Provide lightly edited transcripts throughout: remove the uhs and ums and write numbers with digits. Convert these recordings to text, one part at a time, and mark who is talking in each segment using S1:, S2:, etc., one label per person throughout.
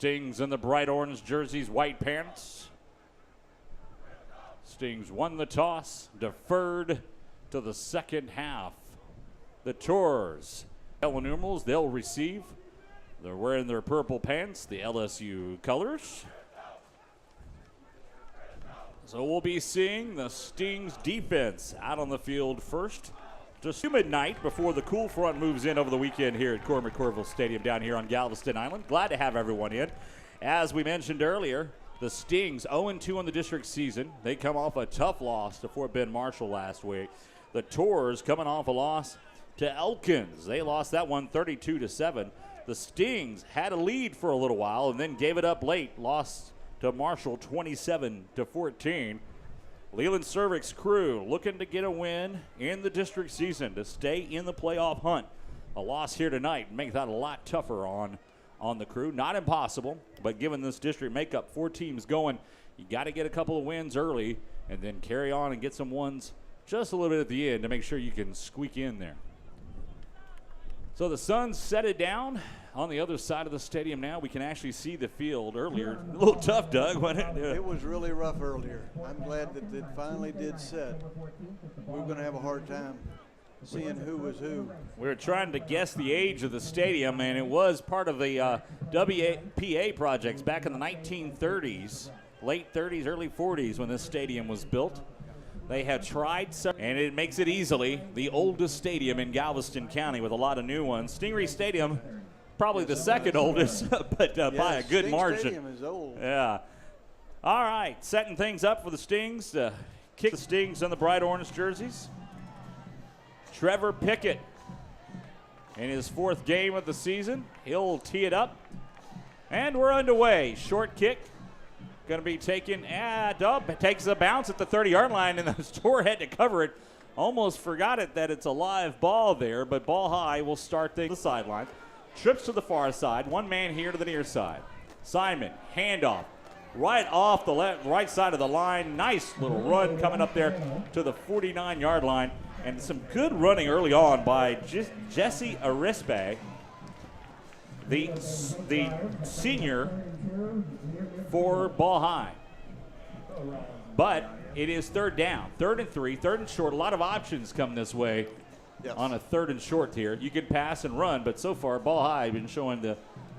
S1: Stings in the bright orange jerseys, white pants. Stings won the toss, deferred to the second half. The Tours, yellow numerals, they'll receive. They're wearing their purple pants, the LSU colors. So we'll be seeing the Stings defense out on the field first. Just midnight before the cool front moves in over the weekend here at Cormac Corville Stadium down here on Galveston Island. Glad to have everyone in. As we mentioned earlier, the Stings 0-2 in the district season. They come off a tough loss to Fort Bend Marshall last week. The Tours coming off a loss to Elkins. They lost that one 32-7. The Stings had a lead for a little while and then gave it up late. Lost to Marshall 27-14. Leland Cervic's crew looking to get a win in the district season to stay in the playoff hunt. A loss here tonight makes that a lot tougher on the crew. Not impossible, but given this district makeup, 4 teams going, you got to get a couple of wins early and then carry on and get some ones just a little bit at the end to make sure you can squeak in there. So the Suns set it down on the other side of the stadium now. We can actually see the field earlier. A little tough, Doug, wasn't it?
S2: It was really rough earlier. I'm glad that it finally did set. We were going to have a hard time seeing who was who.
S1: We were trying to guess the age of the stadium, and it was part of the WPA projects back in the 1930s, late 30s, early 40s when this stadium was built. They had tried, and it makes it easily the oldest stadium in Galveston County with a lot of new ones. Stingray Stadium, probably the second oldest, but by a good margin.
S2: Stadium is old.
S1: Yeah. All right, setting things up for the Stings to kick the Stings in the bright orange jerseys. Trevor Pickett in his 4th game of the season. He'll tee it up, and we're underway. Short kick. Going to be taken it takes a bounce at the 30-yard line, and the Store had to cover it. Almost forgot it that it's a live ball there, but ball high will start the sideline. Trips to the far side. One man here to the near side. Simon, handoff. Right off the right side of the line. Nice little run coming up there to the 49-yard line. And some good running early on by Jesse Arispe, the senior for ball high. But it is 3rd down, 3rd and 3, 3rd and short. A lot of options come this way on a 3rd and short here. You can pass and run, but so far ball high has been showing the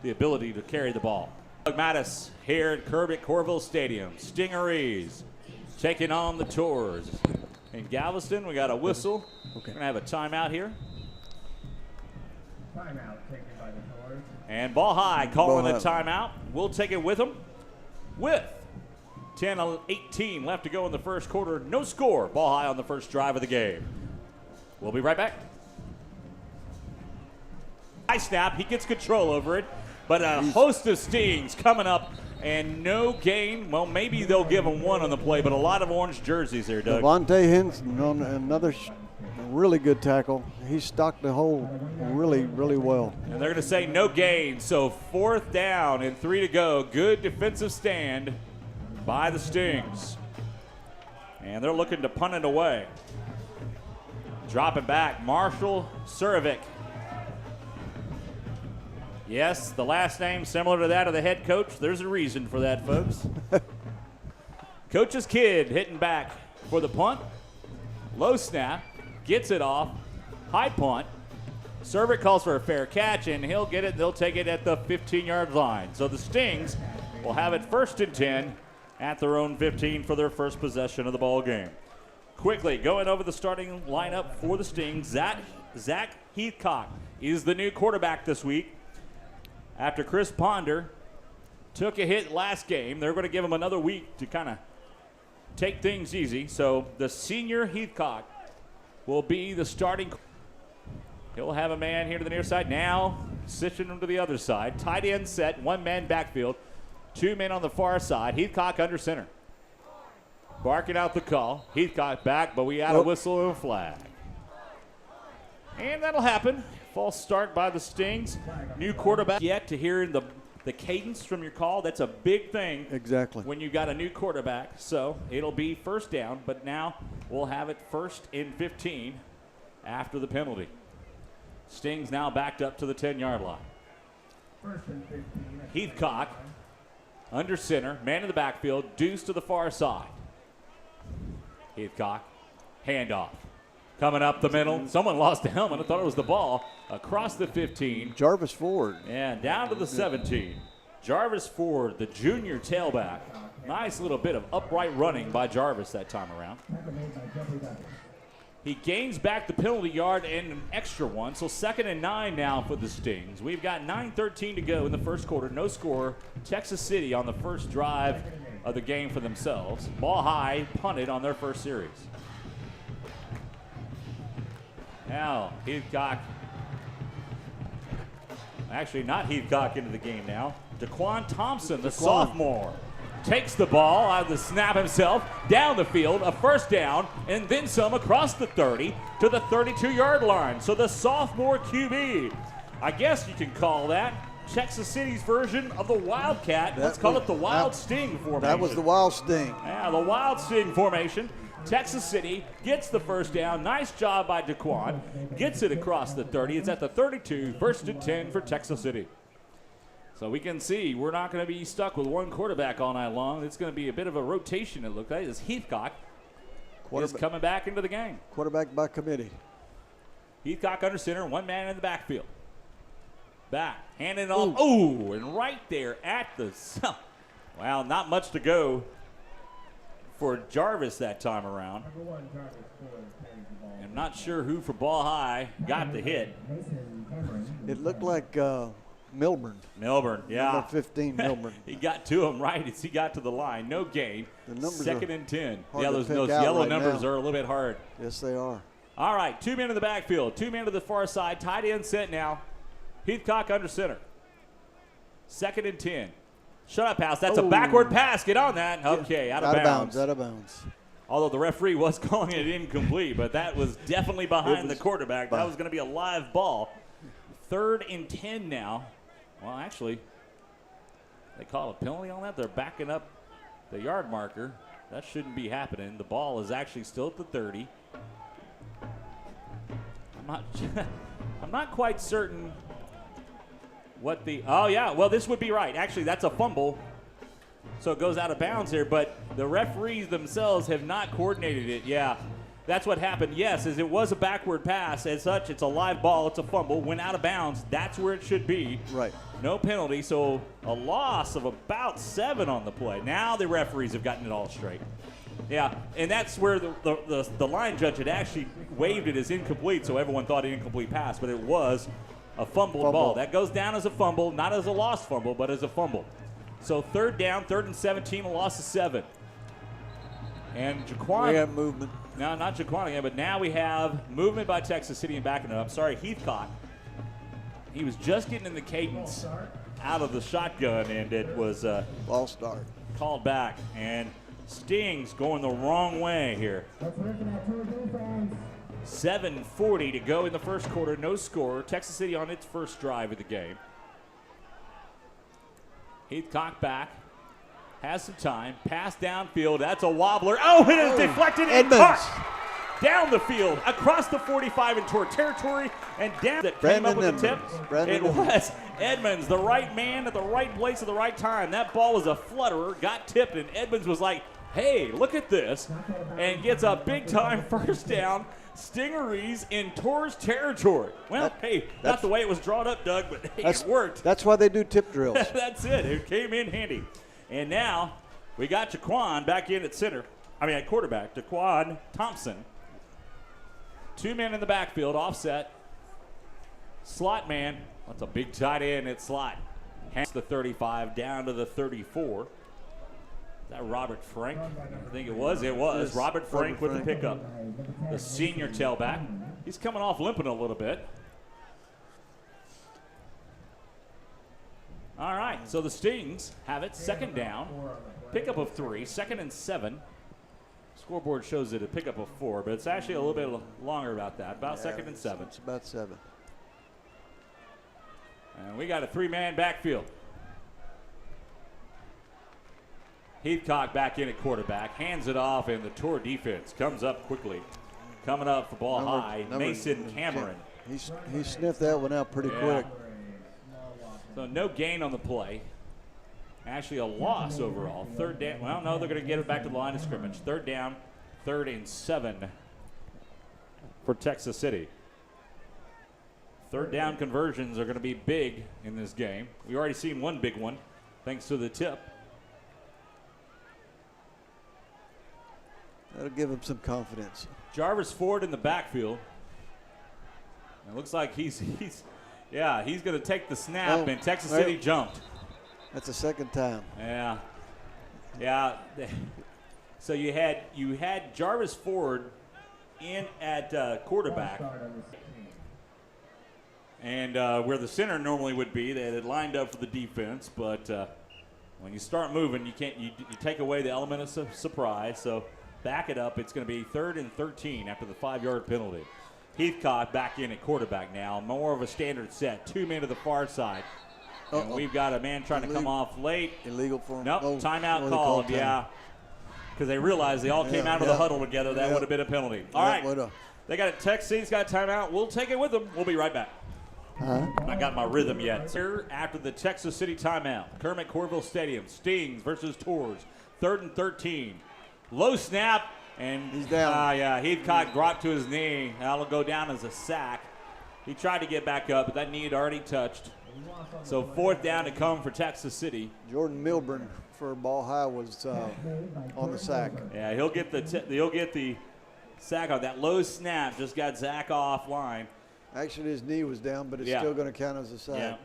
S1: ability to carry the ball. Doug Mattis here at Cormac Corville Stadium. Stingarees taking on the Tours. In Galveston, we got a whistle. We're going to have a timeout here.
S3: Timeout taken by the Tours.
S1: And ball high calling the timeout. We'll take it with them. With 10-18 left to go in the first quarter. No score. Ball high on the first drive of the game. We'll be right back. High snap. He gets control over it. But a host of Stings coming up and no gain. Well, maybe they'll give him 1 on the play, but a lot of orange jerseys there, Doug.
S2: Devontae Henson on another really good tackle. He stocked the hole really, really well.
S1: And they're going to say no gain, so 4th down and 3 to go. Good defensive stand by the Stings. And they're looking to punt it away. Dropping back, Marshall Surovic. Yes, the last name similar to that of the head coach. There's a reason for that, folks. Coach's kid hitting back for the punt. Low snap, gets it off. High punt. Surovic calls for a fair catch, and he'll get it. They'll take it at the 15-yard line. So the Stings will have it 1st and 10 at their own 15 for their first possession of the ball game. Quickly going over the starting lineup for the Stings. Zach Heathcock is the new quarterback this week. After Chris Ponder took a hit last game, they're going to give him another week to kind of take things easy. So the senior Heathcock will be the starting. He'll have a man here to the near side. Now switching him to the other side. Tight end set, 1-man backfield. 2 men on the far side. Heathcock under center. Barking out the call. Heathcock back, but we had a whistle and a flag. And that'll happen. False start by the Stings. New quarterback yet to hear the cadence from your call. That's a big thing.
S2: Exactly.
S1: When you got a new quarterback. So it'll be 1st down, but now we'll have it 1st and 15 after the penalty. Stings now backed up to the 10-yard line.
S3: First and 15.
S1: Heathcock under center, man in the backfield, deuce to the far side. Heathcock, handoff. Coming up the middle. Someone lost the helmet. I thought it was the ball. Across the 15.
S2: Jarvis Ford.
S1: And down to the 17. Jarvis Ford, the junior tailback. Nice little bit of upright running by Jarvis that time around. He gains back the penalty yard and an extra one. So 2nd and 9 now for the Stings. We've got 9:13 to go in the first quarter. No score. Texas City on the first drive of the game for themselves. Ball high, punted on their first series. Now, Heathcock. Actually, not Heathcock into the game now. Daquan Thompson, the sophomore, takes the ball out of the snap himself, down the field, a first down, and then some across the 30 to the 32-yard line. So the sophomore QB, I guess you can call that Texas City's version of the Wildcat. Let's call it the Wild Sting formation.
S2: That was the Wild Sting.
S1: Yeah, the Wild Sting formation. Texas City gets the first down. Nice job by Daquan. Gets it across the 30. It's at the 32. 1st and 10 for Texas City. So we can see we're not going to be stuck with one quarterback all night long. It's going to be a bit of a rotation, it looks like. As Heathcock is coming back into the game.
S2: Quarterback by committee.
S1: Heathcock under center, one man in the backfield. Back, handing it off. Oh, and right there at the, well, not much to go for Jarvis that time around. I'm not sure who for ball high got the hit.
S2: It looked like Milburn.
S1: Milburn, yeah.
S2: Number 15, Milburn.
S1: He got to him right as he got to the line. No gain.
S2: The numbers
S1: 2nd and 10.
S2: hard
S1: Yeah,
S2: to
S1: those
S2: pick out
S1: yellow
S2: right
S1: numbers
S2: now.
S1: are a little bit hard.
S2: Yes, they are.
S1: All right, 2 men in the backfield, 2 men to the far side, tight end set now. Heathcock under center. 2nd and 10. Shut up, pass. That's a backward pass. Get on that. Okay, out of bounds.
S2: Out of bounds.
S1: Although the referee was calling it incomplete, but that was definitely behind the quarterback. That was going to be a live ball. 3rd and 10 now. Well, actually, they call a penalty on that. They're backing up the yard marker. That shouldn't be happening. The ball is actually still at the 30. I'm not quite certain what the, oh yeah, well this would be right. Actually, that's a fumble. So it goes out of bounds here, but the referees themselves have not coordinated it. Yeah, that's what happened. Yes, as it was a backward pass. As such, it's a live ball. It's a fumble. Went out of bounds. That's where it should be.
S2: Right.
S1: No penalty, so a loss of about 7 on the play. Now the referees have gotten it all straight. Yeah, and that's where the line judge had actually waved it as incomplete, so everyone thought an incomplete pass, but it was a fumbled ball. That goes down as a fumble, not as a lost fumble, but as a fumble. So 3rd down, 3rd and 17, a loss of 7. And Jaquan.
S2: We have movement.
S1: No, not Jaquan again, but now we have movement by Texas City and backing it up. Sorry, Heathcock. He was just getting in the cadence out of the shotgun, and it was
S2: ball start
S1: called back. And Stings going the wrong way here. 7:40 to go in the first quarter, no score. Texas City on its first drive of the game. Heathcock back, has some time, pass downfield, that's a wobbler. Oh, it is deflected and caught down the field, across the 45 and toward territory, and down that came up with the tip. It was Edmonds, the right man at the right place at the right time. That ball was a flutterer, got tipped, and Edmonds was like, hey, look at this, and gets a big-time first down. Stingeries in Torres territory. Well, hey, not the way it was drawn up, Doug, but hey, it worked.
S2: That's why they do tip drills.
S1: That's it. It came in handy. And now we got Jaquan back in at center. I mean, at quarterback, Daquan Thompson. 2 men in the backfield, offset. Slot man. That's a big tight end at slot. Hands the 35 down to the 34. Is that Robert Frank? I think it was. It was. Robert Frank with the pickup. The senior tailback. He's coming off limping a little bit. All right, so the Stings have it. 2nd down. Pickup of 3. 2nd and 7. Scoreboard shows it a pickup of 4, but it's actually a little bit longer about that. About 2nd and 7.
S2: It's about 7.
S1: And we got a 3-man backfield. Heathcock back in at quarterback, hands it off, and the Tor defense comes up quickly. Coming up for ball high, Mason Cameron.
S2: He sniffed that one out pretty quick.
S1: So no gain on the play. Actually a loss overall. Third down. Well, no, they're going to get it back to the line of scrimmage. Third down, 3rd and 7 for Texas City. Third down conversions are going to be big in this game. We already seen one big one thanks to the tip.
S2: That'll give him some confidence.
S1: Jarvis Ford in the backfield. It looks like he's going to take the snap, and Texas City jumped.
S2: That's the second time.
S1: Yeah. So you had Jarvis Ford in at quarterback, and where the center normally would be, they had lined up for the defense. But when you start moving, you take away the element of surprise. So back it up. It's going to be 3rd and 13 after the 5-yard penalty. Heathcock back in at quarterback now. More of a standard set. 2 men to the far side. And we've got a man trying to come off late.
S2: Illegal for him.
S1: Nope, timeout called, yeah. Because they realized they all came out of the huddle together. That would have been a penalty. All right. They got it. Texas City's got a timeout. We'll take it with them. We'll be right back. I got my rhythm yet. Here after the Texas City timeout. Kermit Corville Stadium. Stings versus Tours. 3rd and 13. Low snap. And
S2: he's down.
S1: Heathcock brought to his knee. That'll go down as a sack. He tried to get back up, but that knee had already touched. So 4th down to come for Texas City.
S2: Jordan Milburn for Ball High was on the sack.
S1: Yeah, he'll get the sack on that low snap. Just got Zach offline.
S2: Actually, his knee was down, but it's still going to count as a sack.
S1: Yeah.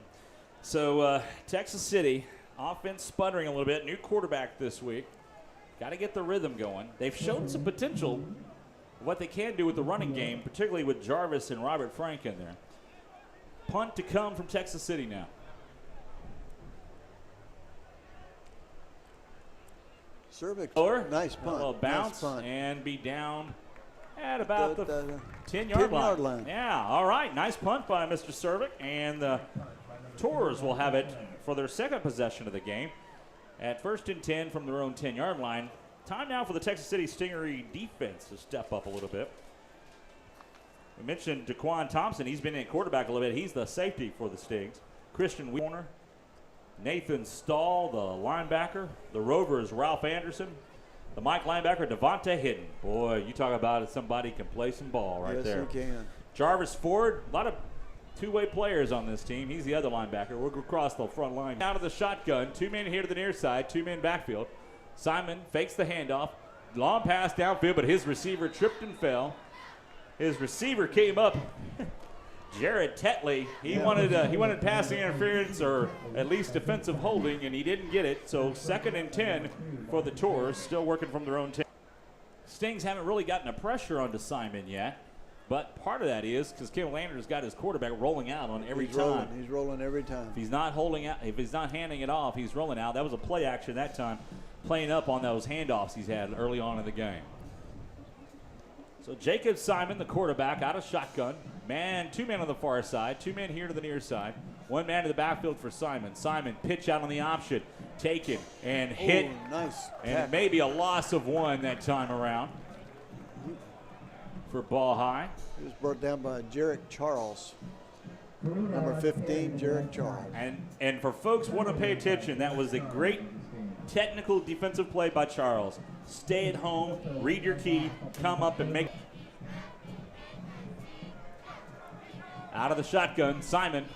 S1: So Texas City offense sputtering a little bit. New quarterback this week. Got to get the rhythm going. They've shown some potential of what they can do with the running game, particularly with Jarvis and Robert Frank in there. Punt to come from Texas City now.
S2: Cervix, nice punt.
S1: A little bounce and be down at about the 10-yard line. Yeah, all right. Nice punt by Mr. Cervic. And the Tours will have it for their second possession of the game at 1st and 10 from their own 10-yard line. Time now for the Texas City Stingery defense to step up a little bit. We mentioned Daquan Thompson. He's been in quarterback a little bit. He's the safety for the Stings. Christian Warner, Nathan Stahl, the linebacker. The Rover is Ralph Anderson. The Mike linebacker, Devontae Hidden. Boy, you talk about it, somebody can play some ball right there.
S2: Yes, he can.
S1: Jarvis Ford, a lot of two-way players on this team. He's the other linebacker. We'll go across the front line. Out of the shotgun, 2 men here to the near side, 2 men backfield. Simon fakes the handoff. Long pass downfield, but his receiver tripped and fell. His receiver came up. Jared Tetley, he wanted passing interference or at least defensive holding, and he didn't get it. So 2nd and 10 for the Tours, still working from their own 10. Stings haven't really gotten a pressure onto Simon yet, but part of that is because Kim Lander's got his quarterback rolling out on every time.
S2: He's rolling every time.
S1: If he's not holding out, if he's not handing it off, he's rolling out. That was a play action that time, playing up on those handoffs he's had early on in the game. So Jacob Simon, the quarterback, out of shotgun. 2 men on the far side, 2 men here to the near side. 1 man to the backfield for Simon. Simon pitch out on the option, taken and hit.
S2: Nice.
S1: And maybe a loss of 1 that time around for Ball High.
S2: He was brought down by Jarek Charles. Number 15, Jarek Charles.
S1: And for folks who want to pay attention, that was a great technical defensive play by Charles. Stay at home, read your key, come up and make. Out of the shotgun, Simon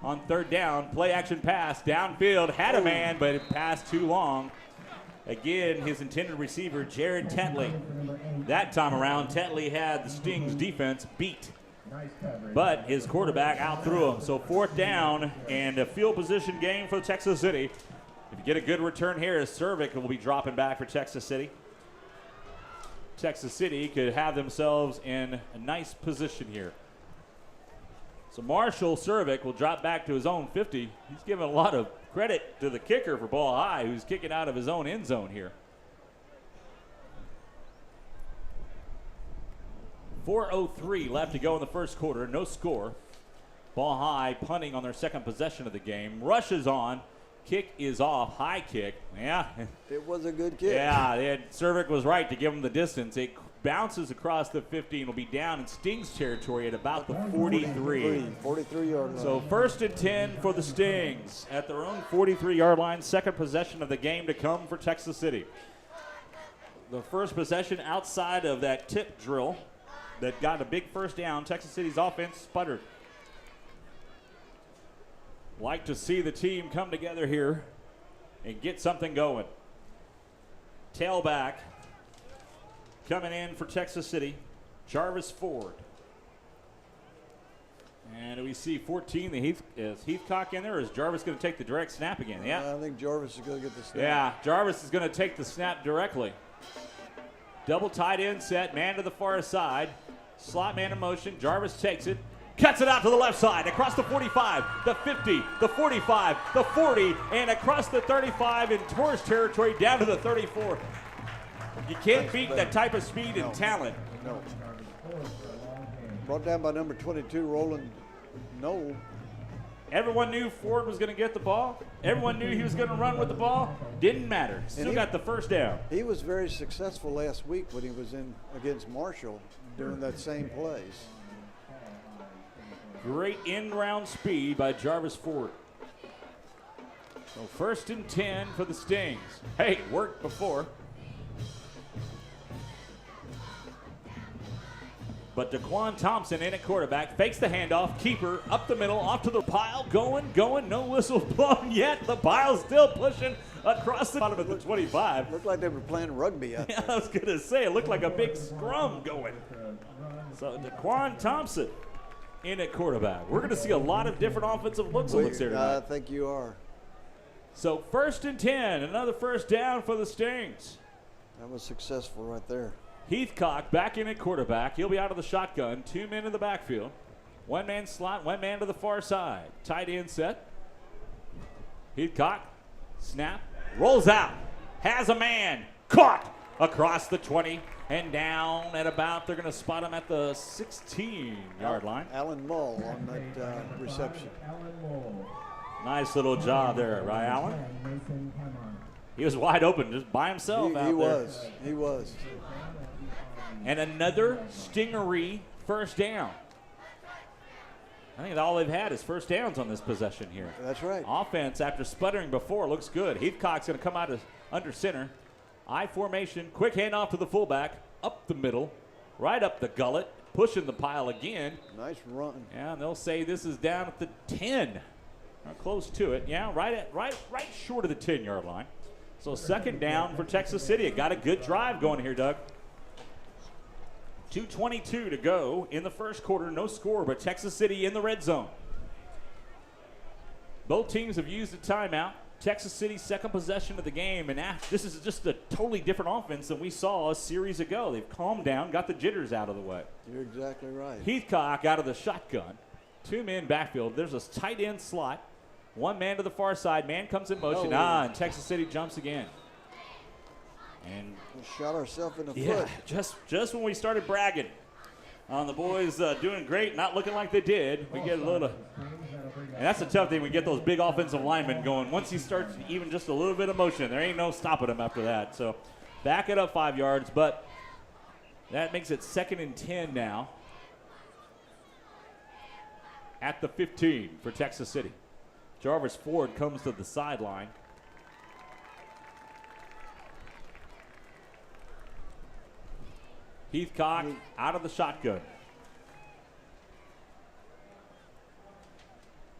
S1: on 3rd down, play action pass, downfield, had a man, but it passed too long. Again, his intended receiver, Jared Tetley. That time around, Tetley had the Stings defense beat, but his quarterback outthrew him. So 4th down and a field position game for Texas City. If you get a good return here, Cervic will be dropping back for Texas City. Texas City could have themselves in a nice position here. So Marshall Cervic will drop back to his own 50. He's giving a lot of credit to the kicker for Ball High, who's kicking out of his own end zone here. 4:03 left to go in the first quarter. No score. Ball High punting on their second possession of the game. Rushes on. kick is off. High kick. Yeah.
S2: It was a good kick.
S1: Yeah, Cervic was right to give him the distance. It bounces across the 15. Will be down in Stings territory at about the 43.
S2: 43-yard line.
S1: So 1st and 10 for the Stings at their own 43-yard line. Second possession of the game to come for Texas City. The first possession outside of that tip drill that got a big first down. Texas City's offense sputtered. Like to see the team come together here and get something going. Tailback coming in for Texas City, Jarvis Ford. And we see 14, is Heathcock in there, or is Jarvis going to take the direct snap again? Yeah.
S2: I think Jarvis is going to get the snap.
S1: Yeah, Jarvis is going to take the snap directly. Double tight end set, man to the far side. Slot man in motion, Jarvis takes it. Cuts it out to the left side, across the 45, the 50, the 45, the 40, and across the 35 in Taurus territory down to the 34. You can't beat that type of speed and talent.
S2: No. Brought down by number 22, Roland Knoll.
S1: Everyone knew Ford was going to get the ball. Everyone knew he was going to run with the ball. Didn't matter. Still got the first down.
S2: He was very successful last week when he was in against Marshall doing that same plays.
S1: Great in-round speed by Jarvis Ford. So 1st and 10 for the Stings. Hey, worked before. But DeQuan Thompson in at quarterback, fakes the handoff, keeper up the middle, off to the pile, going, no whistle blown yet. The pile's still pushing across the bottom of the 25.
S2: Looked like they were playing rugby out
S1: Yeah,
S2: there.
S1: I was going to say, it looked like a big scrum going. So DeQuan Thompson in at quarterback. We're going to see a lot of different offensive looks here tonight.
S2: I think you are.
S1: So 1st and 10, another first down for the Stings.
S2: That was successful right there.
S1: Heathcock back in at quarterback. He'll be out of the shotgun. 2 men in the backfield. 1 man slot, 1 man to the far side. Tight end set. Heathcock, snap, rolls out, has a man, caught across the 20 and down at about, they're going to spot him at the 16-yard line.
S2: Alan Mull on that reception.
S1: Nice little job there, right, Alan? He was wide open just by himself out there.
S2: He was.
S1: And another stingery first down. I think all they've had is first downs on this possession here.
S2: That's right.
S1: Offense, after sputtering before, looks good. Heathcock's going to come out under center. I formation, quick handoff to the fullback, up the middle, right up the gullet, pushing the pile again.
S2: Nice run.
S1: Yeah, and they'll say this is down at the 10. Or close to it. Yeah, right short of the 10-yard line. So 2nd down for Texas City. It got a good drive going here, Doug. 2:22 to go in the first quarter. No score, but Texas City in the red zone. Both teams have used a timeout. Texas City's second possession of the game, and this is just a totally different offense than we saw a series ago. They've calmed down, got the jitters out of the way.
S2: You're exactly right.
S1: Heathcock out of the shotgun. 2 men backfield. There's a tight end slot. 1 man to the far side. Man comes in motion. And Texas City jumps again. And
S2: we shot ourselves in the
S1: yeah,
S2: foot.
S1: just when we started bragging on the boys doing great, not looking like they did, we get a little. And that's the tough thing. We get those big offensive linemen going. Once he starts even just a little bit of motion, there ain't no stopping him after that. So back it up 5 yards, but that makes it 2nd and 10 now at the 15 for Texas City. Jarvis Ford comes to the sideline. Heathcock out of the shotgun.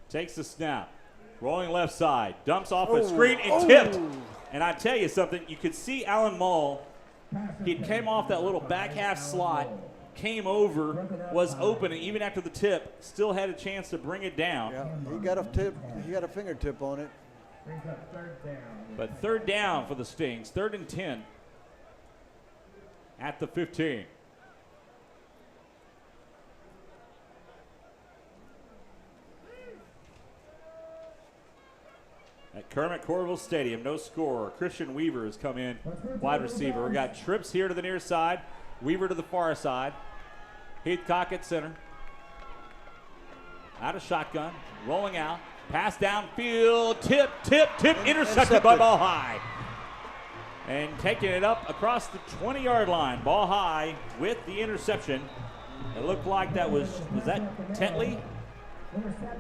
S1: Takes the snap. Rolling left side. Dumps off a screen and tipped. And I tell you something, you could see Alan Mull. He came off that little back half slot, came over, was open, and even after the tip, still had a chance to bring it down.
S2: Yeah, he got a tip. He got a fingertip on it.
S1: But 3rd down for the Stings. 3rd and 10 at the 15. At Kermit Corville Stadium, no score. Christian Weaver has come in, wide receiver. We got Trips here to the near side, Weaver to the far side. Heathcock at center. Out of shotgun, rolling out, Pass downfield, tip, intercepted by Ball High. And taking it up across the 20-yard line. Ball High with the interception. It looked like that was that Tetley?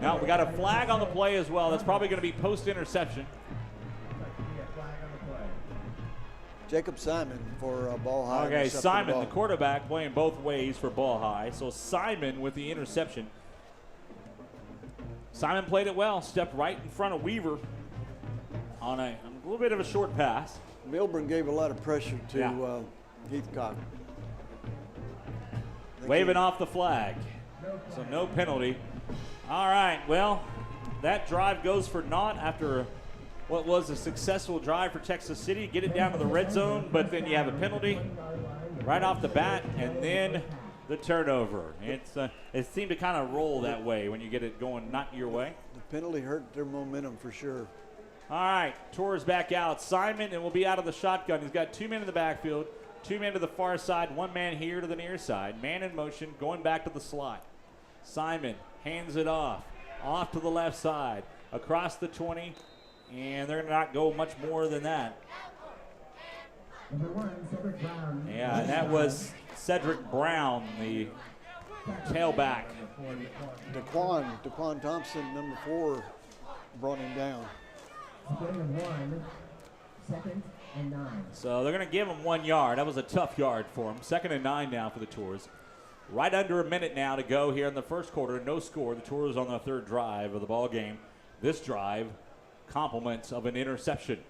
S1: No, we got a flag on the play as well. That's probably going to be post-interception.
S2: Jacob Simon for Ball High.
S1: Okay, Simon, the quarterback, playing both ways for Ball High. So Simon with the interception. Simon played it well, stepped right in front of Weaver on a little bit of a short pass.
S2: Milburn gave a lot of pressure to Heathcock.
S1: Waving off the flag, so no penalty. All right, well, that drive goes for naught after what was a successful drive for Texas City. Get it down to the red zone, but then you have a penalty right off the bat, and then the turnover. It seemed to kind of roll that way when you get it going not your way.
S2: The penalty hurt their momentum for sure.
S1: All right, Torres back out. Simon, and will be out of the shotgun. He's got 2 men in the backfield, 2 men to the far side, 1 man here to the near side. Man in motion, going back to the slot. Simon hands it off to the left side, across the 20, and they're not go much more than that. Yeah, and that was Cedric Brown, the tailback.
S2: Daquan Thompson, number 4, brought him down.
S1: So they're going to give him 1 yard. That was a tough yard for him. 2nd and 9 now for the Tours. Right under a minute now to go here in the first quarter. No score. The Tours on the 3rd drive of the ball game. This drive, compliments of an interception.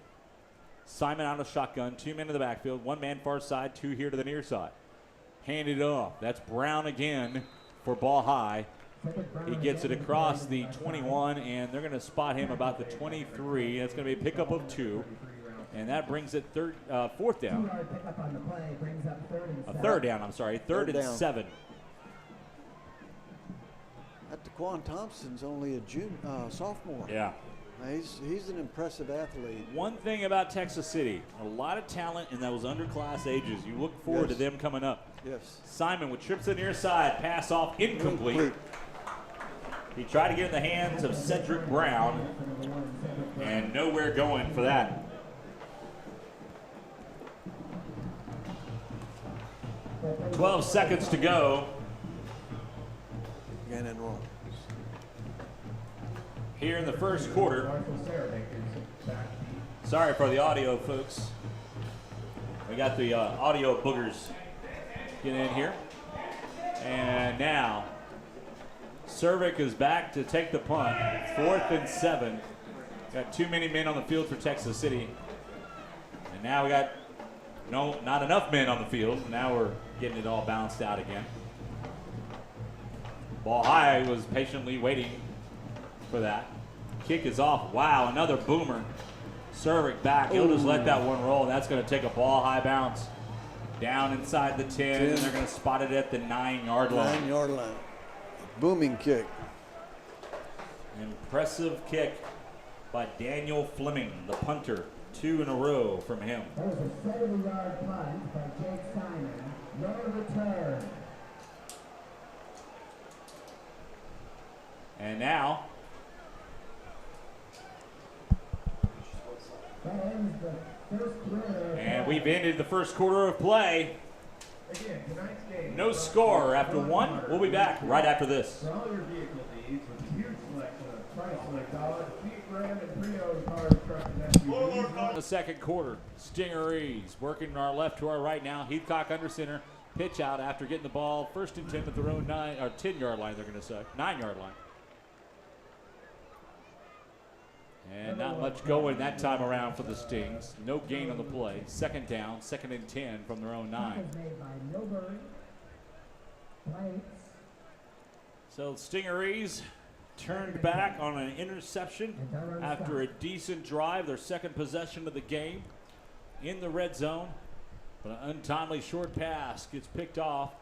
S1: Simon out of shotgun, 2 men in the backfield, 1 man far side, 2 here to the near side. Handed off. That's Brown again for Ball High. He gets it across the 21, and they're going to spot him about the 23. That's going to be a pickup of 2, and that brings it 4th down. A 3rd down, I'm sorry. 3rd and 7.
S2: That Daquan Thompson's only a sophomore.
S1: Yeah.
S2: He's an impressive athlete.
S1: One thing about Texas City, a lot of talent in those underclass ages. You look forward to them coming up.
S2: Yes.
S1: Simon with trips to the near side, pass off, incomplete. He tried to get in the hands of Cedric Brown, and nowhere going for that. "12 seconds to go.
S2: Gannon wrong.
S1: Here in the first quarter. Sorry for the audio, folks. We got the audio boogers getting in here. And now, Cervic is back to take the punt. 4th and 7. Got too many men on the field for Texas City. And now we got not enough men on the field. Now we're getting it all balanced out again. Ball High was patiently waiting for that. Kick is off. Wow, another boomer. Cervic back. He'll just let that one roll. That's going to take a Ball High bounce. Down inside the 10, and they're going to spot it at the 9-yard line.
S2: 9-yard line. Booming kick.
S1: Impressive kick by Daniel Fleming, the punter. 2 in a row from him.
S3: That was a 70-yard punt by Jake Simon. No return.
S1: And now,
S3: That ends the first quarter.
S1: and we've ended the first quarter of play.
S3: Again, tonight's game.
S1: No score after 1. We'll be back right after this.
S3: For all your vehicle needs, with a huge selection of Chrysler, Dodge, Jeep, Ram, and pre-owned cars, trucks, and SUVs.
S1: The second quarter, Stingeries working our left to our right now. Heathcock under center. Pitch out after getting the ball. 1st and 10 at their own 10-yard line, they're going to say. 9-yard line. And not much going that time around for the Stings. No gain on the play. 2nd down, 2nd and 10 from their own 9. So Stingeries turned back on an interception after a decent drive, their 2nd possession of the game in the red zone. But an untimely short pass gets picked off.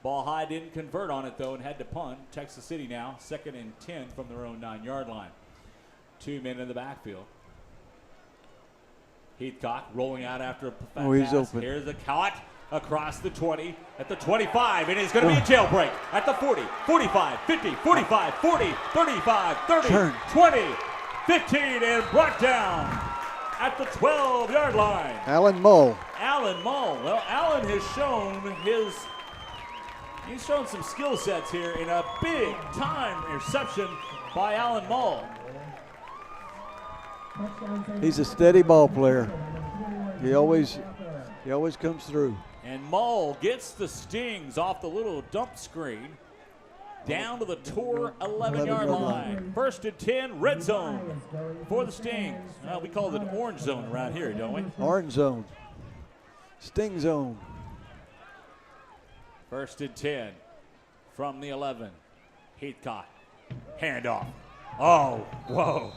S1: Ball High didn't convert on it, though, and had to punt. Texas City now, 2nd and 10 from their own 9-yard line. 2 men in the backfield. Heathcock rolling out after a pass.
S2: He's open.
S1: Here's the caught. across the 20, at the 25, and it's going to be a jailbreak at the 40, 45, 50, 45, 40, 35, 30,
S2: Turn.
S1: 20, 15, and brought down at the 12-yard line.
S2: Alan Mull.
S1: Alan Mull. Well, Alan has he's shown some skill sets here in a big-time interception by Alan Mull.
S2: He's a steady ball player. He always comes through.
S1: And Mull gets the Stings off the little dump screen down to the Tor 11-yard line. 1st and 10, red zone for the Stings. We call it an orange zone around here, don't we?
S2: Orange zone. Sting zone.
S1: 1st and 10 from the 11. Heathcock. Handoff. Oh, whoa.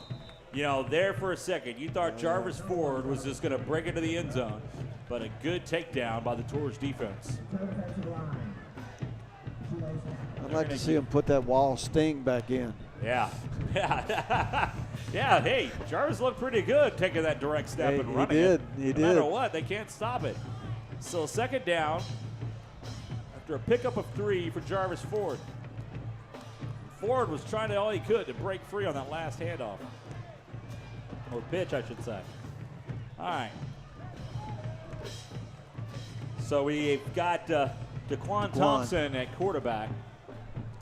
S1: You know, there for a second, you thought Jarvis Ford was just going to break into the end zone, but a good takedown by the Tours defense.
S2: I'd like to see him put that wall Sting back in.
S1: Yeah. Yeah, hey, Jarvis looked pretty good taking that direct step
S2: Hey,
S1: and running
S2: he did.
S1: it.
S2: He
S1: No
S2: did.
S1: matter what, they can't stop it. So 2nd down after a pickup of 3 for Jarvis Ford. Ford was trying all he could to break free on that last handoff. Or pitch, I should say. All right. So we've got Daquan Thompson at quarterback.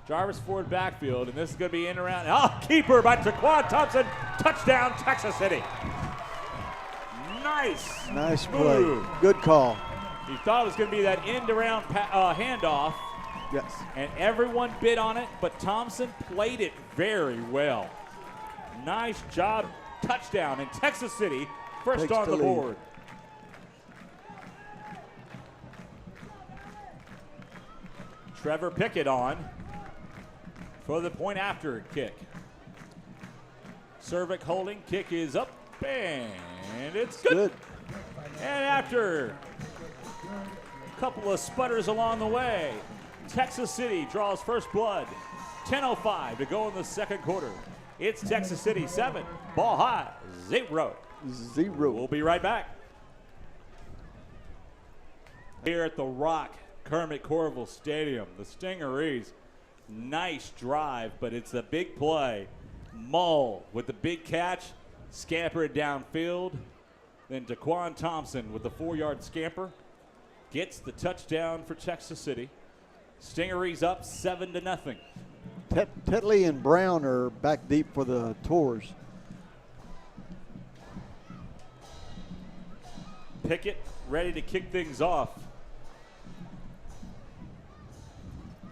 S1: Jarvis Ford backfield, and this is going to be in around. Oh, keeper by Daquan Thompson. Touchdown, Texas City. Nice.
S2: Nice play.
S1: move.
S2: Good call.
S1: He thought it was going to be that end-around handoff,
S2: Yes.
S1: and everyone bid on it, but Thompson played it very well. Nice job. Touchdown in Texas City. First
S2: Takes
S1: on
S2: the
S1: the
S2: lead.
S1: board. Trevor Pickett on for the point after kick. Cervic holding. Kick is up, and it's good. And after a couple of sputters along the way, Texas City draws first blood. 10:05 to go in the second quarter. It's Texas City 7, Ball High 0.
S2: 0.
S1: We'll be right back. Here at the Rock Kermit Corval Stadium, the Stingerees. Nice drive, but it's a big play. Mull with the big catch, scamper it downfield. Then Daquan Thompson with the 4-yard scamper gets the touchdown for Texas City. Stingerees up 7-0.
S2: Tetley and Brown are back deep for the Tours.
S1: Pickett ready to kick things off.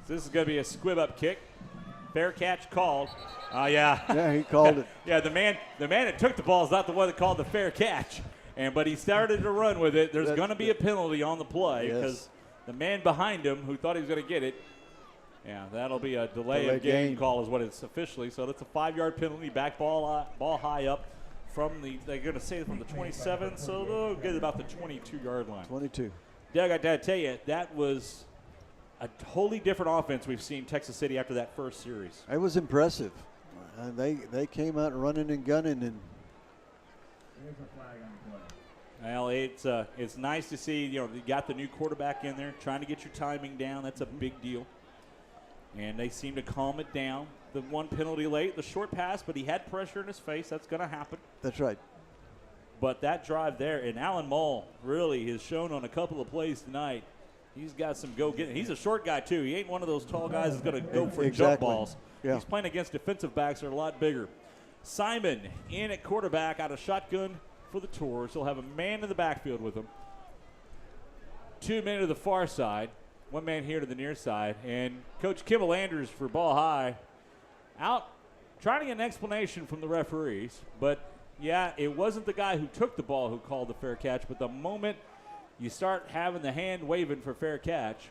S1: This is going to be a squib-up kick. Fair catch called. Yeah.
S2: Yeah, he called it.
S1: Yeah, the man that took the ball is not the one that called the fair catch. But he started to run with it. There's going to be a penalty on the play because the man behind him who thought he was going to get it, yeah, that'll be a delay of game call is what it's officially. So that's a 5-yard penalty. Back ball high up from they're going to say from the 27, so they'll get about the 22-yard line.
S2: 22.
S1: Doug, I got to tell you, that was a totally different offense we've seen Texas City after that first series.
S2: It was impressive. They came out running and gunning, and
S3: There's a flag on the play.
S1: Well, it's nice to see, you got the new quarterback in there trying to get your timing down. That's a big deal. And they seem to calm it down. The one penalty late, the short pass, but he had pressure in his face. That's going to happen.
S2: that's right.
S1: But that drive there, and Alan Mull really has shown on a couple of plays tonight, he's got some go-getting. He's a short guy, too. He ain't one of those tall guys that's going to go for jump balls.
S2: Yeah.
S1: He's playing against defensive backs that are a lot bigger. Simon in at quarterback out of shotgun for the Tours. He'll have a man in the backfield with him. 2 men to the far side. 1 man here to the near side. And Coach Kimmel Andrews for Ball High out trying to get an explanation from the referees. But, yeah, it wasn't the guy who took the ball who called the fair catch. But the moment you start having the hand waving for fair catch,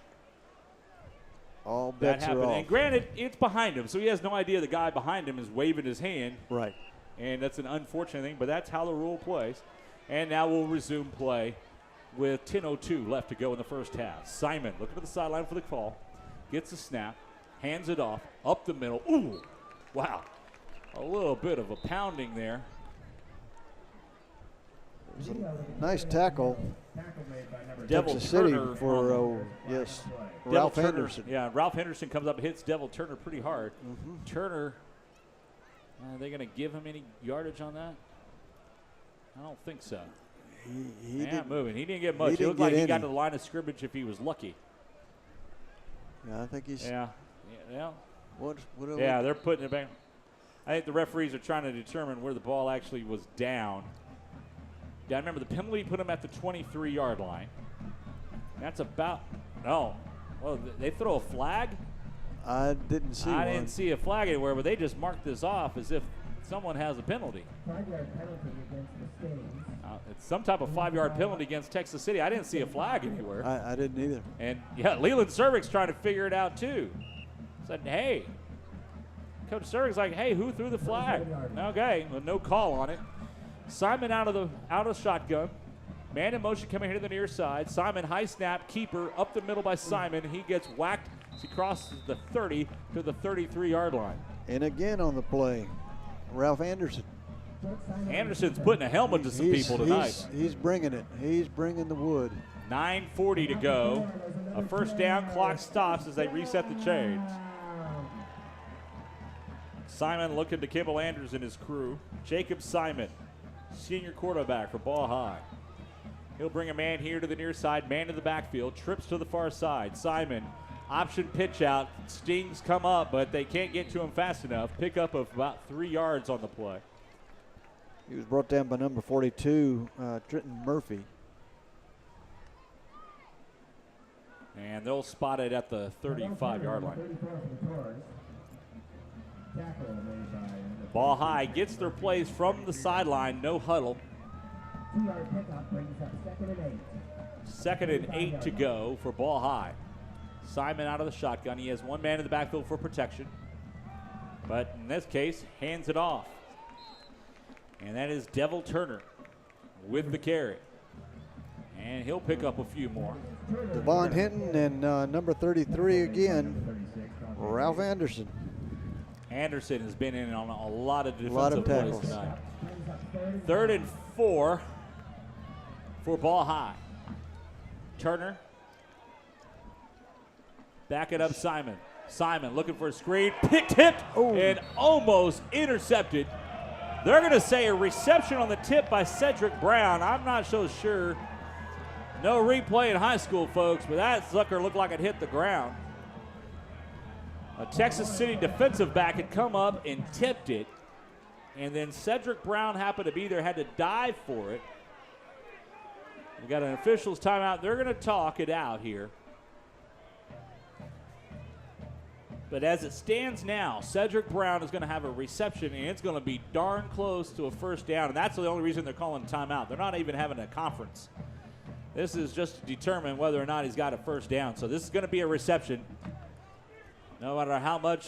S2: All
S1: that
S2: bets are
S1: happened.
S2: off.
S1: And granted, it's behind him. So he has no idea the guy behind him is waving his hand.
S2: Right.
S1: And that's an unfortunate thing. But that's how the rule plays. And now we'll resume play with 10:02 left to go in the first half. Simon looking to the sideline for the call. Gets the snap. Hands it off. Up the middle. Ooh. Wow. A little bit of a pounding there.
S2: Nice tackle.
S1: Devil
S2: Texas City
S1: Turner
S2: for, yes, Ralph Henderson.
S1: Yeah, Ralph Henderson comes up and hits Devil Turner pretty hard. Turner, are they going to give him any yardage on that? I don't think so.
S2: He
S1: not
S2: didn't
S1: moving. He didn't get much.
S2: he
S1: It looked
S2: didn't
S1: like
S2: get
S1: he got
S2: any.
S1: to the line of scrimmage if he was lucky.
S2: Yeah, I think he's.
S1: Yeah.
S2: What
S1: Yeah, they're putting it back. I think the referees are trying to determine where the ball actually was down. Yeah, I remember the penalty put him at the 23-yard line. That's about, well, they throw a flag?
S2: I didn't see
S1: I
S2: one.
S1: didn't see a flag anywhere, but they just marked this off as if someone has a penalty.
S3: 5-yard penalty against the Stings.
S1: It's some type of 5-yard penalty against Texas City. I didn't see a flag anywhere.
S2: I didn't either.
S1: And, yeah, Leland Cervic's trying to figure it out, too. Said, hey. Coach Cervic's like, hey, who threw the flag? Okay, well, no call on it. Simon out of shotgun. Man in motion coming here to the near side. Simon, high snap, keeper, up the middle by Simon. He gets whacked as he crosses the 30 to the 33-yard line.
S2: And again on the play, Ralph Anderson.
S1: Anderson's putting a helmet to some people tonight.
S2: He's bringing it. He's bringing the wood.
S1: 9:40 to go. A first down, clock stops as they reset the chains. Simon looking to Kimball Andrews and his crew. Jacob Simon, senior quarterback for Ball High. He'll bring a man here to the near side, man to the backfield, trips to the far side. Simon, option pitch out. Stings come up, but they can't get to him fast enough. Pickup of about 3 yards on the play.
S2: He was brought down by number 42, Trenton Murphy.
S1: And they'll spot it at the 35-yard line. Ball High gets their plays from the sideline, no huddle.
S3: 2-yard pickup brings up 2nd and 8.
S1: 2nd and 8 to go for Ball High. Simon out of the shotgun. He has one man in the backfield for protection. But in this case, hands it off. And that is Devil Turner with the carry. And he'll pick up a few more.
S2: Devon Hinton and number 33 again, Ralph Anderson.
S1: Anderson has been in on a lot of defensive
S2: lot of
S1: plays
S2: tackles
S1: tonight. 3rd and 4 for Ball High. Turner. Back it up, Simon. Simon looking for a screen. Tipped and almost intercepted. They're going to say a reception on the tip by Cedric Brown. I'm not so sure. No replay in high school, folks, but that sucker looked like it hit the ground. A Texas City defensive back had come up and tipped it, and then Cedric Brown happened to be there, had to dive for it. We got an official's timeout. They're going to talk it out here. But as it stands now, Cedric Brown is going to have a reception, and it's going to be darn close to a first down, and that's the only reason they're calling a timeout. They're not even having a conference. This is just to determine whether or not he's got a first down. So this is going to be a reception. No matter how much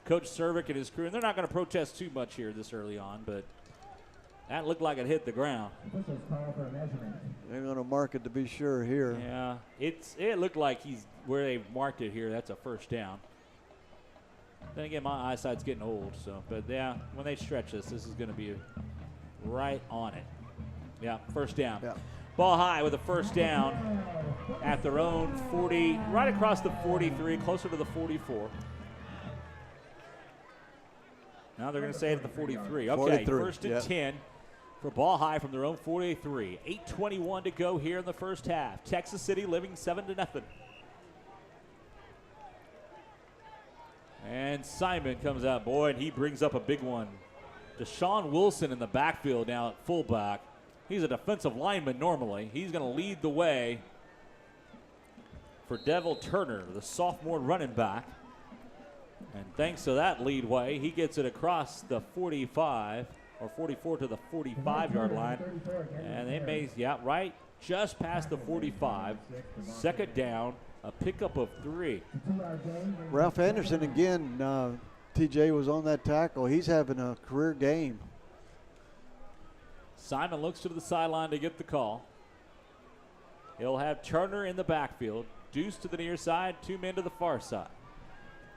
S1: Coach Cervic and his crew, and they're not going to protest too much here this early on, but that looked like it hit the ground.
S2: They're going to mark it to be sure here.
S1: Yeah, it looked like he's where they marked it here. That's a first down. Then again, my eyesight's getting old, so, but yeah, when they stretch this is going to be right on it. Yeah, first down.
S2: Yeah.
S1: Ball High with a first down at their own 40, right across the 43, closer to the 44. Now they're going to say it at the 43. Okay,
S2: 43,
S1: first and 10 for Ball High from their own 43. 8:21 to go here in the first half. Texas City living 7-0. And Simon comes out, boy, and he brings up a big one. Deshaun Wilson in the backfield now at fullback. He's a defensive lineman normally. He's going to lead the way for Devil Turner, the sophomore running back. And thanks to that lead way, he gets it across the 45 or 44 to the 45-yard line. And they may, right just past the 45. Second down, a pickup of 3.
S2: Ralph Anderson again, TJ was on that tackle. He's having a career game.
S1: Simon looks to the sideline to get the call. He'll have Turner in the backfield. Deuce to the near side, 2 men to the far side.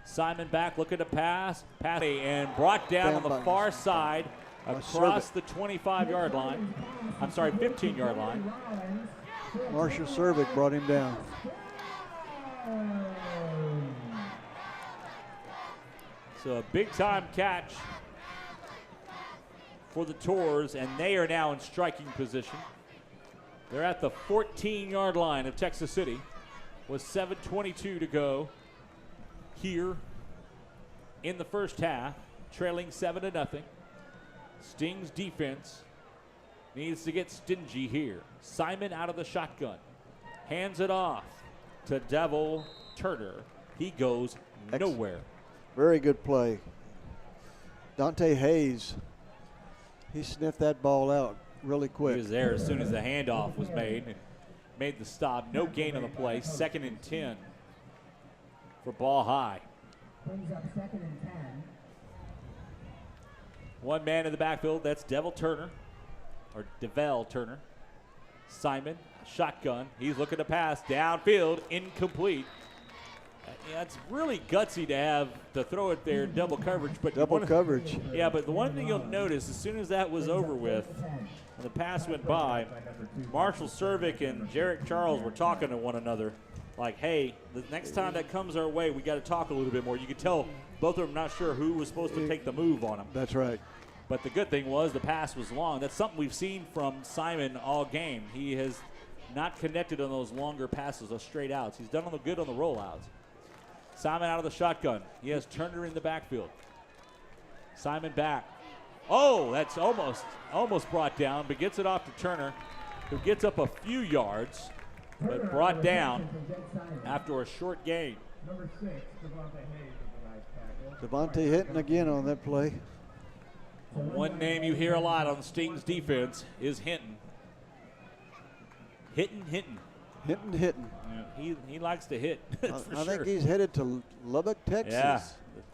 S1: Simon back looking to pass, and brought down on the far side across the 25-yard line. I'm sorry, 15-yard line.
S2: Marshall Cervic brought him down.
S1: So a big-time catch for the Tours, and they are now in striking position. They're at the 14-yard line of Texas City with 7:22 to go here in the first half, trailing 7-0. Sting's defense needs to get stingy here. Simon out of the shotgun. Hands it off to Devil Turner. He goes nowhere.
S2: Very good play. Dante Hayes, he sniffed that ball out really quick.
S1: He was there as soon as the handoff was made and made the stop. No gain on the play. 2nd and 10 for Ball High.
S4: Brings up 2nd and 10.
S1: One man in the backfield. That's Devil Turner, or Devell Turner. Simon, shotgun. He's looking to pass downfield, incomplete. Yeah, it's really gutsy to have to throw it there, double coverage. But
S2: Double coverage.
S1: Yeah, but the one thing you'll notice, as soon as that was over with, and the pass went by, Marshall Cervic and Jarrett Charles were talking to one another, like, hey, the next time that comes our way, we got to talk a little bit more. You could tell both of them not sure who was supposed to take the move on him.
S2: That's right.
S1: But the good thing was the pass was long. That's something we've seen from Simon all game. He has not connected on those longer passes, those straight outs. He's done good on the rollouts. Simon out of the shotgun. He has Turner in the backfield. Simon back. Oh, that's almost brought down, but gets it off to Turner, who gets up a few yards, but brought down after a short gain.
S3: Number 6, Devontae Hayes with the nice tackle.
S2: Devontae hitting again on that play.
S1: One name you hear a lot on Sting's defense is Hinton. Hitting.
S2: Hitting.
S1: Yeah, he likes to hit.
S2: I think he's headed to Lubbock, Texas.
S1: Yeah,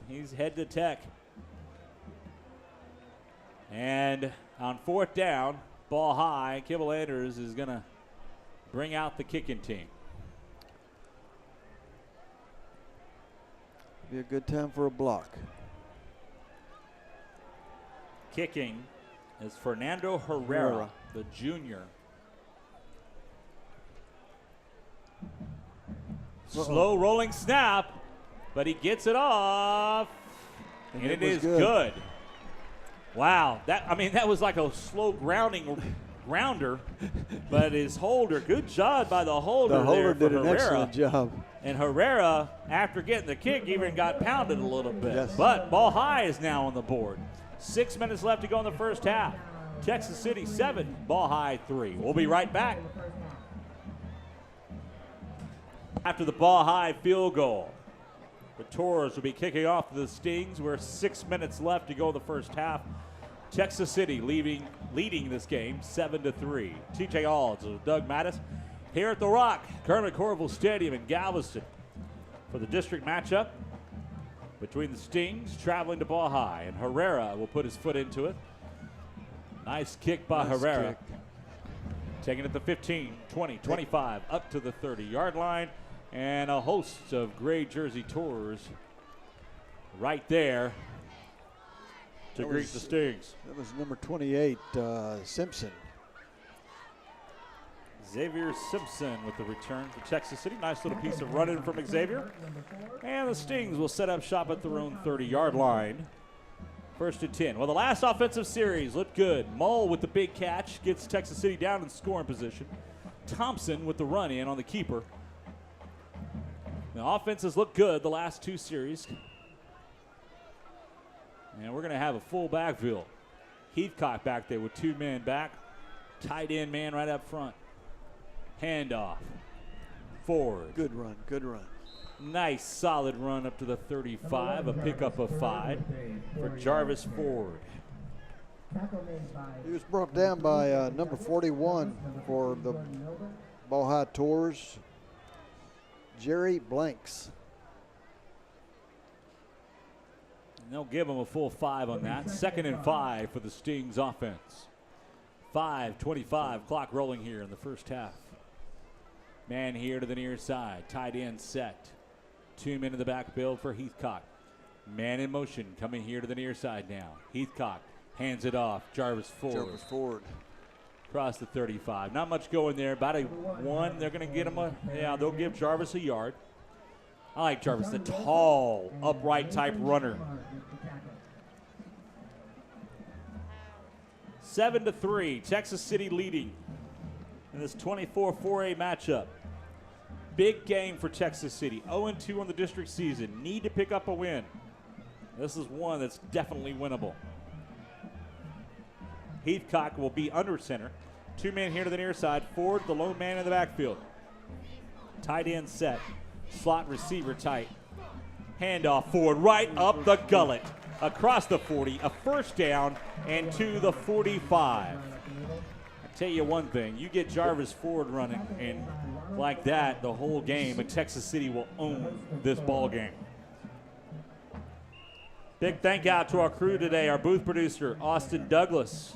S1: he's head to Tech. And on 4th down, Ball High, Kibble Anders is going to bring out the kicking team.
S2: Be a good time for a block.
S1: Kicking is Fernando Herrera, the junior. Slow rolling snap, but he gets it off, and it is good. Wow, that was like a slow grounder, but his holder, good job by the holder.
S2: The holder
S1: there
S2: did an
S1: Herrera.
S2: excellent job.
S1: And Herrera, after getting the kick, even got pounded a little bit.
S2: Yes.
S1: But Ball High is now on the board. 6 minutes left to go in the first half. Texas City 7, Ball High 3. We'll be right back. After the Ball High field goal, the Tours will be kicking off the Stings. We're 6 minutes left to go in the first half. Texas City leading this game 7-3. TJ Alls with Doug Mattis here at the Rock, Kermit Corville Stadium in Galveston for the district matchup between the Stings traveling to Ball High, and Herrera will put his foot into it. Nice kick by Herrera. Taking it to 15, 20, 25, up to the 30-yard line. And a host of gray jersey Tours right there to greet the Stings.
S2: That was number 28, Simpson.
S1: Xavier Simpson with the return for Texas City. Nice little piece of running from Xavier. And the Stings will set up shop at their own 30-yard line. 1st and 10. Well, the last offensive series looked good. Mull with the big catch gets Texas City down in scoring position. Thompson with the run in on the keeper. The offenses look good the last 2 series. And we're going to have a full backfield. Heathcock back there with 2 men back. Tight end man right up front. Handoff. Forward.
S2: Good run, good run.
S1: Nice solid run up to the 35. A pickup of 5 for Jarvis Ford.
S2: He was brought down by number 41 for the Ball High Tours, Jerry Blanks.
S1: And they'll give him a full 5 on that. 2nd and 5 for the Stings offense. 5:25 clock rolling here in the first half. Man here to the near side. Tight end set. 2 men in the backfield for Heathcock. Man in motion coming here to the near side now. Heathcock Hands it off. Jarvis Ford.
S2: Jarvis Ford.
S1: Across the 35. Not much going there. About a 1. They're going to get him they'll give Jarvis a yard. I like Jarvis, the tall, upright type runner. 7-3, Texas City leading in this 24 4A matchup. Big game for Texas City. 0-2 on the district season. Need to pick up a win. This is one that's definitely winnable. Heathcock will be under center. 2 men here to the near side. Ford, the lone man in the backfield. Tight end set. Slot receiver tight. Handoff Ford right up the gullet. Across the 40. A first down and to the 45. I tell you one thing. You get Jarvis Ford running and like that the whole game, and Texas City will own this ball game. Big thank out to our crew today. Our booth producer, Austin Douglas.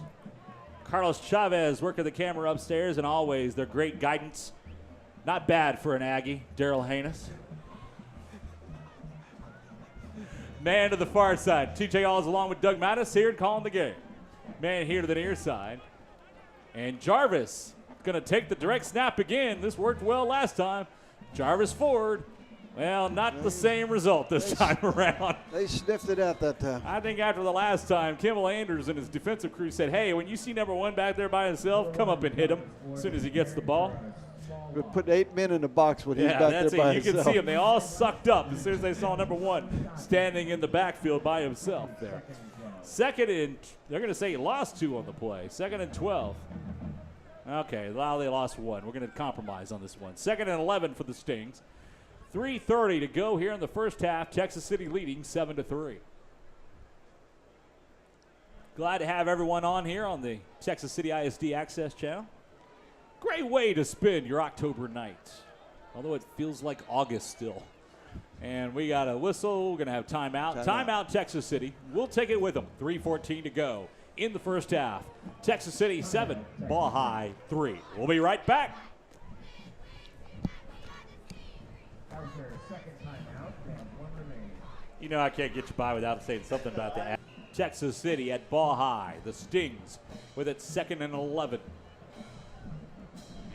S1: Carlos Chavez working the camera upstairs, and always their great guidance. Not bad for an Aggie, Daryl Haynes. Man to the far side. TJ Alls along with Doug Mattis here calling the game. Man here to the near side. And Jarvis going to take the direct snap again. This worked well last time. Jarvis Ford. Well, not the same result this time around.
S2: They sniffed it out that time.
S1: I think after the last time, Kimmel Anders and his defensive crew said, hey, when you see number 1 back there by himself, come up and hit him as soon as he gets the ball.
S2: We put 8 men in the box when he's back there by himself.
S1: You can see them. They all sucked up as soon as they saw number 1 standing in the backfield by himself there. Second and, they're going to say he lost 2 on the play. 2nd and 12. Okay, well, they lost 1. We're going to compromise on this one. 2nd and 11 for the Stings. 3:30 to go here in the first half. Texas City leading 7-3. Glad to have everyone on here on the Texas City ISD Access Channel. Great way to spend your October night, although it feels like August still. And we got a whistle. We're going to have timeout. Timeout, Texas City. We'll take it with them. 3:14 to go in the first half. Texas City 7, Ball High 3. We'll be right back.
S3: That was their second timeout. They have 1 remaining.
S1: You know I can't get you by without saying something about that. Texas City at Ball High. The Stings with its 2nd and 11.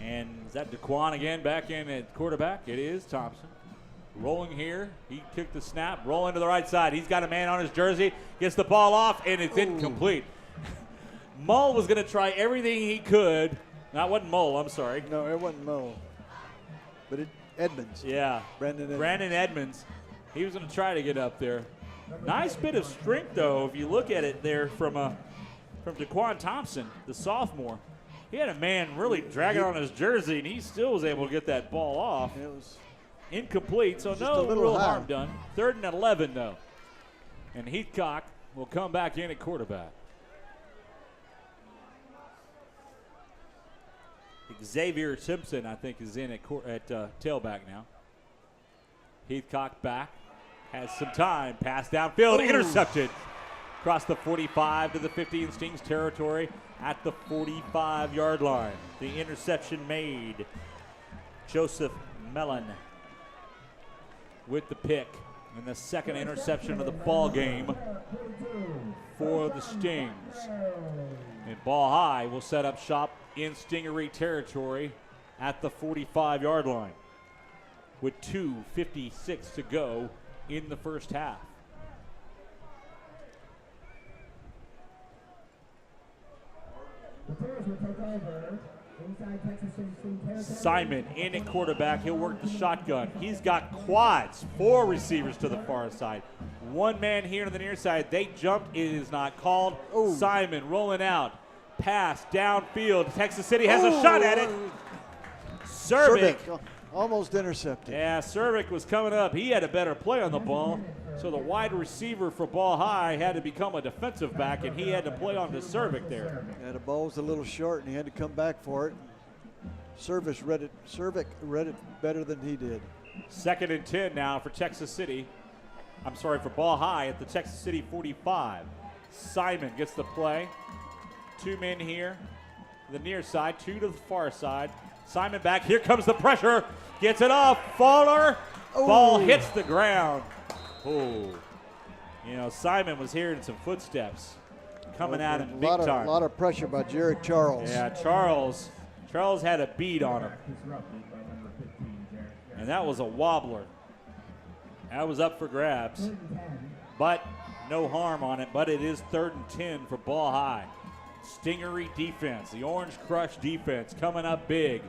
S1: And is that DeQuan again back in at quarterback? It is Thompson. Rolling here. He took the snap. Rolling to the right side. He's got a man on his jersey. Gets the ball off, and it's incomplete. Mull was going to try everything he could. That wasn't Mull, I'm sorry.
S2: No, it wasn't Mull. But Edmonds.
S1: Yeah.
S2: Brandon
S1: Edmonds. He was going to try to get up there. Nice bit of strength, though, if you look at it there from DeQuan Thompson, the sophomore. He had a man really dragging on his jersey, and he still was able to get that ball off.
S2: It was
S1: incomplete, so no real harm done. 3rd and 11, though. And Heathcock will come back in at quarterback. Xavier Simpson, I think, is in at tailback now. Heathcock back. Has some time. Pass downfield. Intercepted. Across the 45 to the 50 in Stings territory at the 45-yard line. The interception made. Joseph Mellon with the pick. And the 2nd interception of the ball game for the Stings. And Ball High will set up shop in Stingery territory at the 45-yard line with 2:56 to go in the first half. Simon in at quarterback. He'll work the shotgun. He's got quads, 4 receivers to the far side. 1 man here to the near side. They jumped. It is not called. Simon rolling out. Pass downfield. Texas City has a shot at it. Cervic.
S2: Almost intercepted.
S1: Yeah, Cervic was coming up. He had a better play on the ball. So the wide receiver for Ball High had to become a defensive back, and he had to play on to Cervic there.
S2: Yeah, the ball was a little short, and he had to come back for it. Cervic read it better than he did.
S1: 2nd and 10 now for Texas City. I'm sorry, for Ball High at the Texas City 45. Simon gets the play. 2 men here. The near side, 2 to the far side. Simon back. Here comes the pressure. Gets it off. Faller. Ball hits the ground. Oh. You know, Simon was hearing some footsteps. coming at him
S2: A
S1: big time.
S2: lot of pressure by Jared Charles.
S1: Yeah, Charles had a bead on him.
S3: Disrupted by number 15, Jared.
S1: And that was a wobbler. That was up for grabs. But no harm on it. But it is 3rd and 10 for Ball High. Stingery defense. The Orange Crush defense coming up big.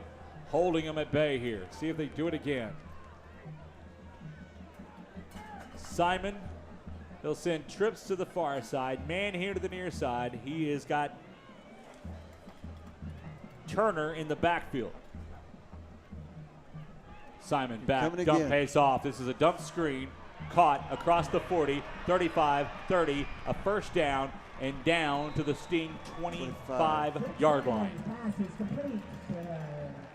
S1: Holding them at bay here. See if they do it again. Simon, they'll send trips to the far side. Man here to the near side. He has got Turner in the backfield. Simon back,
S2: Coming
S1: dump
S2: again.
S1: pays off. This is a dump screen, caught across the 40, 35, 30, a first down, and down to the Sting 25-yard line.
S4: Pass is complete.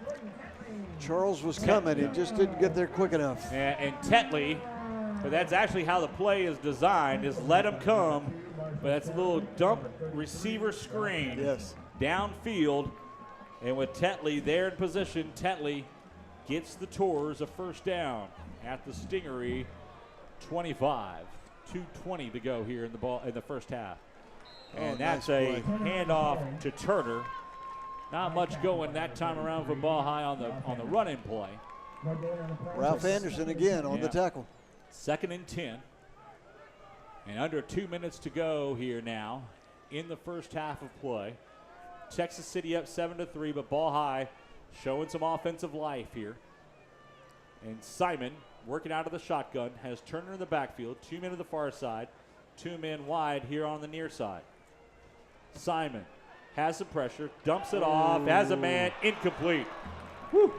S4: Jordan Catley.
S2: Charles was coming. He just didn't get there quick enough.
S1: And Tetley, but that's actually how the play is designed, is let him come, but that's a little dump receiver screen.
S2: Yes.
S1: Downfield, and with Tetley there in position, Tetley gets the Tours a first down at the Stingery 25. 2:20 to go here in the first half. And that's
S2: nice
S1: a
S2: play.
S1: handoff to Turner. Not much going that time around for Ball High on the running play.
S4: No gain on the play.
S2: Ralph Anderson again on
S1: Yeah.
S2: the tackle.
S1: 2nd and 10. And under 2 minutes to go here now in the first half of play. Texas City up 7-3, but Ball High showing some offensive life here. And Simon working out of the shotgun, has Turner in the backfield, 2 men to the far side, 2 men wide here on the near side. Simon has some pressure, dumps it off, has a man, incomplete. Woo.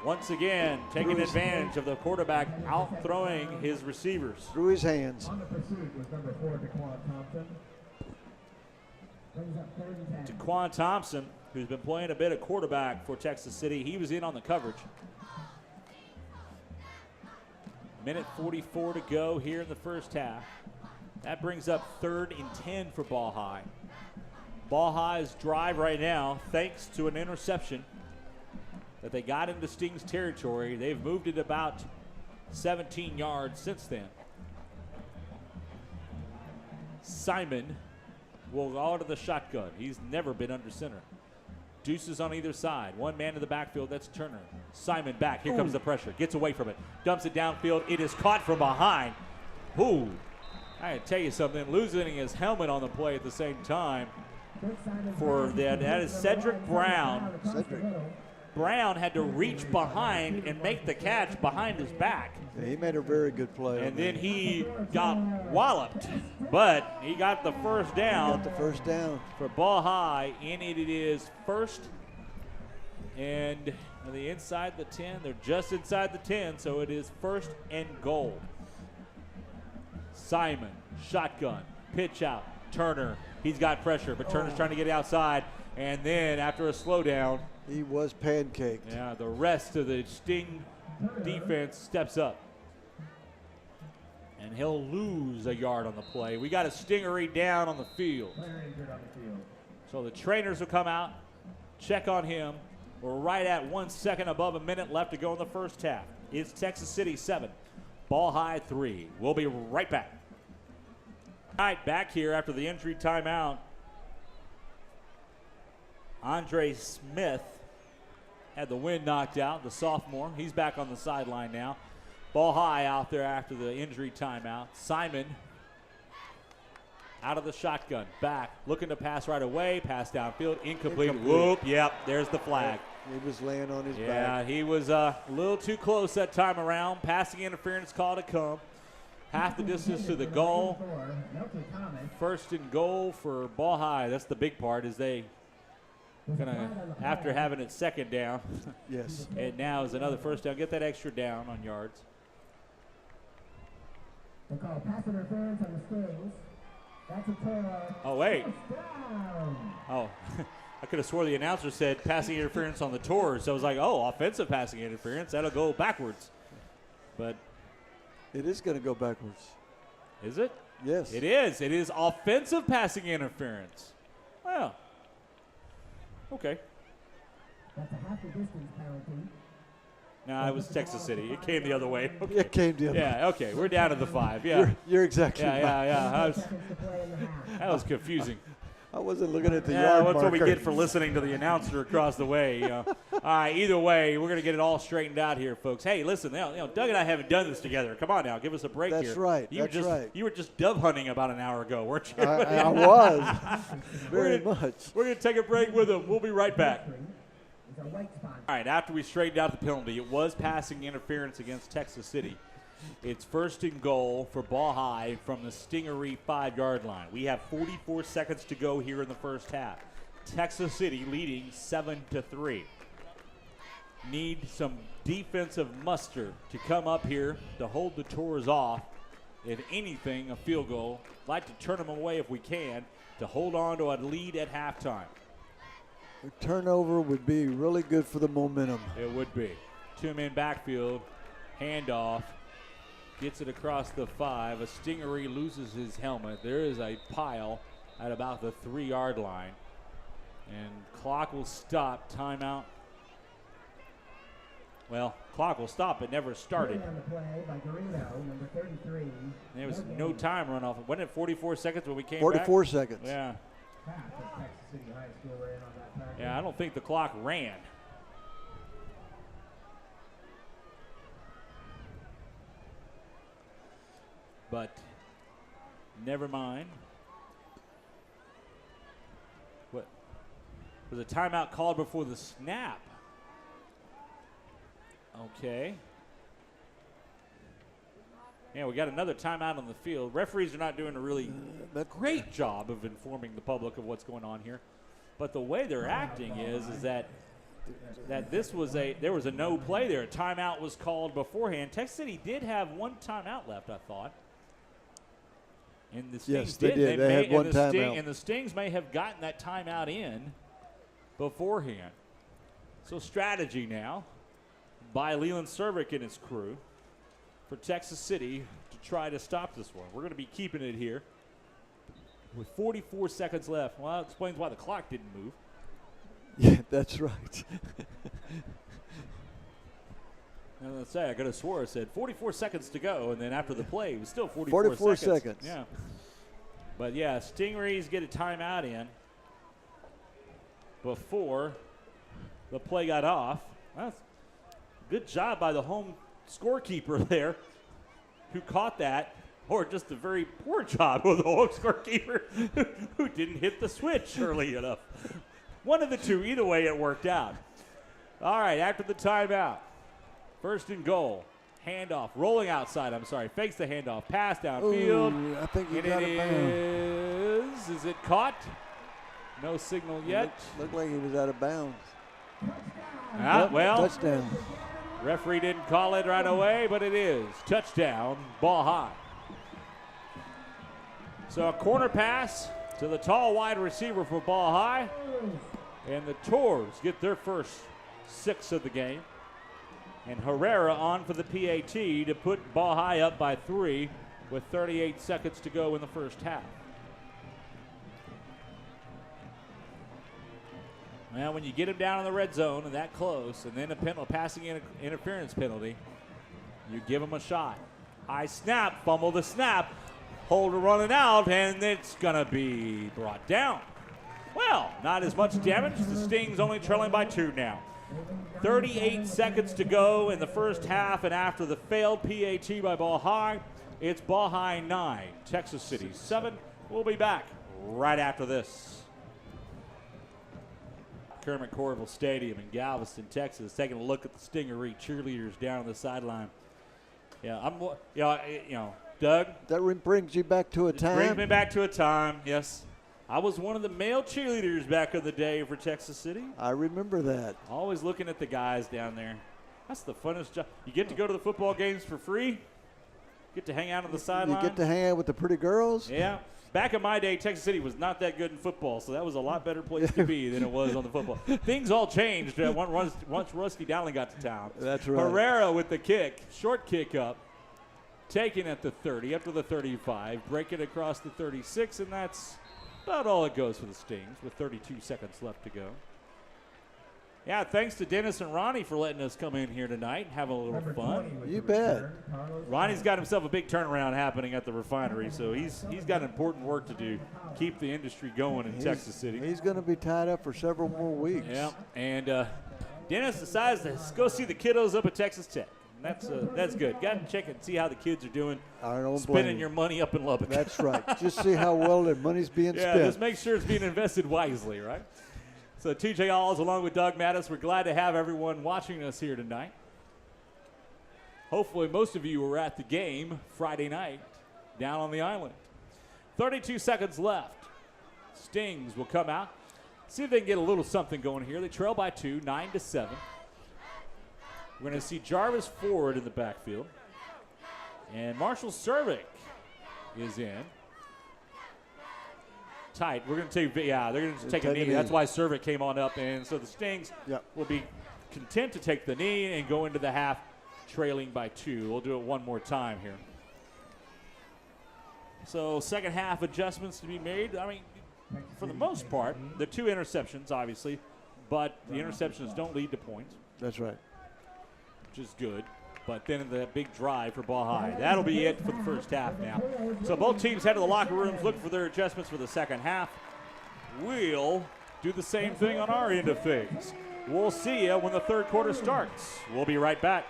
S1: Once again, taking advantage of the quarterback out throwing his receivers.
S2: Through his hands.
S3: On the pursuit was number 4, DeQuan Thompson.
S4: Brings up 3rd and 10.
S1: DeQuan Thompson, who's been playing a bit of quarterback for Texas City, he was in on the coverage. Minute 44 to go here in the first half. That brings up 3rd and 10 for Ball High. Ball High's drive right now, thanks to an interception that they got into Sting's territory. They've moved it about 17 yards since then. Simon will go out of the shotgun. He's never been under center. Deuces on either side. 1 man in the backfield, that's Turner. Simon back, here comes the pressure. Gets away from it, dumps it downfield. It is caught from behind. Ooh, I gotta tell you something, losing his helmet on the play at the same time for that is Cedric Brown.
S2: Cedric.
S1: Brown had to reach behind and make the catch behind his back.
S2: Yeah, he made a very good play.
S1: And then he got walloped, but he got the first down
S2: got the first down.
S1: for Ball High, and it is 1st and on the inside the 10. They're just inside the 10, so it is 1st and goal. Simon, shotgun, pitch out. Turner, he's got pressure, but Turner's trying to get outside, and then after a slowdown,
S2: He was pancaked.
S1: yeah, the rest of the Sting defense steps up. And he'll lose a yard on the play. We got a Stingery down on the field.
S3: Player injured on the field.
S1: So the trainers will come out, check on him. We're right at 1 second above a minute left to go in the first half. It's Texas City 7, Ball High 3. We'll be right back. All right, back here after the injury timeout. Andre Smith had the wind knocked out, the sophomore. He's back on the sideline now. Ball High out there after the injury timeout. Simon out of the shotgun, back, looking to pass right away, pass downfield, incomplete. Whoop, yep, there's the flag.
S2: He was laying on his back.
S1: Yeah, he was a little too close that time around. Passing interference call to come. Half the distance to the goal. First and goal for Ball High. That's the big part, is they gonna, after having it second down,
S2: Yes.
S1: and now is another first down, get that extra down on yards.
S4: They call pass interference on the Stings. That's a turnover.
S1: Oh, wait.
S4: First down.
S1: Oh, I could have swore the announcer said passing interference on the Tours. So I was like, oh, offensive passing interference. That'll go backwards. But
S2: It is going to go backwards.
S1: is it?
S2: Yes.
S1: It is. It is offensive passing interference. Well, okay.
S4: That's a half the distance penalty.
S1: No, it was Texas City. It came the other way. Okay.
S2: It came to
S1: Yeah, okay. We're down to the 5. Yeah.
S2: You're exactly
S1: Yeah,
S2: right.
S1: yeah.
S4: Seconds to play in the half.
S1: That was confusing.
S2: I wasn't looking at the
S1: Yeah,
S2: yard
S1: that's
S2: marker.
S1: what we get for listening to the announcer across the way. You know. All right, either way, we're going to get it all straightened out here, folks. Hey, listen, Doug and I haven't done this together. Come on now, give us a break here.
S2: That's right.
S1: You were just dove hunting about an hour ago, weren't you?
S2: I was. Very much.
S1: We're going to take a break with him. We'll be right back.
S4: Is a white spot.
S1: All right, after we straightened out the penalty, it was passing interference against Texas City. It's first and goal for Ball High from the Stingery 5-yard line. We have 44 seconds to go here in the first half. Texas City leading 7-3. Need some defensive muster to come up here to hold the Tours off. If anything, a field goal. Like to turn them away if we can to hold on to a lead at halftime.
S2: A turnover would be really good for the momentum.
S1: It would be. 2-man backfield, handoff. Gets it across the 5. A Stingery loses his helmet. There is a pile at about the 3-yard line. And clock will stop. Timeout. Well, clock will stop. It never started.
S4: On the play by Garino, number 33.
S1: There was no time run off. Wasn't it 44 seconds when we came
S2: 44
S1: back?
S2: seconds.
S1: Yeah.
S3: Half of Texas City High School ran on that tackle.
S1: Yeah, I don't think the clock ran. But never mind. What was a timeout called before the snap? Okay. Yeah, we got another timeout on the field. Referees are not doing a really great job of informing the public of what's going on here. But the way they're acting is that there was a no play there. A timeout was called beforehand. Texas City did have one timeout left, I thought. And the Stings
S2: Yes, they did. They had one timeout.
S1: And the Stings may have gotten that timeout in beforehand. So strategy now by Leland Cervic and his crew for Texas City to try to stop this one. We're going to be keeping it here with 44 seconds left. Well, that explains why the clock didn't move.
S2: Yeah, that's right.
S1: And let's say I could have swore it said 44 seconds to go, and then after the play, it was still 44
S2: seconds.
S1: Yeah. But yeah, Stingrays get a timeout in before the play got off. That's good job by the home scorekeeper there, who caught that, or just a very poor job with the home scorekeeper who didn't hit the switch early enough. One of the two. Either way, it worked out. All right, after the timeout. First and goal. Handoff. Rolling outside, Fakes the handoff. Pass downfield.
S2: Ooh, I think he
S1: And
S2: got
S1: it
S2: it bound.
S1: is it caught? No signal yet.
S2: Looked like he was out of bounds.
S1: Ah, well,
S2: Touchdown.
S1: referee didn't call it right away, but it is. Touchdown, Ball High. So a corner pass to the tall wide receiver for Ball High. And the Tours get their first 6 of the game. And Herrera on for the PAT to put Ball High up by 3 with 38 seconds to go in the first half. Well, when you get him down in the red zone and that close, and then a passing interference penalty, you give him a shot. High snap, fumble the snap, holder running out, and it's going to be brought down. Well, not as much damage. The Stings only trailing by 2 now. 38 seconds to go in the first half, and after the failed PAT by Ball High, it's Ball High 9, Texas City 7. We'll be back right after this. Kermit Corville Stadium in Galveston, Texas, taking a look at the Stingery cheerleaders down on the sideline. Yeah, Doug.
S2: That brings you back to a time.
S1: Brings me back to a time, yes. I was one of the male cheerleaders back in the day for Texas City.
S2: I remember that.
S1: Always looking at the guys down there. That's the funnest job. You get to go to the football games for free. Get to hang out on the sideline.
S2: You get to hang out with the pretty girls.
S1: Yeah. Back in my day, Texas City was not that good in football, so that was a lot better place to be than it was on the football. Things all changed once Rusty Dowling got to town.
S2: That's right.
S1: Herrera with the kick, short kick up, taken at the 30, up to the 35, break it across the 36, and that's about all it goes for the Stings with 32 seconds left to go. Yeah, thanks to Dennis and Ronnie for letting us come in here tonight and have a little
S3: Number
S1: fun.
S3: 20 with
S2: You
S3: the
S2: bet.
S3: return, Carlos
S1: Ronnie's got himself a big turnaround happening at the refinery, so he's got important work to do, keep the industry going in Texas City.
S2: He's going to be tied up for several more weeks.
S1: Yeah, and Dennis decides to go see the kiddos up at Texas Tech. And that's good. Got to check and see how the kids are doing.
S2: I don't blame
S1: spending
S2: you.
S1: your money up in Lubbock.
S2: That's right. Just see how well their money's being
S1: Yeah,
S2: spent.
S1: just make sure it's being invested wisely, right? So TJ Alls along with Doug Mattis, we're glad to have everyone watching us here tonight. Hopefully most of you were at the game Friday night down on the island. 32 seconds left. Stings will come out. See if they can get a little something going here. They trail by 2, 9-7. We're going to see Jarvis Ford in the backfield. And Marshall Cervic is in. Tight. We're going to take, they're going to take a knee. That's why Cervic came on up. And so the Stings will be content to take the knee and go into the half trailing by 2. We'll do it one more time here. So second half adjustments to be made. I mean, for the most part, the 2 interceptions, obviously, but the interceptions don't lead to points.
S2: That's right.
S1: Which is good. But then the big drive for Ball High. That'll be it for the first half now. So both teams head to the locker rooms, look for their adjustments for the second half. We'll do the same thing on our end of things. We'll see you when the third quarter starts. We'll be right back.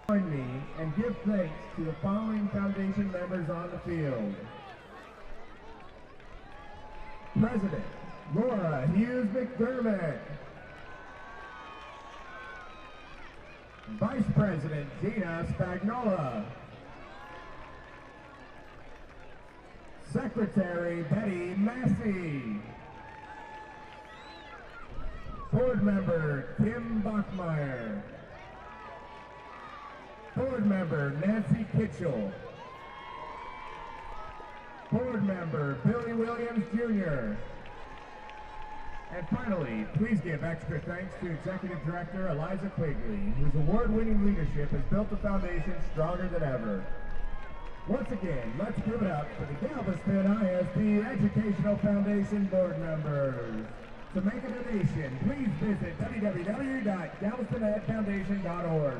S3: Join me and give thanks to the following foundation members on the field. President Laura Hughes McDermott. Vice President Gina Spagnola. Secretary Betty Massey. Board Member Kim Bachmeyer. Board Member Nancy Kitchell. Board Member Billy Williams Jr. And finally, please give extra thanks to Executive Director Eliza Quigley, whose award-winning leadership has built the foundation stronger than ever. Once again, let's give it up for the Galveston ISD Educational Foundation board members. To make a donation, please visit www.galvestonedfoundation.org.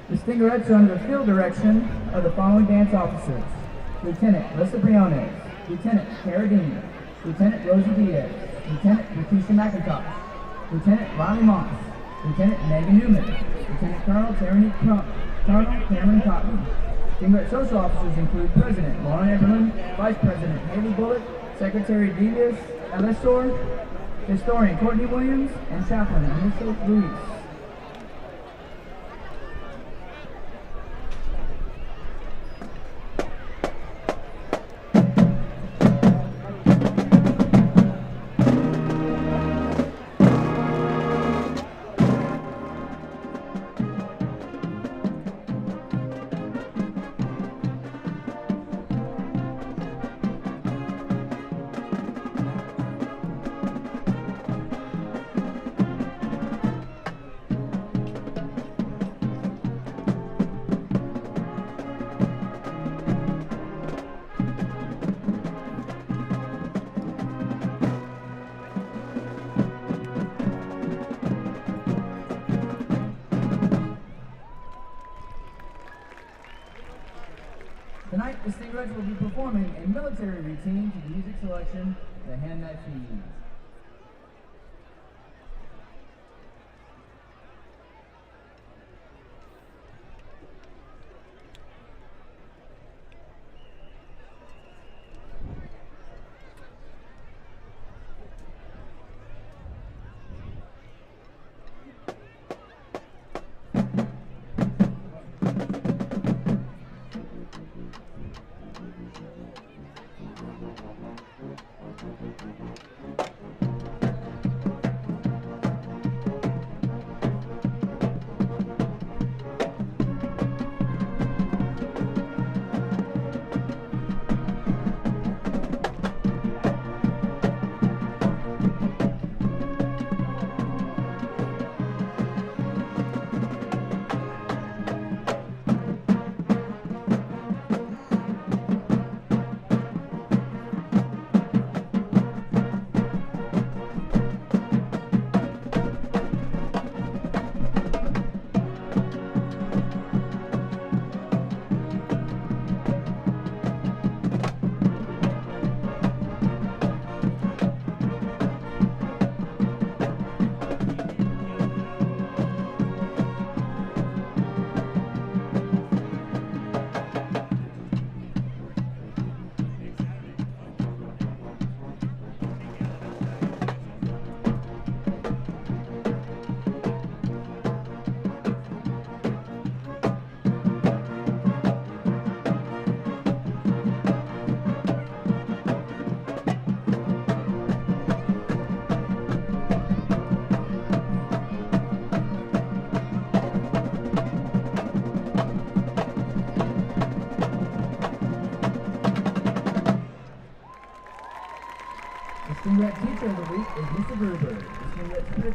S4: The Stingerettes are under the field direction of the following dance officers: Lieutenant Melissa Briones, Lieutenant Kara Dean, Lieutenant Rosie Diaz, Lieutenant Lakeisha McIntosh, Lieutenant Riley Moss, Lieutenant Megan Newman, Lieutenant Colonel Terry Crump, Colonel Cameron Cotton. Stingerette social officers include President Lauren Eberlin, Vice President Haley Bullock, Secretary Devius Alessor, Historian Courtney Williams, and Chaplain Anissa Luis. Tonight, the Stingerettes will be performing a military routine to the music selection, The Hand That Feeds.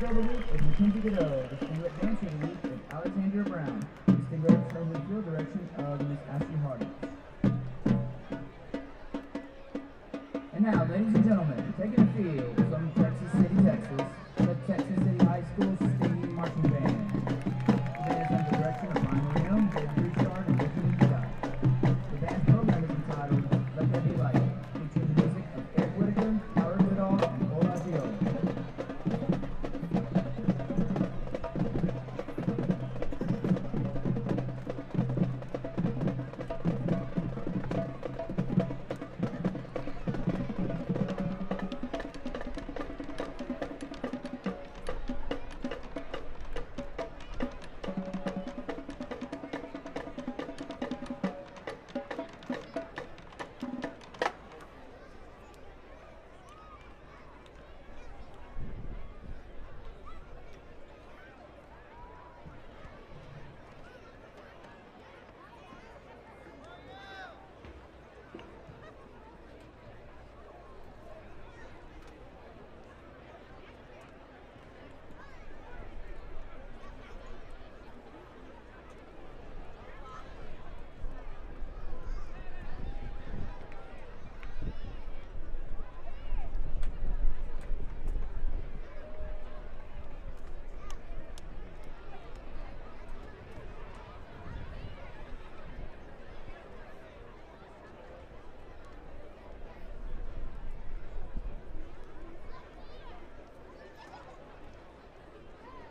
S4: Official of the Week is Mackenzie Godot. Distinguished Dancer of the Week is Alexandra Brown. Distinguished from the field direction of Miss Ashley Harding. And now, ladies and gentlemen, taking the field from Texas City, Texas, the Texas City High School Singing Marching Band. The band is under the direction of Ryan Marino, David Richard, and Ricky Scott. The band's program is entitled Let There Be Light, featuring the music of Eric Whitaker, Howard Goodall, and Ola Gio.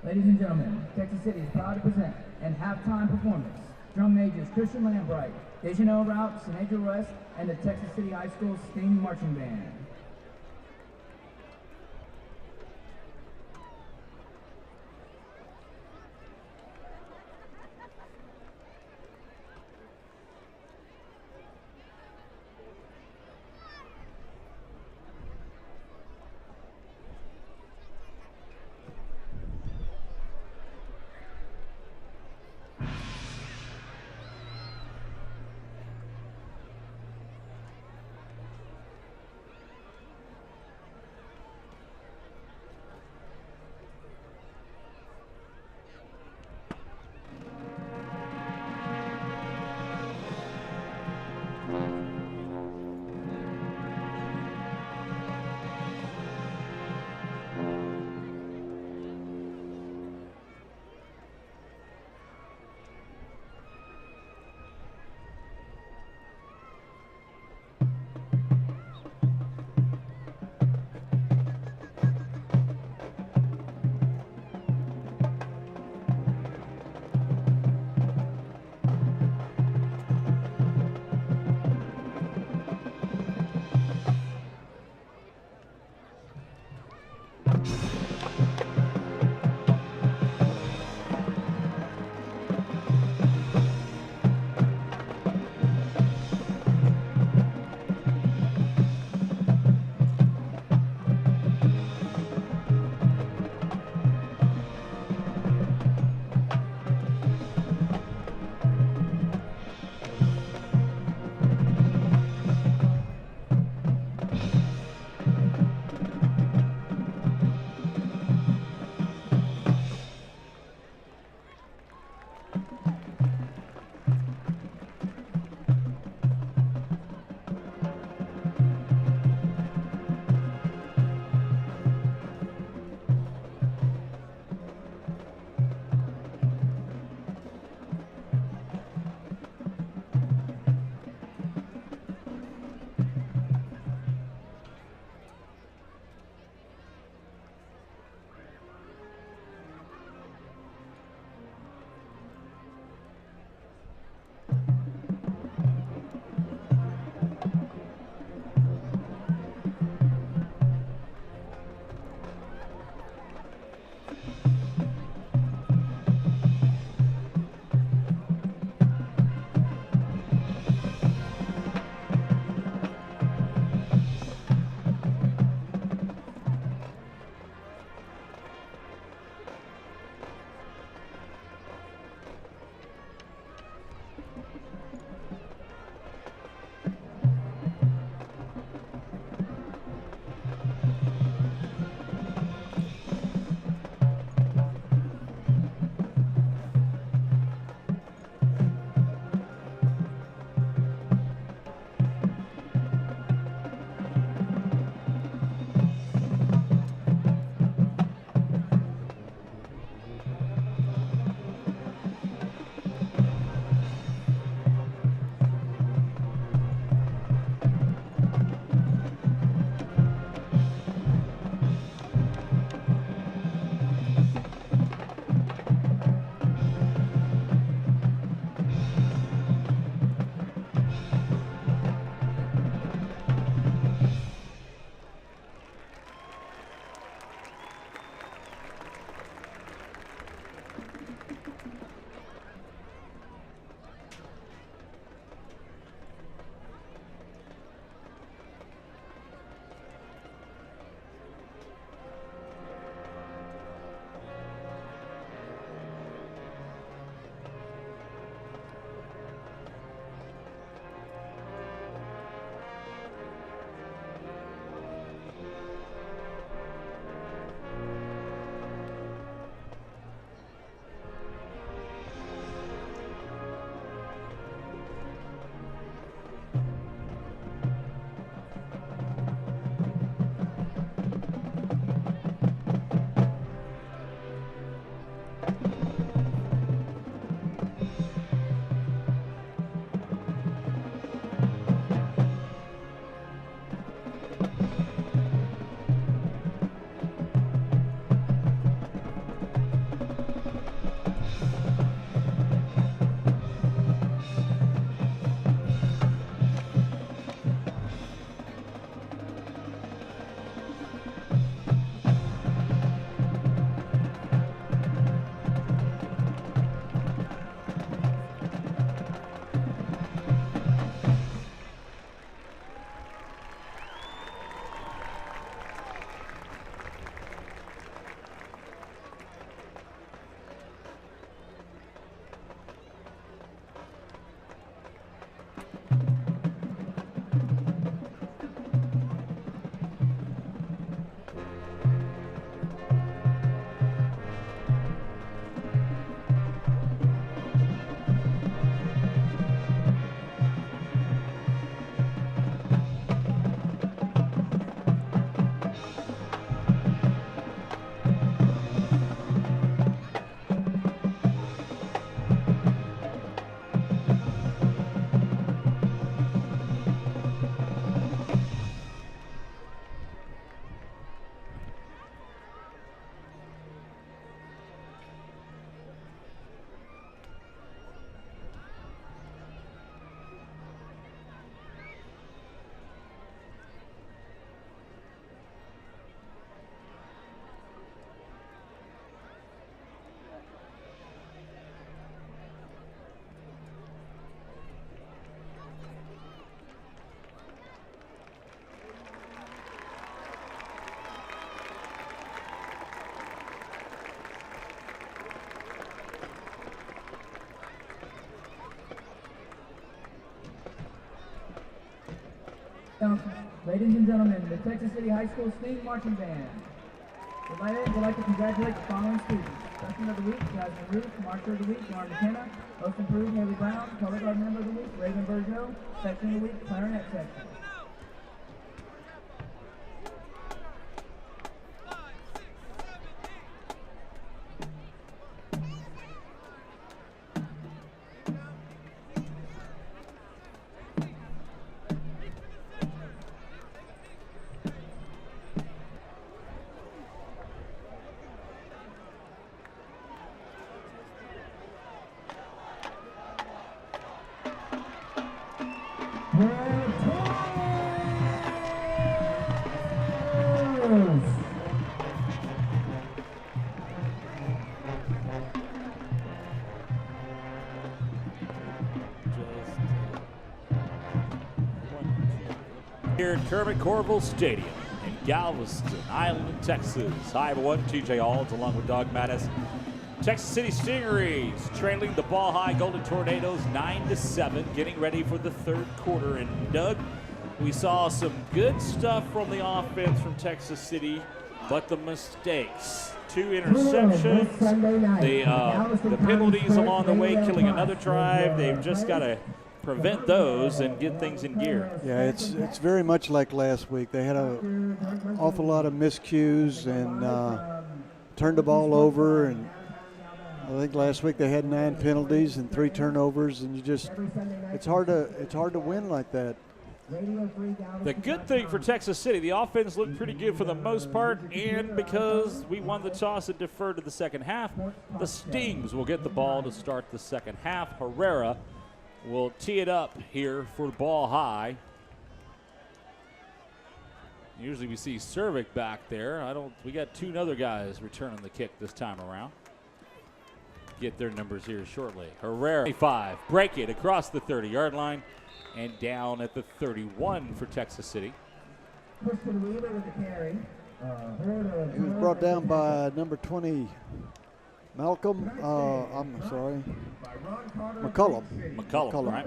S4: Ladies and gentlemen, Texas City is proud to present an halftime performance. Drum majors Christian Lambright, Dejanel Rout, Sinedra West, and the Texas City High School Sting Marching Band. Ladies and gentlemen, the Texas City High School Sting Marching Band. We'd like to congratulate the following students. Freshman of the Week, Jasmine Ruth. Marcher of the Week, Lauren McKenna. Most Improved, Haley Brown. Color Guard Member of the Week, Raven Bergeau. Section of the Week, Clarinet Section.
S1: Here at Kermit Corville Stadium in Galveston Island, Texas. Hi everyone, TJ Alds along with Doug Mattis. Texas City Stingrays trailing the Ball High Golden Tornadoes 9-7, getting ready for the third quarter. And Doug, we saw some good stuff from the offense from Texas City, but the mistakes. 2 interceptions, the penalties along the way, killing another drive. They've just got to prevent those and get things in gear.
S2: Yeah, it's very much like last week. They had an awful lot of miscues and turned the ball over. And I think last week they had 9 penalties and 3 turnovers, and it's hard to win like that.
S1: The good thing for Texas City, the offense looked pretty good for the most part, and because we won the toss and deferred to the second half, the Stings will get the ball to start the second half. Herrera will tee it up here for Ball High. Usually we see Cervic back there. We got 2 other guys returning the kick this time around. Get their numbers here shortly. Herrera, 25, break it across the 30-yard line and down at the 31 for Texas City.
S2: He was brought down by number 20, McCullum,
S1: right?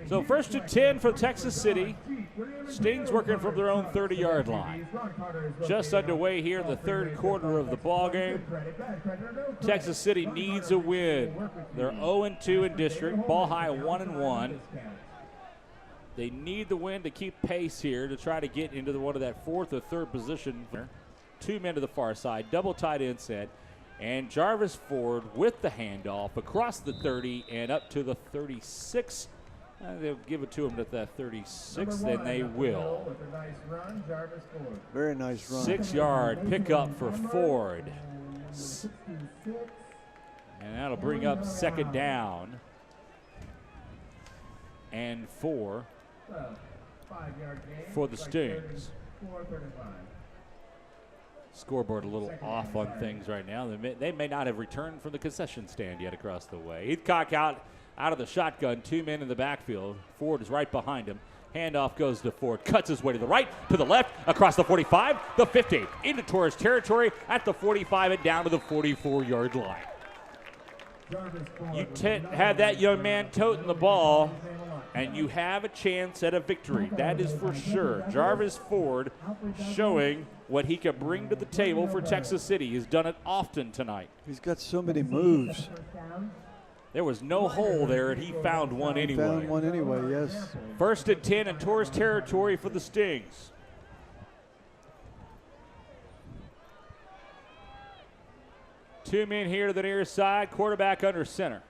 S1: So 1st and 10 for Texas City. Stings working from their own 30-yard line. Just underway here in the third quarter of the ball game. Texas City needs a win. They're 0-2 in district. Ball High 1-1. They need the win to keep pace here to try to get into one of that 4th or 3rd position. 2 men to the far side, double tight end set. And Jarvis Ford with the handoff across the 30 and up to the 36. They'll give it to him at that 36, and they will.
S2: Very nice run.
S1: 6-yard pickup for Ford. And that'll bring up 2nd down. And 4 for the Stings. Scoreboard a little off on things right now. They may not have returned from the concession stand yet across the way. Heathcock out of the shotgun, 2 men in the backfield. Ford is right behind him. Handoff goes to Ford, cuts his way to the right, to the left, across the 45, the 50, into Torres territory at the 45 and down to the 44-yard line. You had that young man toting the ball, and you have a chance at a victory. That is for sure. Jarvis Ford showing what he can bring to the table for Texas City. He's done it often tonight.
S2: He's got so many moves.
S1: There was no hole there, and he found one anyway.
S2: Found one anyway, yes.
S1: 1st and 10 in Torres territory for the Stings. Two men here to the near side, quarterback under center.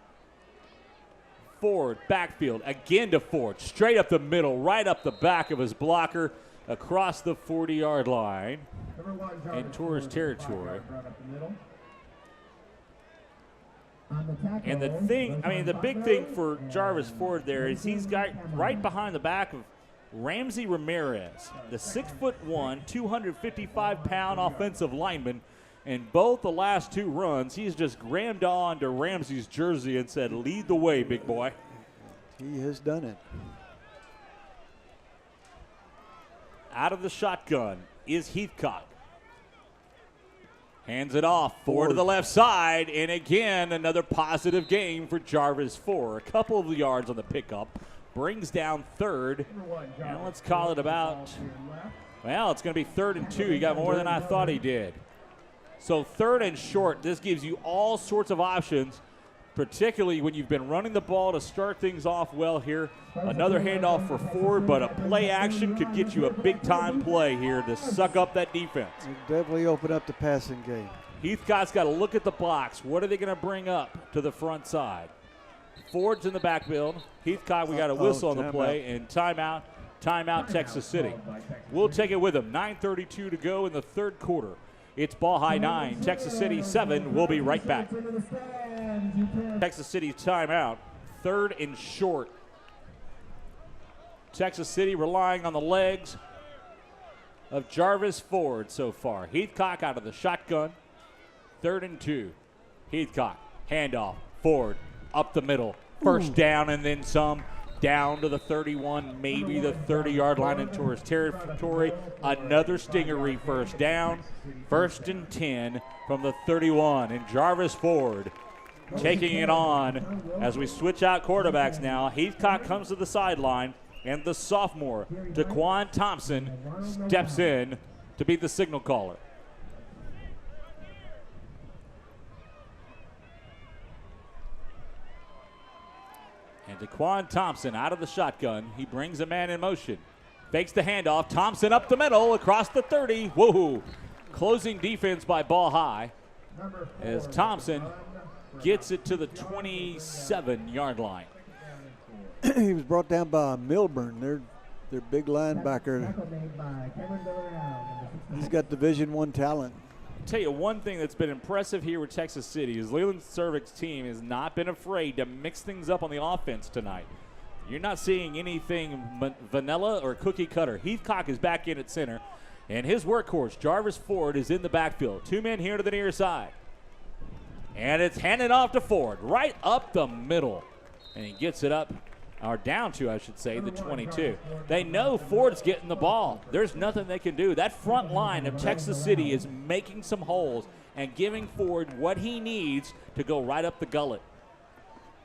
S1: Ford, backfield, again to Ford, straight up the middle, right up the back of his blocker, across the 40-yard line in Torres territory. And the big thing for Jarvis Ford there is he's got right behind the back of Ramsey Ramirez, the 6'1", 255-pound offensive lineman. And both the last 2 runs, he's just grammed on to Ramsey's jersey and said, lead the way, big boy.
S2: He has done it.
S1: Out of the shotgun is Heathcock. Hands it off, Ford to the left side, and again, another positive game for Jarvis Ford. A couple of yards on the pickup, brings down third. And let's call it about, well, it's going to be 3rd and 2. He got more than I thought he did. So 3rd and short, this gives you all sorts of options, particularly when you've been running the ball to start things off well here. Another handoff for Ford, but a play action could get you a big-time play here to suck up that defense.
S2: It'll definitely open up the passing game.
S1: Heathcock's got to look at the box. What are they going to bring up to the front side? Ford's in the backfield. Heathcock, we got a whistle on the play, and timeout, Texas City. We'll take it with them. 9:32 to go in the 3rd quarter. It's Ball High 9, Texas City 7. We'll be right back. Texas City timeout, 3rd and short. Texas City relying on the legs of Jarvis Ford so far. Heathcock out of the shotgun, 3rd and 2. Heathcock, handoff, Ford, up the middle, first down and then some, down to the 31, maybe the 30-yard line into his territory. Another Stingery first down, 1st and 10 from the 31, and Jarvis Ford taking it on as we switch out quarterbacks now. Heathcock comes to the sideline, and the sophomore, Daquan Thompson, steps in to be the signal caller. And Daquan Thompson out of the shotgun. He brings a man in motion. Fakes the handoff. Thompson up the middle across the 30. Whoa. Closing defense by Ball High as Thompson gets it to the 27-yard line.
S2: He was brought down by Milburn, their big linebacker. He's got Division I talent.
S1: I'll tell you one thing that's been impressive here with Texas City is Leland Cervic's team has not been afraid to mix things up on the offense tonight. You're not seeing anything vanilla or cookie cutter. Heathcock is back in at center, and his workhorse, Jarvis Ford, is in the backfield. 2 men here to the near side. And it's handed off to Ford, right up the middle. And he gets it up, or down to, I should say, the 22. They know Ford's getting the ball. There's nothing they can do. That front line of Texas City is making some holes and giving Ford what he needs to go right up the gullet.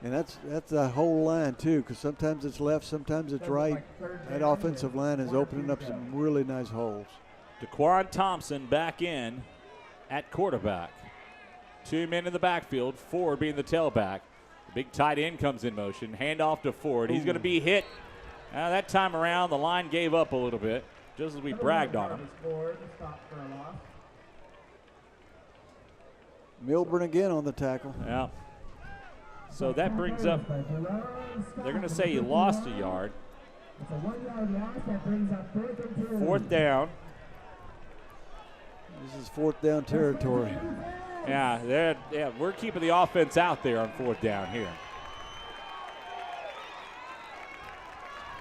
S2: And that's a whole line, too, because sometimes it's left, sometimes it's right. That offensive line is opening up some really nice holes.
S1: Daquan Thompson back in at quarterback. 2 men in the backfield, Ford being the tailback. The big tight end comes in motion. Handoff to Ford. He's going to be hit. That time around, the line gave up a little bit, just as we bragged on him.
S2: Milburn again on the tackle.
S1: Yeah. So that brings up, they're going to say he lost a yard. 4th down.
S2: This is 4th down territory.
S1: Yeah, we're keeping the offense out there on 4th down here.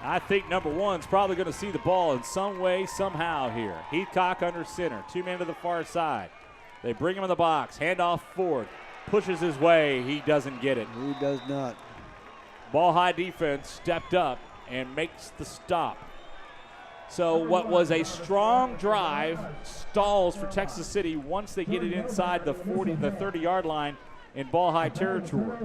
S1: I think number 1's probably going to see the ball in some way, somehow here. Heathcock under center, 2 men to the far side. They bring him in the box, handoff Ford. Pushes his way, he doesn't get it.
S2: He does not.
S1: Ball High defense stepped up and makes the stop. So what was a strong drive stalls for Texas City once they get it inside the 30-yard line in Ball High territory.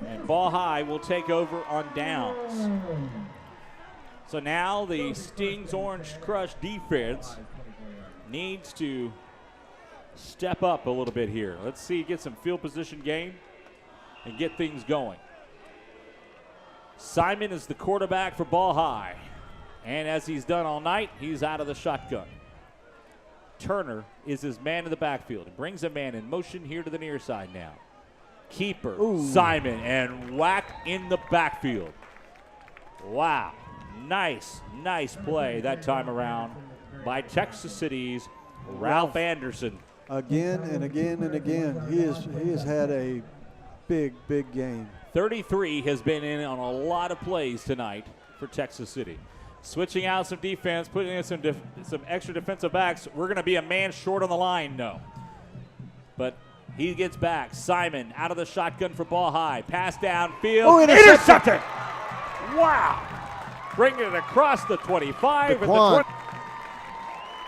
S1: And Ball High will take over on downs. So now the Stings Orange Crush defense needs to step up a little bit here. Let's see, get some field position gain and get things going. Simon is the quarterback for Ball High. And as he's done all night, he's out of the shotgun. Turner is his man in the backfield. He brings a man in motion here to the near side now. Keeper, Simon, and whack in the backfield. Wow, nice play that time around by Texas City's Ralph Anderson.
S2: Again and again and again, he has had a big game.
S1: 33 has been in on a lot of plays tonight for Texas City. Switching out some defense, putting in some extra defensive backs. We're going to be a man short on the line, no. But he gets back. Simon out of the shotgun for Ball High. Pass downfield. Intercepted! Wow! Bringing it across the 25. And the 20.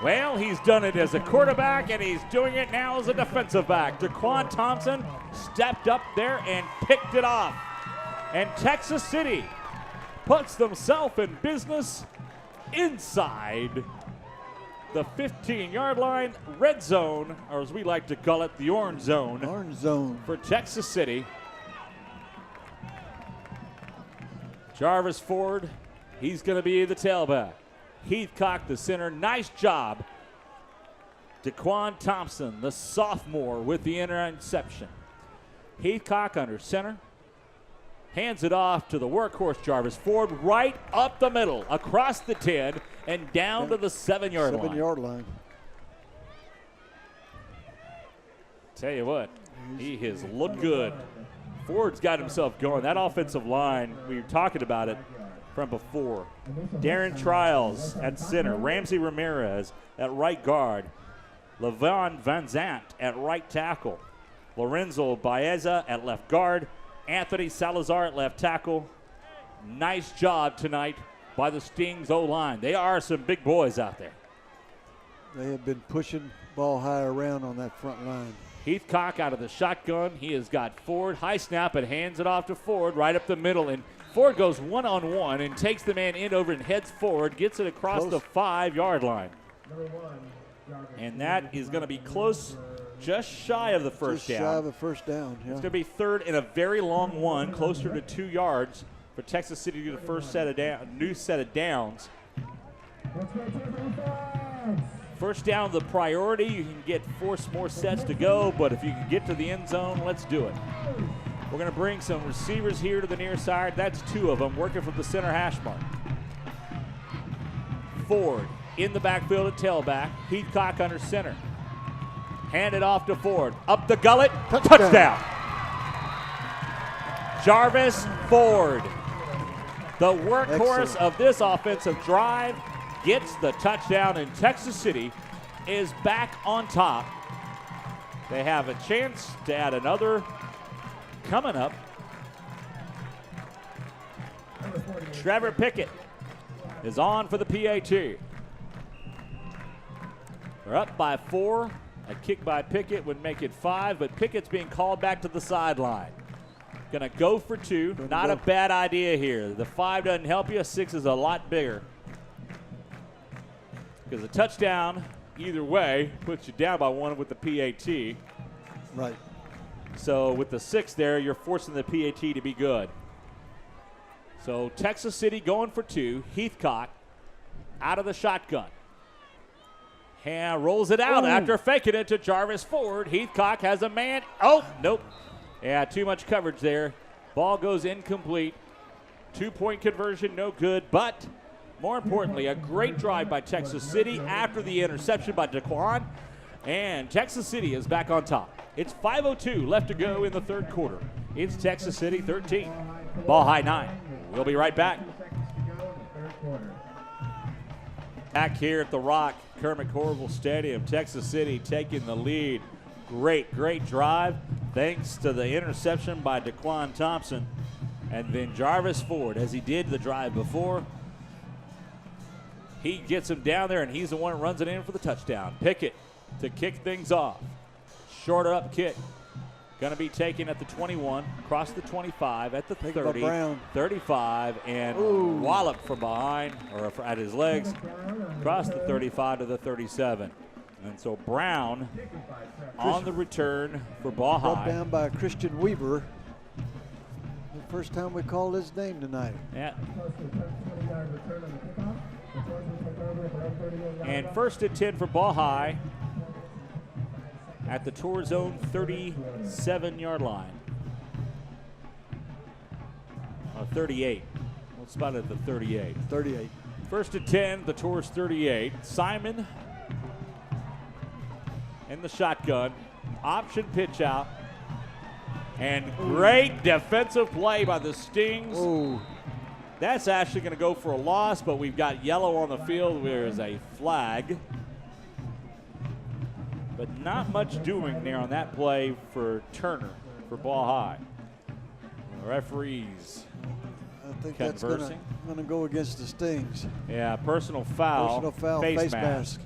S1: Well, he's done it as a quarterback, and he's doing it now as a defensive back. Daquan Thompson stepped up there and picked it off. And Texas City puts themselves in business inside the 15-yard line, red zone, or as we like to call it, the orange zone.
S2: Orange zone.
S1: For Texas City. Jarvis Ford, he's going to be the tailback. Heathcock, the center. Nice job. Daquan Thompson, the sophomore, with the interception. Heathcock under center. Hands it off to the workhorse Jarvis Ford, right up the middle, across the 10, and down to the 7-yard line.
S2: 7-yard line.
S1: Tell you what, he has looked good. Ford's got himself going. That offensive line, we were talking about it from before. Darren Trials at center. Ramsey Ramirez at right guard. Levon Van Zant at right tackle. Lorenzo Baeza at left guard. Anthony Salazar at left tackle. Nice job tonight by the Stings O-line. They are some big boys out there.
S2: They have been pushing ball high around on that front line.
S1: Heathcock out of the shotgun. He has got Ford. High snap and hands it off to Ford right up the middle. And Ford goes one-on-one and takes the man in over and heads forward. Gets it across the 5-yard line. And that is going to be close, just shy of the first down.
S2: Just shy of the first down, yeah.
S1: It's going to be third and a very long one, closer to 2 yards for Texas City to do the first new set of downs. First down, the priority. You can get 4 more sets to go, but if you can get to the end zone, let's do it. We're going to bring some receivers here to the near side. That's 2 of them working from the center hash mark. Ford in the backfield at tailback. Heathcock under center. Hand it off to Ford. Up the gullet. Touchdown. Jarvis Ford, the workhorse of this offensive drive, gets the touchdown, and Texas City is back on top. They have a chance to add another coming up. Trevor Pickett is on for the PAT. They're up by 4. A kick by Pickett would make it 5, but Pickett's being called back to the sideline. Gonna go for 2. Not a bad idea here. The 5 doesn't help you. 6 is a lot bigger. Because a touchdown, either way, puts you down by 1 with the PAT.
S2: Right.
S1: So with the 6 there, you're forcing the PAT to be good. So Texas City going for 2. Heathcock out of the shotgun. And rolls it out after faking it to Jarvis Ford. Heathcock has a man. Oh, nope. Yeah, too much coverage there. Ball goes incomplete. 2-point conversion, no good. But more importantly, a great drive by Texas City after the interception by Daquan. And Texas City is back on top. It's 5:02 left to go in the third quarter. It's Texas City 13. Ball high 9. We'll be right back. Back here at the Rock, Kermit Corval Stadium, Texas City taking the lead. Great drive. Thanks to the interception by Daquan Thompson. And then Jarvis Ford, as he did the drive before, he gets him down there, and he's the one that runs it in for the touchdown. Pickett to kick things off. Shorter up kick. Going to be taken at the 21, across the 25, at the 30, 35, and wallop from behind, or at his legs, across the 35 to the 37. And so Brown on the return for ball high.
S2: Brought down by Christian Weaver. The first time we called his name tonight.
S1: Yeah. And first and 10 for ball high at the Tour Zone 37-yard line. 38. We'll spot it at the 38.
S2: 38.
S1: First and 10, the Tour's 38. Simon in the shotgun. Option pitch out. And great defensive play by the Stings.
S2: Ooh.
S1: That's actually going to go for a loss, but we've got yellow on the field. There is a flag. But not much doing there on that play for Turner for ball high. The referees
S2: I think
S1: conversing.
S2: That's going to go against the Stings.
S1: Yeah, personal foul.
S2: Personal foul, face mask.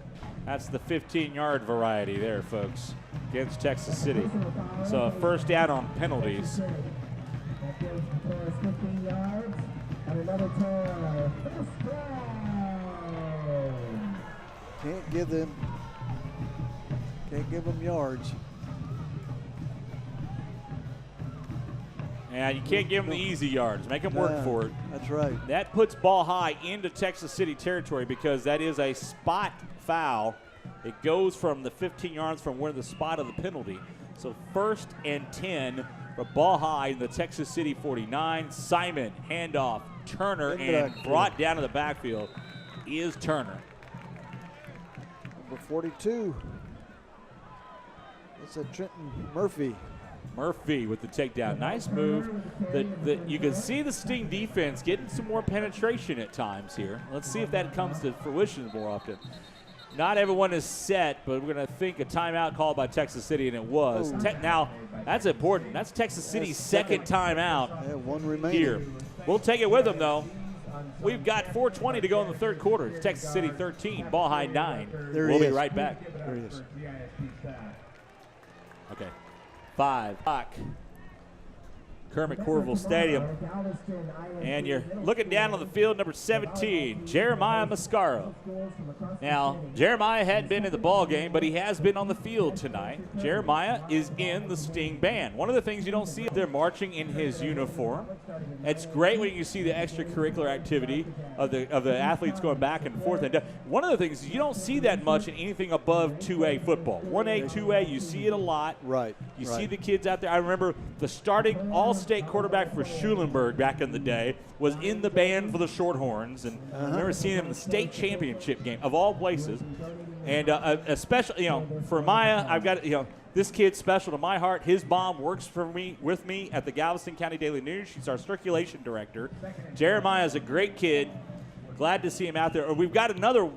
S1: That's the 15-yard variety there, folks, against Texas City. So first down on penalties.
S4: gives the Taurus 15 yards, and another Taurus first down.
S2: Can't give them yards.
S1: And you can't give them the easy yards. Make them work for it.
S2: That's right.
S1: That puts Ball High into Texas City territory because that is a spot foul. It goes from the 15 yards from where the spot of the penalty. So 1st and 10 for Ball High in the Texas City 49. Simon, handoff, Turner, and brought down to the backfield is Turner.
S2: Number 42. That's a Trenton Murphy.
S1: Murphy with the takedown. Nice move. You can see the Sting defense getting some more penetration at times here. Let's see if that comes to fruition more often. Not everyone is set, but we're going to think a timeout called by Texas City, and it was. Now, that's important. That's Texas City's second timeout
S2: one remaining
S1: here. We'll take it with them, though. We've got 4:20 to go in the third quarter. It's Texas City 13, Ball High 9. We'll be right back.
S2: There he is.
S1: Okay. 5 o'clock. Kermit Corville Stadium. And you're looking down on the field, number 17, Jeremiah Mascaro. Now, Jeremiah hadn't been in the ball game, but he has been on the field tonight. Jeremiah is in the Sting band. One of the things you don't see, they're marching in his uniform. It's great when you see the extracurricular activity of the athletes going back and forth. And one of the things, you don't see that much in anything above 2A football. 1A, 2A, you see it a lot.
S2: Right.
S1: You see the kids out there. I remember the starting all-state quarterback for Schulenburg back in the day was in the band for the Shorthorns, and I remember seeing him in the state championship game of all places. And especially, for Maya, I've got, this kid's special to my heart. His mom works with me at the Galveston County Daily News. She's our circulation director. Jeremiah is a great kid. Glad to see him out there. We've got another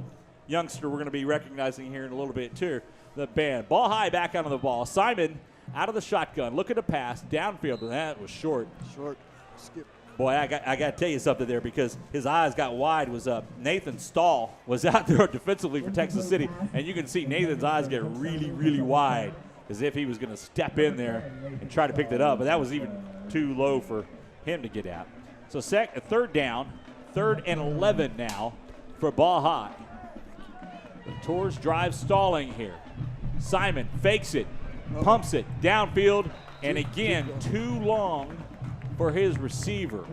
S1: youngster we're going to be recognizing here in a little bit too. The band. Ball High back onto the ball. Simon out of the shotgun, looking to pass downfield, and that was short.
S2: Short. Skip.
S1: Boy, I got to tell you something there because his eyes got wide. Was Nathan Stahl was out there defensively for Texas City, and you can see Nathan's eyes get really, really wide as if he was going to step in there and try to pick that up, but that was even too low for him to get out. So third down, 3rd and 11 now for Ball High. The Tours drive stalling here. Simon fakes it, pumps it downfield, and again, too long for his receiver.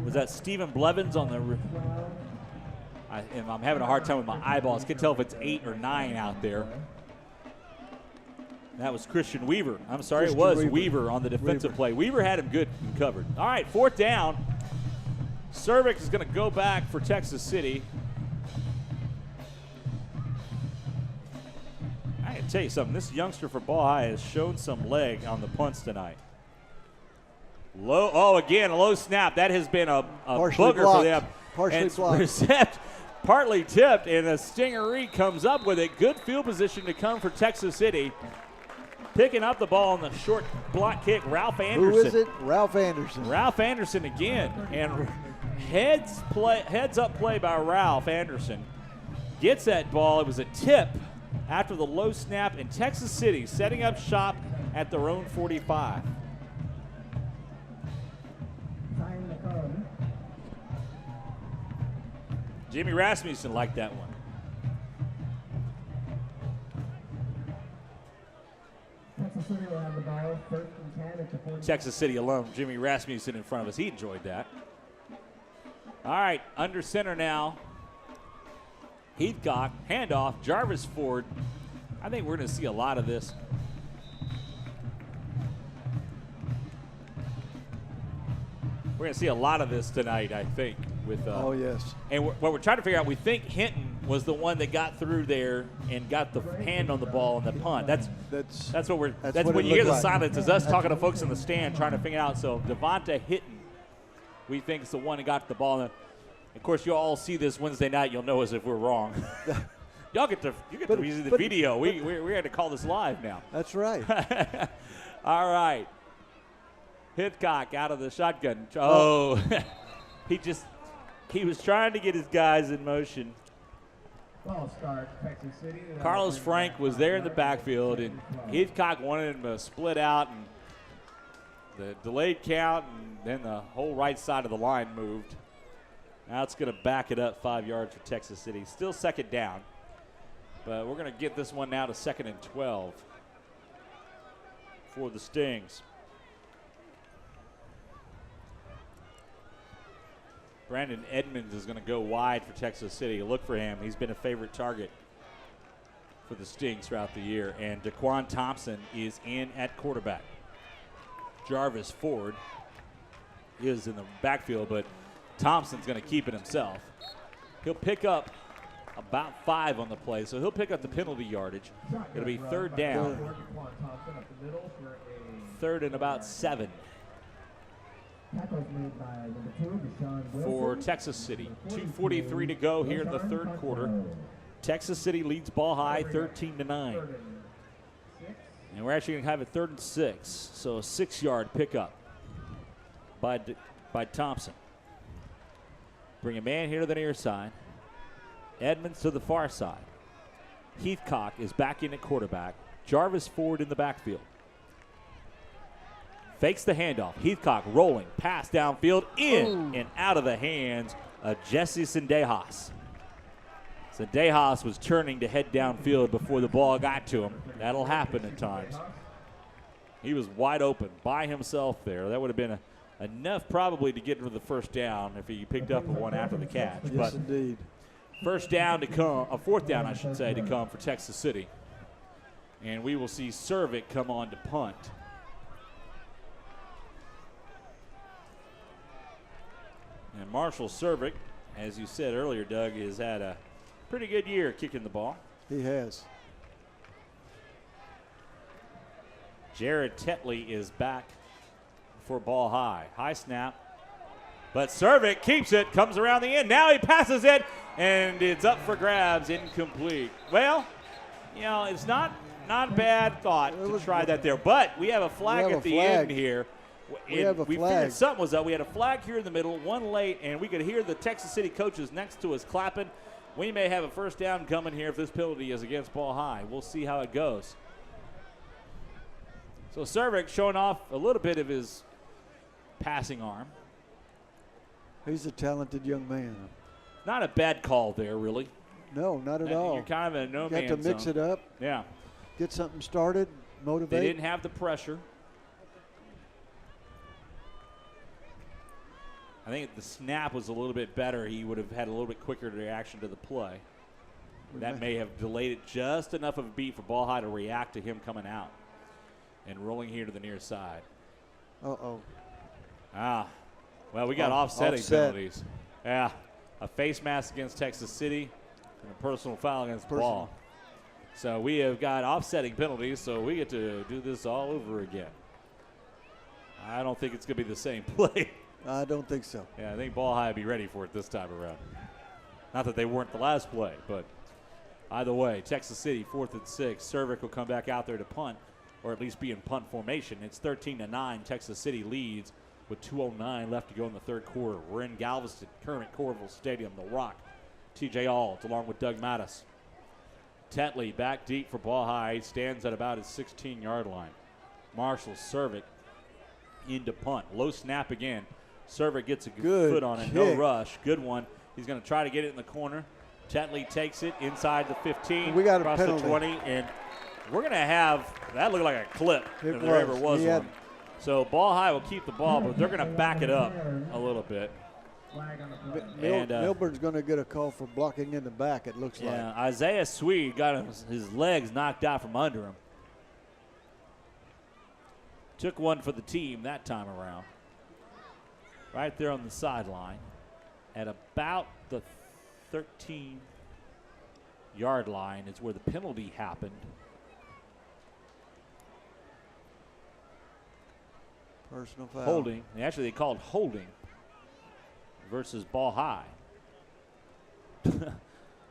S1: Was that Stephen Blevins on the I'm having a hard time with my eyeballs. Can't tell if it's 8 or 9 out there. That was Christian Weaver. I'm sorry, it was Weaver on the defensive play. Weaver had him good and covered. All right, 4th down. Cervix is going to go back for Texas City. I can tell you something. This youngster for Ball High has shown some leg on the punts tonight. Again, a low snap. That has been a booger for them.
S2: Partially blocked.
S1: Partly tipped, and a Stingery comes up with it. Good field position to come for Texas City. Picking up the ball on the short block kick, Ralph Anderson.
S2: Who is it? Ralph Anderson.
S1: Ralph Anderson again. And heads up play by Ralph Anderson. Gets that ball. It was a tip after the low snap, and Texas City setting up shop at their own 45. Jimmy Rasmussen liked that one.
S4: Texas City will have the ball, 1st and 10 at the 40.
S1: Texas City alone, Jimmy Rasmussen in front of us. He enjoyed that. All right, under center now. Heathcock, handoff, Jarvis Ford. I think we're going to see a lot of this. We're going to see a lot of this tonight, I think.
S2: Oh, yes.
S1: And what we're trying to figure out, we think Hinton was the one that got through there and got the hand on the ball on the punt. That's what we're. That's when you hear the silence. Is us talking to folks in the stand trying to figure out. So Devonta Hinton, we think is the one that got the ball. And of course, you'll all see this Wednesday night. You'll know as if we're wrong. You get to use the video. We had to call this live now.
S2: That's right.
S1: All right. Hitchcock out of the shotgun. Oh, he was trying to get his guys in motion.
S3: Ball start, Texas City.
S1: Carlos Frank was there in the backfield, and Hitchcock wanted him to split out, and The delayed count, and then the whole right side of the line moved. Now it's going to back it up 5 yards for Texas City. Still second down, but we're going to get this one now to 2nd and 12 for the Stings. Brandon Edmonds is going to go wide for Texas City. Look for him. He's been a favorite target for the Stings throughout the year. And Daquan Thompson is in at quarterback. Jarvis Ford is in the backfield, but Thompson's going to keep it himself. He'll pick up about 5 on the play, so he'll pick up the penalty yardage. It'll be 3rd down. 3rd and about 7 for Texas City. 2:43 to go here in the 3rd quarter. Texas City leads Ball High 13-9. And we're actually going to have it 3rd and 6, so a 6-yard pickup by Thompson. Bring a man here to the near side. Edmonds to the far side. Heathcock is back in at quarterback. Jarvis Ford in the backfield. Fakes the handoff. Heathcock rolling, pass downfield, in and out of the hands of Jesse Sendejas. Sendejas was turning to head downfield before the ball got to him. That'll happen at times. He was wide open by himself there. That would have been enough probably to get into the 1st down if he picked up one after the catch.
S2: Yes,
S1: but
S2: indeed.
S1: 4th down, I should say, to come for Texas City. And we will see Cervic come on to punt. And Marshall Cervic, as you said earlier, Doug, has had a pretty good year kicking the ball.
S2: He has.
S1: Jared Tetley is back for Ball High. High snap. But Cervic keeps it, comes around the end. Now he passes it, and it's up for grabs, incomplete. Well, you know, it's not a bad thought to try that there. But we have a flag at the end here.
S2: We have a flag.
S1: We figured something was up. We had a flag here in the middle, one late, and we could hear the Texas City coaches next to us clapping. We may have a 1st down coming here if this penalty is against Ball High. We'll see how it goes. So Cervic showing off a little bit of his passing arm.
S2: He's a talented young man.
S1: Not a bad call there, really.
S2: No, not at all.
S1: You're kind of in a no-man's
S2: Got to mix
S1: zone.
S2: it up.
S1: Yeah.
S2: Get something started, motivate.
S1: They didn't have the pressure. I think if the snap was a little bit better, he would have had a little bit quicker reaction to the play. That may have delayed it just enough of a beat for Ball High to react to him coming out and rolling here to the near side.
S2: Uh-oh.
S1: Well, we got offsetting penalties. Yeah, a face mask against Texas City and a personal foul against Ball. So we have got offsetting penalties, so we get to do this all over again. I don't think it's going to be the same play.
S2: I don't think so.
S1: Yeah, I think Ball High will be ready for it this time around. Not that they weren't the last play, but either way, Texas City 4th and 6. Cervic will come back out there to punt, or at least be in punt formation. It's 13-9. Texas City leads with 2:09 left to go in the 3rd quarter. We're in Galveston, Kermit Corville Stadium, The Rock. TJ Alt along with Doug Mattis. Tetley back deep for Ball High. He stands at about his 16-yard line. Marshall Cervic into punt. Low snap again. Cervic gets a good foot on it. No rush. Good one. He's going to try to get it in the corner. Tetley takes it inside the 15.
S2: We got a
S1: across
S2: penalty.
S1: the 20. And we're going to have, that looked like a clip if there ever was one. So Ball High will keep the ball, but they're going to back it up a little bit.
S2: Milburn's going to get a call for blocking in the back, it looks like.
S1: Yeah, Isaiah Swede got his legs knocked out from under him. Took one for the team that time around. Right there on the sideline at about the 13-yard line is where the penalty happened.
S2: Personal foul.
S1: Holding. Actually, they called holding versus Ball High.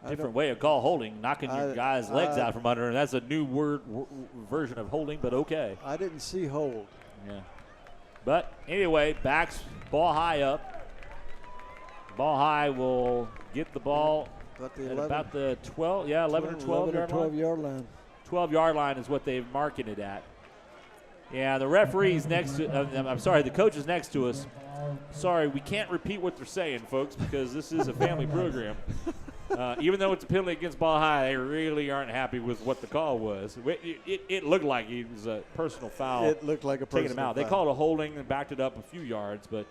S1: Different way of call holding, knocking your guy's legs out from under him. That's a new version of holding, but okay.
S2: I didn't see hold.
S1: Yeah. But anyway, backs Ball High up. Ball High will get the ball at about the 12, 11 or 12 yard line.
S2: 12-yard line.
S1: 12-yard line is what they've marked it at. Yeah, the referee's next to, I'm sorry, the coach is next to us. Sorry, we can't repeat what they're saying, folks, because this is a family program. Even though it's a penalty against Ball High, they really aren't happy with what the call was. It looked like it was a personal foul.
S2: It looked like a personal
S1: taking him out.
S2: foul.
S1: They called a holding and backed it up a few yards, but,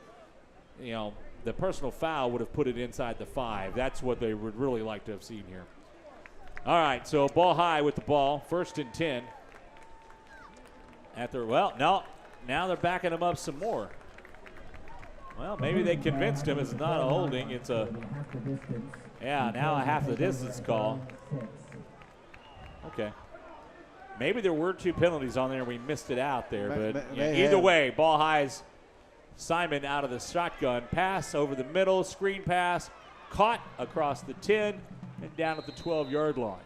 S1: you know, the personal foul would have put it inside the 5. That's what they would really like to have seen here. All right, so Ball High with the ball, 1st and 10. Now they're backing him up some more. Well, maybe they convinced him it's not a holding. It's a, now a half the distance call. Okay. Maybe there were 2 penalties on there and we missed it out there. But either way, Ball High's Simon out of the shotgun. Pass over the middle, screen pass, caught across the 10 and down at the 12-yard line.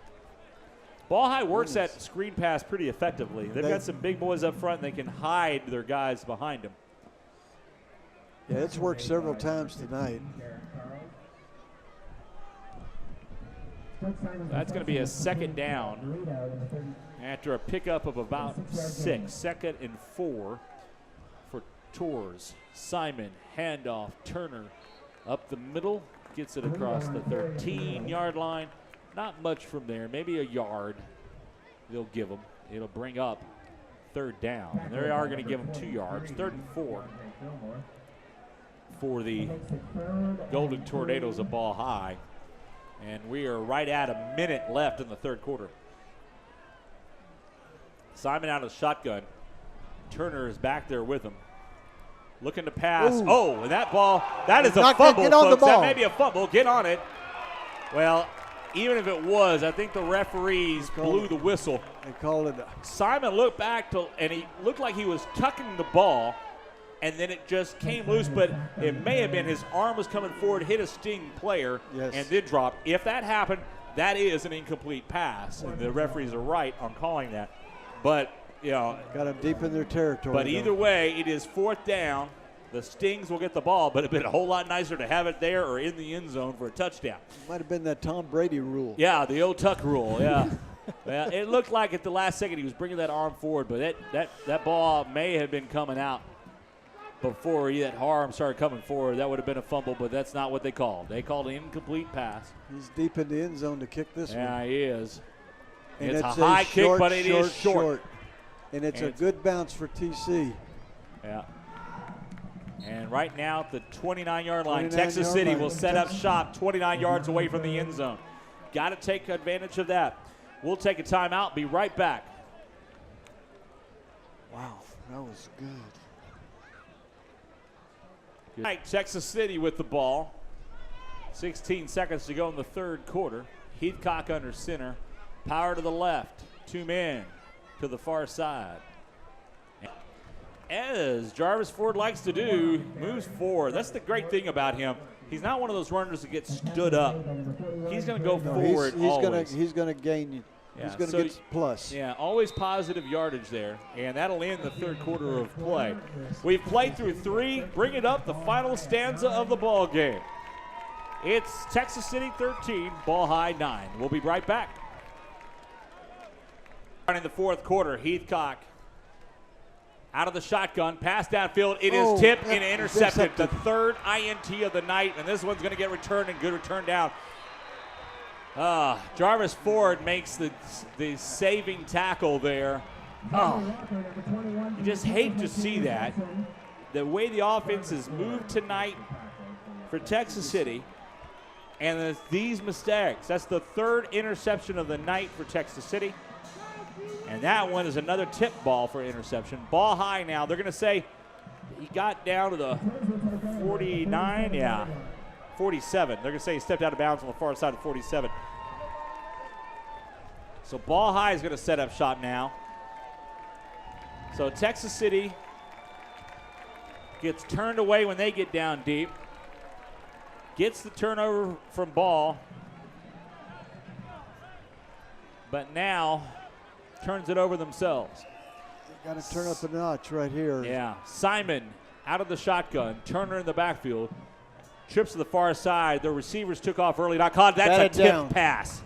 S1: Ball High works that screen pass pretty effectively. They've got some big boys up front and they can hide their guys behind them.
S2: Yeah, it's worked several times tonight.
S1: That's going to be a 2nd down after a pickup of about 6. 2nd and 4 for Tours. Simon, handoff, Turner up the middle, gets it across the 13-yard line. Not much from there, maybe a yard they'll give them. It'll bring up 3rd down. And they are going to give them 2 yards, 3rd and 4 for the Golden Tornadoes of Ball High. And we are right at a minute left in the 3rd quarter. Simon out of the shotgun. Turner is back there with him. Looking to pass.
S2: Ooh.
S1: Oh, and that ball, that is a
S2: Not
S1: fumble,
S2: get on
S1: folks.
S2: the ball.
S1: That may be a fumble. Get on it. Well, even if it was, I think the referees blew the whistle.
S2: They called it.
S1: Simon looked back, and he looked like he was tucking the ball, and then it just came loose, but it may have been his arm was coming forward, hit a Sting player, and then dropped. If that happened, that is an incomplete pass, and the referees are right on calling that. But, you know.
S2: Got them deep in their territory.
S1: But either way, it is 4th down. The Stings will get the ball, but it'd been a whole lot nicer to have it there or in the end zone for a touchdown.
S2: Might have been that Tom Brady rule.
S1: Yeah, the old tuck rule, yeah. Well, it looked like at the last second he was bringing that arm forward, but that ball may have been coming out before that arm started coming forward. That would have been a fumble, but that's not what they called. They called an incomplete pass.
S2: He's deep in the end zone to kick this one.
S1: Yeah, he is.
S2: And
S1: it's a high kick, but it is short.
S2: And it's a good bounce for TC.
S1: Yeah. And right now at the 29-yard line, Texas City will set up shop 29 yards away from the end zone. Got to take advantage of that. We'll take a timeout, be right back.
S2: Wow, that was good.
S1: All right, Texas City with the ball. 16 seconds to go in the 3rd quarter. Heathcock under center. Power to the left. 2 men to the far side. As Jarvis Ford likes to do, moves forward. That's the great thing about him. He's not one of those runners that gets stood up. He's going to go forward always.
S2: He's going to gain.
S1: Yeah,
S2: he's going to get plus.
S1: Yeah, always positive yardage there, and that'll end the 3rd quarter of play. We've played through 3. Bring it up, the final stanza of the ball game. It's Texas City 13, Ball High 9. We'll be right back. In the 4th quarter, Heathcock out of the shotgun, pass downfield. It is tipped and intercepted. The 3rd INT of the night, and this one's going to get returned and good return down. Jarvis Ford makes the saving tackle there. You just hate to see that. The way the offense has moved tonight for Texas City, and these mistakes. That's the 3rd interception of the night for Texas City. And that one is another tip ball for interception. Ball High now. They're going to say he got down to the 49. Yeah, 47. They're going to say he stepped out of bounds on the far side of 47. So Ball High is going to set up shop now. So Texas City gets turned away when they get down deep. Gets the turnover from Ball. But now turns it over themselves.
S2: Got to turn up a notch right here.
S1: Yeah. Simon out of the shotgun. Turner in the backfield. Trips to the far side. The receivers took off early. Not caught. That's a tip pass.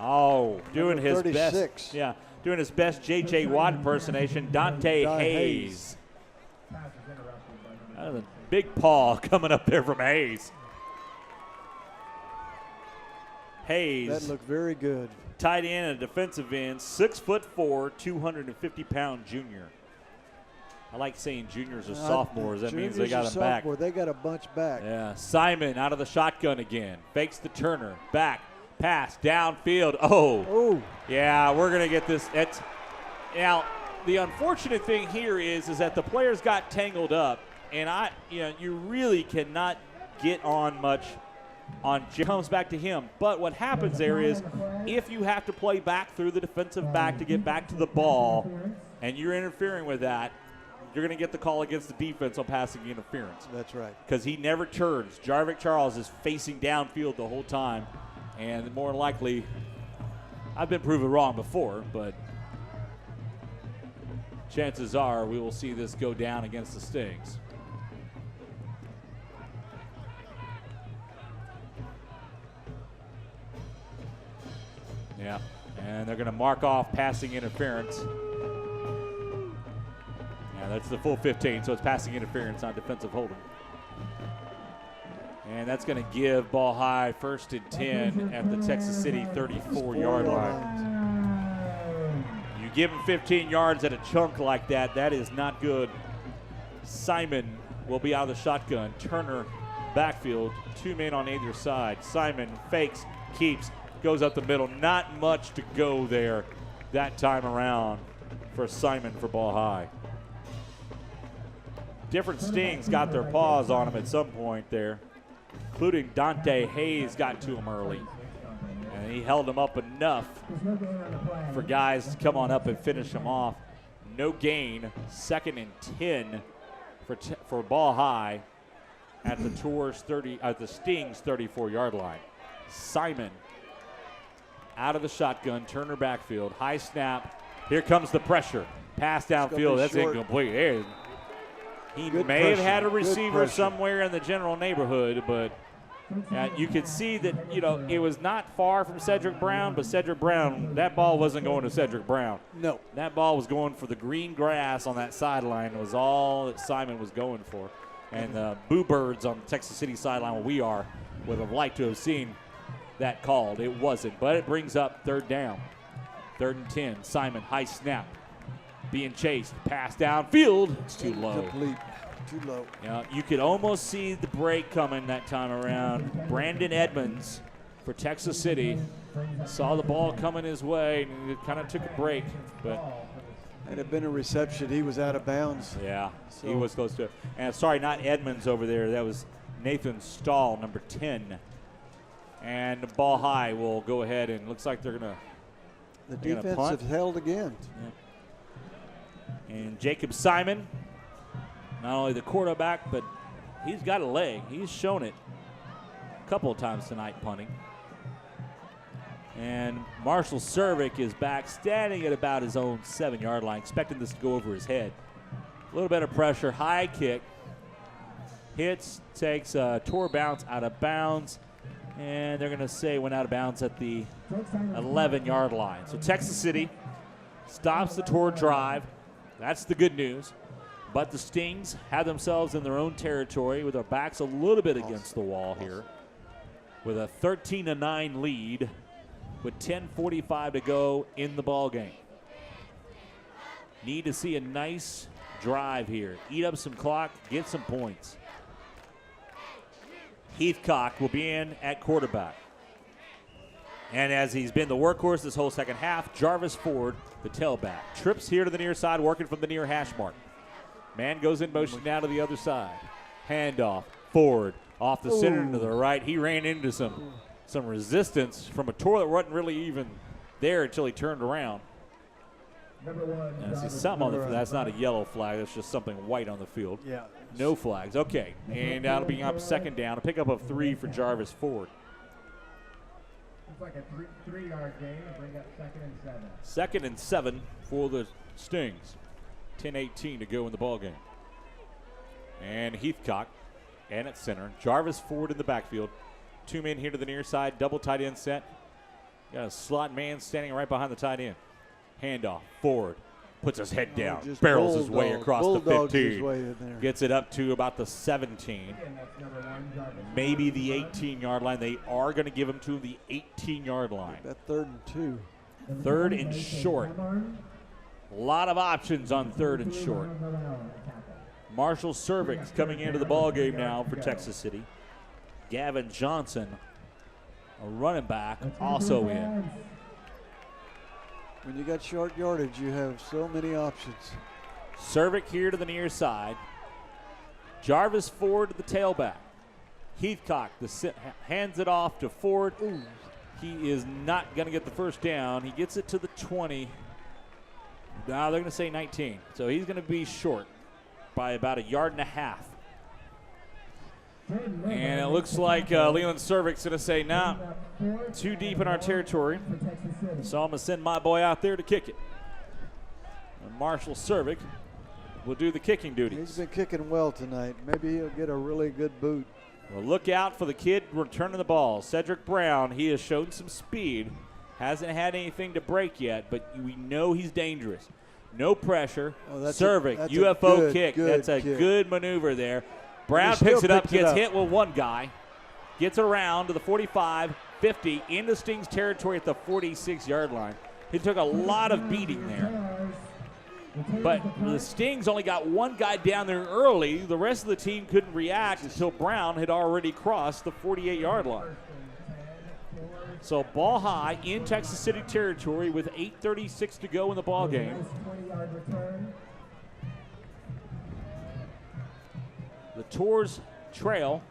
S1: Oh, doing
S2: Number
S1: his
S2: 36.
S1: best. Yeah, doing his best J.J. Watt impersonation, Dante Hayes. A big paw coming up there from Hayes. Hayes.
S2: That looked very good.
S1: Tight end and defensive end, 6'4", 250-pound junior. I like saying juniors or sophomores. That means they got them back.
S2: They got a bunch back.
S1: Yeah, Simon out of the shotgun again. Fakes the Turner. Back. Pass. Downfield. Oh. Yeah, we're going to get this. Now, the unfortunate thing here is that the players got tangled up, and you really cannot get on much on comes back to him. But what happens there is if you have to play back through the defensive back to get back to the ball and you're interfering with that, you're going to get the call against the defense on passing interference.
S2: That's right.
S1: Because he never turns. Jarvik Charles is facing downfield the whole time. And more likely, I've been proven wrong before, but chances are we will see this go down against the Stings. Yeah, and they're going to mark off passing interference. Yeah, that's the full 15, so it's passing interference on defensive holding. And that's going to give ball high 1st and 10 at the Texas City 34-yard line. You give him 15 yards at a chunk like that, that is not good. Simon will be out of the shotgun. Turner backfield, 2 men on either side. Simon fakes, keeps, goes up the middle. Not much to go there that time around for Simon for ball high. Different Stings got their paws on him at some point there, including Dante Hayes got to him early. And he held him up enough for guys to come on up and finish him off. No gain, 2nd and 10 for ball high at the Stings 34-yard line. Simon out of the shotgun, Turner backfield, high snap. Here comes the pressure. Pass downfield, that's incomplete. He may have had a receiver somewhere in the general neighborhood, but you could see that, it was not far from Cedric Brown, but Cedric Brown, that ball wasn't going to Cedric Brown.
S2: No.
S1: That ball was going for the green grass on that sideline was all that Simon was going for. And the Boo Birds on the Texas City sideline where we are would have liked to have seen that called. It wasn't, but it brings up 3rd down. 3rd and 10, Simon, high snap. Being chased, pass downfield, it's too low.
S2: Complete, too low.
S1: You could almost see the break coming that time around. Brandon Edmonds for Texas City saw the ball coming his way and it kind of took a break. But
S2: had it been a reception, he was out of bounds.
S1: Yeah, so he was close to it. And sorry, not Edmonds over there. That was Nathan Stahl, number 10. And the ball high will go ahead and looks like they're going to
S2: The defense have held again.
S1: Yeah. And Jacob Simon, not only the quarterback, but he's got a leg. He's shown it a couple of times tonight punting. And Marshall Cervic is back, standing at about his own 7-yard line, expecting this to go over his head. A little bit of pressure, high kick. Hits, takes a tour bounce out of bounds. And they're going to say went out of bounds at the 11-yard line. So Texas City stops the tour drive. That's the good news. But the Stings have themselves in their own territory with their backs a little bit against the wall here with a 13-9 lead with 10:45 to go in the ball game. Need to see a nice drive here. Eat up some clock, get some points. Heathcock will be in at quarterback. And as he's been the workhorse this whole second half, Jarvis Ford, the tailback. Trips here to the near side, working from the near hash mark. Man goes in motion now to the other side. Handoff, Ford, off the center to the right. He ran into some resistance from a tour that wasn't really even there until he turned around. And I see something on the field. That's not a yellow flag. That's just something white on the field.
S2: Yeah.
S1: No flags. Okay. And that'll be up 2nd down. A pickup of 3 for Jarvis Ford.
S3: It's like a 3-yard gain and bring up 2nd and 7.
S1: 2nd and 7 for the Stings. 10:18 to go in the ballgame. And Heathcock and at center. Jarvis Ford in the backfield. 2 men here to the near side. Double tight end set. Got a slot man standing right behind the tight end. Handoff, forward, puts his head down,
S2: Just
S1: barrels his way across the
S2: bulldogs his
S1: 15,
S2: way in there.
S1: gets it up to about the 17, maybe the 18-yard line. They are going to give him to the 18-yard line.
S2: That 3rd and 2.
S1: 3rd and short. A lot of options on 3rd and short. Marshall Cervix coming into the ball game now for Texas City. Gavin Johnson, a running back, also in.
S2: When you got short yardage, you have so many options.
S1: Cervic here to the near side. Jarvis Ford to the tailback. Heathcock hands it off to Ford.
S2: Ooh.
S1: He is not going to get the first down. He gets it to the 20. Now they're going to say 19. So he's going to be short by about 1.5 yards. And it looks like Leland Cervic's going to say, nah, too deep in our territory. So I'm going to send my boy out there to kick it. And Marshall Cervic will do the kicking duties.
S2: He's been kicking well tonight. Maybe he'll get a really good boot.
S1: Well, look out for the kid returning the ball. Cedric Brown, he has shown some speed. Hasn't had anything to break yet, but we know he's dangerous. No pressure.
S2: Oh, that's
S1: Cervic,
S2: that's
S1: UFO kick.
S2: Good
S1: That's a
S2: kick.
S1: Good maneuver there. Brown
S2: He
S1: picks
S2: still
S1: it up,
S2: picks it
S1: gets
S2: up.
S1: hit with one guy, gets around to the 45, 50, into Sting's territory at the 46-yard line. He took a lot of beating there. But the Stings only got one guy down there early. The rest of the team couldn't react until Brown had already crossed the 48-yard line. So ball high in Texas City territory with 8:36 to go in the ball game. The Tours trail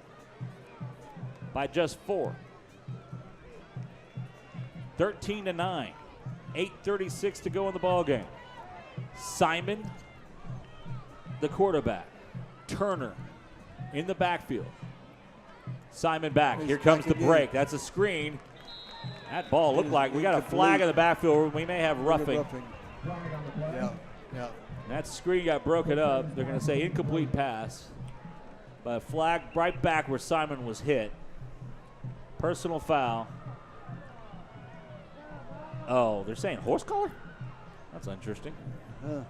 S1: by just 4. 13-9. 8:36 to go in the ball game. Simon, the quarterback. Turner in the backfield. Simon back. Here comes the break. That's a screen. That ball looked like we got a flag in the backfield. We may have roughing.
S2: Yeah.
S1: That screen got broken up. They're going to say incomplete pass. But a flag right back where Simon was hit. Personal foul. Oh, they're saying horse collar? That's interesting. It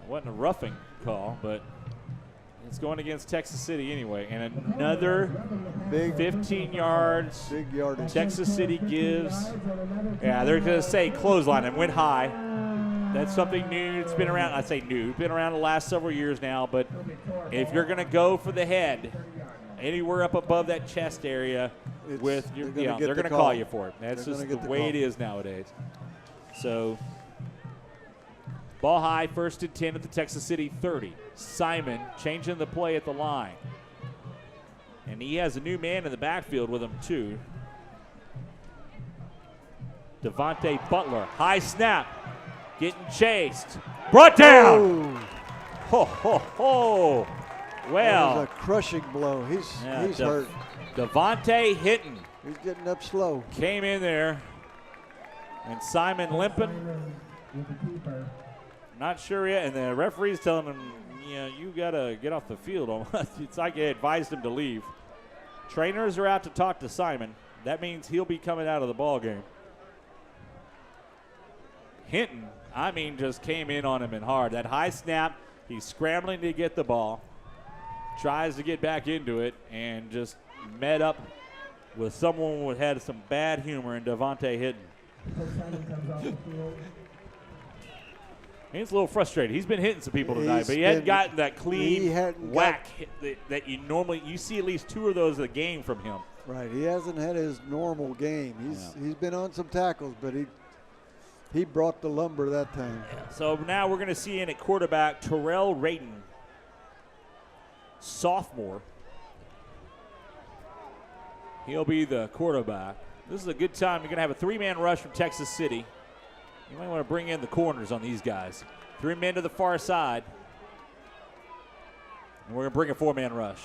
S1: wasn't a roughing call, but it's going against Texas City anyway. And another
S2: Big
S1: 15 yards.
S2: Big yardage.
S1: Texas City gives. Yeah, they're going to say clothesline and went high. That's something new. It's been around. I say new. It's been around the last several years now. But if you're going to go for the head, anywhere up above that chest area, with your, they're going to call you for it. That's just the way it is nowadays. So ball high, 1st and 10 at the Texas City 30. Simon changing the play at the line. And he has a new man in the backfield with him, too. Devontae Butler, high snap, getting chased. Brought down. Ho, ho, ho. Well.
S2: That was a crushing blow. He's hurt.
S1: Devontae Hinton.
S2: He's getting up slow.
S1: Came in there. And Simon limping. Not sure yet. And the referee's telling him, you got to get off the field. It's like they advised him to leave. Trainers are out to talk to Simon. That means he'll be coming out of the ball game. Hinton, just came in on him and hard. That high snap, he's scrambling to get the ball. Tries to get back into it and just met up with someone who had some bad humor in Devontae Hinton. He's a little frustrated. He's been hitting some people tonight, but he hadn't gotten that clean whack that you see at least 2 of those a game from him.
S2: Right. He hasn't had his normal game. He's been on some tackles, but he brought the lumber that time.
S1: Yeah. So now we're going to see in at quarterback Terrell Radin, sophomore. He'll be the quarterback. This is a good time. You're going to have a 3-man rush from Texas City. You might want to bring in the corners on these guys. 3 men to the far side. And we're going to bring a 4-man rush.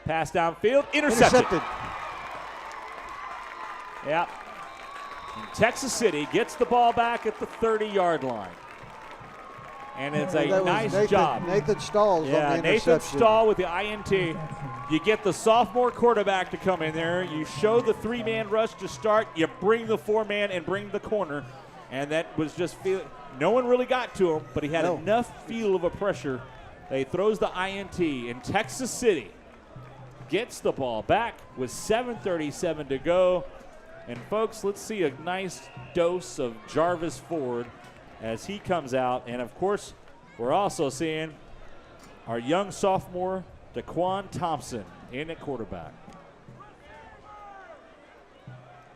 S1: Pass downfield. Intercepted. Yeah. And Texas City gets the ball back at the 30-yard line. And it's
S2: That
S1: a
S2: was
S1: nice job.
S2: Nathan Stalls on the
S1: Yeah,
S2: interception.
S1: Nathan Stahl with the INT. You get the sophomore quarterback to come in there. You show the 3-man rush to start. You bring the 4-man and bring the corner. And that was just no one really got to him, but he had enough feel of a pressure that he throws the INT. And Texas City gets the ball back with 7:37 to go. And, folks, let's see a nice dose of Jarvis Ford as he comes out. And, of course, we're also seeing our young sophomore, Daquan Thompson, in at quarterback.